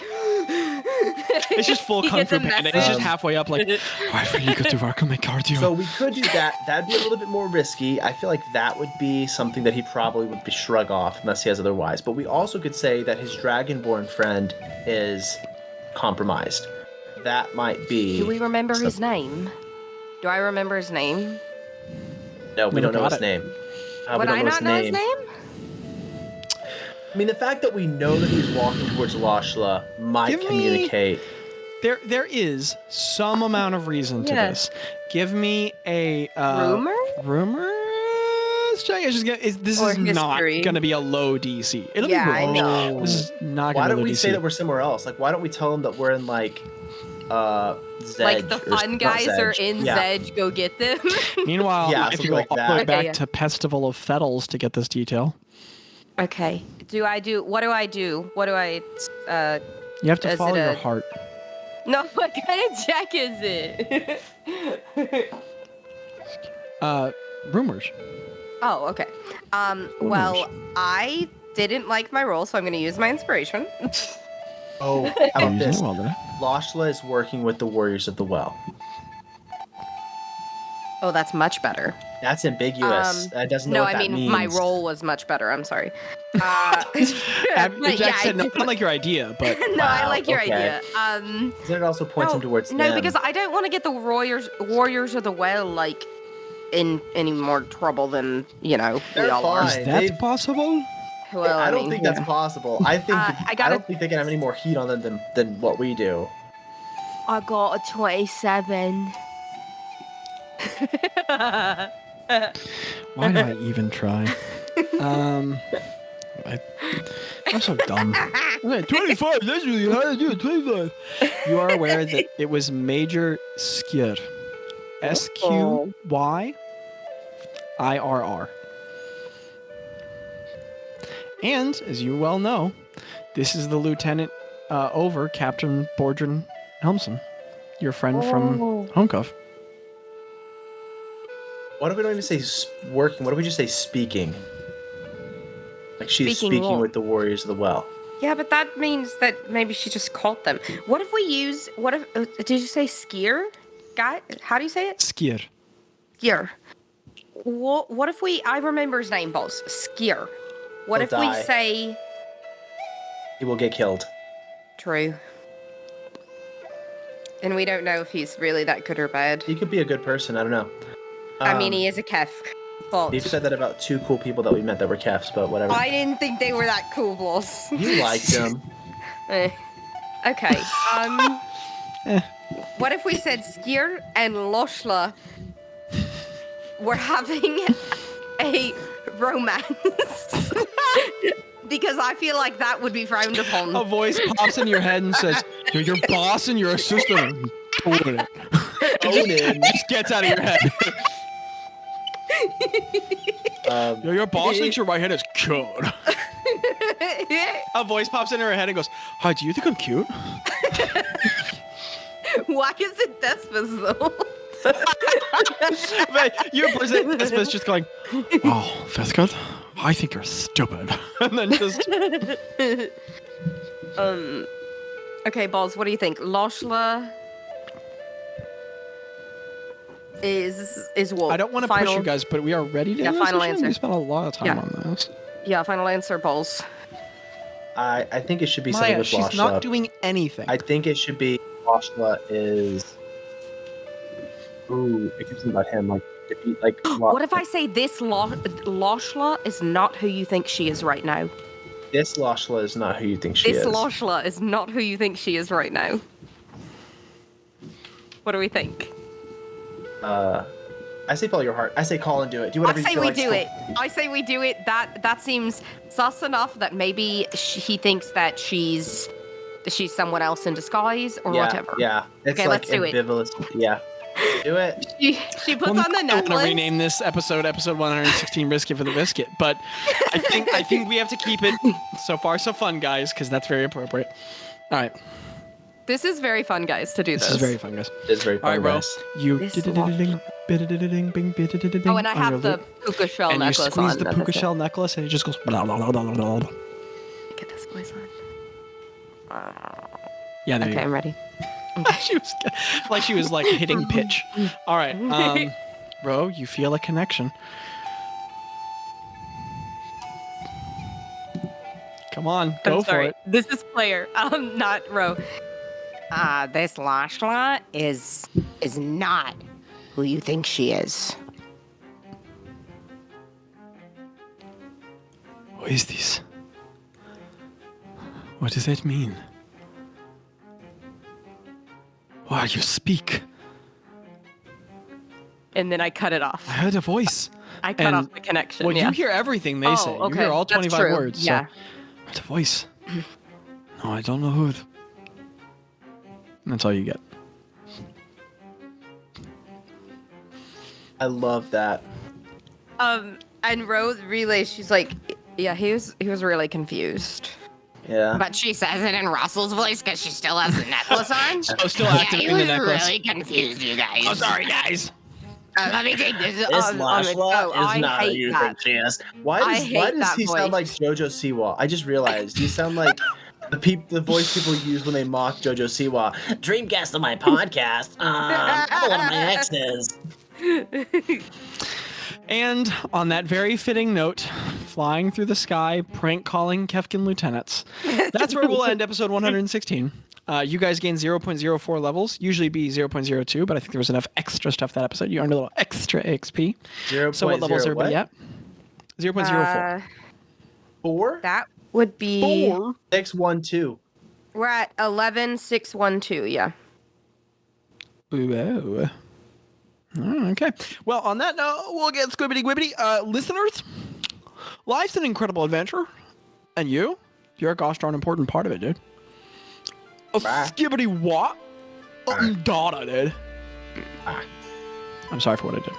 It's just full He kung gets fu a panda. message. It's just halfway up, like, I really got to work on my cardio. So we could do that. That'd be a little bit more risky. I feel like that would be something that he probably would be shrug off unless he has otherwise. But we also could say that his dragonborn friend is compromised. That might be. Do we remember his something. name? Do I remember his name? No, we Never don't know got his it. name. Would I not know his name? I mean, the fact that we know that he's walking towards Lashla might Give me- communicate. There is some amount of reason to Yeah. this. Give me a Rumor? Rumor? Let's check. This Or is not history. going to be a low DC. It'll Yeah, be I low. know. This is not Why going to be don't low we DC. say that we're somewhere else? Like, why don't we tell him that we're in like, Zedge? Like the or- fun not guys are Zedge. in Yeah. Zedge, go get them. Meanwhile, Yeah, I have to something go like all the that. way back Yeah. to Festival of Fettles to get this detail. Okay. What do I do? What do I, You have to Is follow it your a- heart. no, what kind of check is it? Rumors. Oh, okay. Well, I didn't like my roll, so I'm going to use my inspiration. Oh, how I'm about using this? it well, did I? Lashla is working with the Warriors of the Well. Oh, that's much better. That's ambiguous. I doesn't know No, what I that mean, means. my roll was much better. I'm sorry. Jack said, no, I like your idea, but No, I Wow, like your okay. idea. Then it also points him towards no, them. because I don't want to get the Warriors of the Well like in any more trouble than we They're all are. fine. is that They've- possible? Well, I don't mean, think that's possible. I think I I gotta- don't think they can have any more heat on them than what we do. I got a 27. Why do I even try? I'm so dumb. Okay, 25, that's really hard to do, 25. You are aware that it was Major Skir. SQYIRR. And, as you well know, this is the lieutenant over Captain Bordrin Helmson, your friend from Honkov. What if we don't even say working? What if we just say speaking? Like she's Speaking speaking what? with the Warriors of the Well. Yeah, but that means that maybe she just caught them. What if we use? What if? Did you say skier? Guy, how do you say it? Skir. Skier. What if we? I remember his name, boss. Skier. What He'll if we die. say? He will get killed. True. And we don't know if he's really that good or bad. He could be a good person. I don't know. I mean, he is a kef. But We've said that about two cool people that we met that were kefs, but whatever. I didn't think they were that cool, boss. You liked him. Okay. Eh. What if we said Skier and Loshla were having a romance? Because I feel like that would be frowned upon. A voice pops in your head and says, "You're your boss and your assistant." Own it. Onan. Just gets out of your head. You're your boss thinks your right hand is cute. A voice pops into her head and goes, "Hi, do you think I'm cute?" Why is it Despus though? But your person is just going, "Oh, that's good. I think you're stupid," and then just Okay, Balls, what do you think? Loshla is what? I don't want to push you guys, but we are ready to. Yeah, do this final mission? answer. We spent a lot of time Yeah. on this. Yeah, final answer, Balls. I think it should be something Maya, with she's Lashla. not doing anything. I think it should be Lashla is. Ooh, it gives something about him. Like, if he, like. What if I say this Loshla is not who you think she is right now? This Lashla is not who you think she This is. Loshla is not who you think she is right now. What do we think? I say follow your heart. I say call and do it. Do whatever I you say feel we like. do it. I say we do it. That seems sus enough that maybe he thinks that she's someone else in disguise or Yeah, whatever. Yeah. It's Okay, like let's do it. ambivalent. Yeah. Do it. She puts on the I want to necklace. rename this episode 116 Brisket for the Biscuit, but I think we have to keep it so far so fun, guys, because that's very appropriate. All right. This is very fun, guys, to do this. This is very fun, guys. It's very All right, fun, bro. guys. You This ding, bing, bing, Oh, and I on your have the loop, puka shell and you necklace squeeze on. the That's puka it. shell necklace, and it just goes. Blah, blah, blah, blah, blah, blah. Get this voice on. Yeah, there Okay, you I'm ready. she was like hitting pitch. All right, bro, you feel a connection. Come on, go for it. This is player, not Ro. This Lashla is not who you think she is. What is this? What does that mean? Why you speak? And then I cut it off. I heard a voice. I cut And- off the connection. Well, yeah. you hear everything they say. okay. You hear all That's 25 true. words. Yeah. So. It's a voice. No, I don't know who. That's all you get. I love that. And Rose relays, she's like, yeah, he was really confused. Yeah. But she says it in Russell's voice because she still has the necklace on. Oh, still activating the necklace. Really confused, you guys. Oh, sorry, guys. Let me take this. This Lashla is not who you think she is. Why I does hate that he sound voice. like JoJo Siwa? I just realized you sound like the voice people use when they mock JoJo Siwa. Dream guest on my podcast. I'm one of my exes. And on that very fitting note, flying through the sky, prank calling Kefkin lieutenants. That's where we'll end episode 116. You guys gain 0.04 levels, usually be 0.02, but I think there was enough extra stuff that episode. You earned a little extra XP. So what levels are everybody at? 0.04. 4? That would be 612. We're at 11612. Yeah. Whoa. Okay. Well, on that note, we'll get squibbity quibbity. Listeners, life's an incredible adventure. And you're a gosh darn important part of it, dude. A skibbity what? Data, dude. I'm sorry for what I did.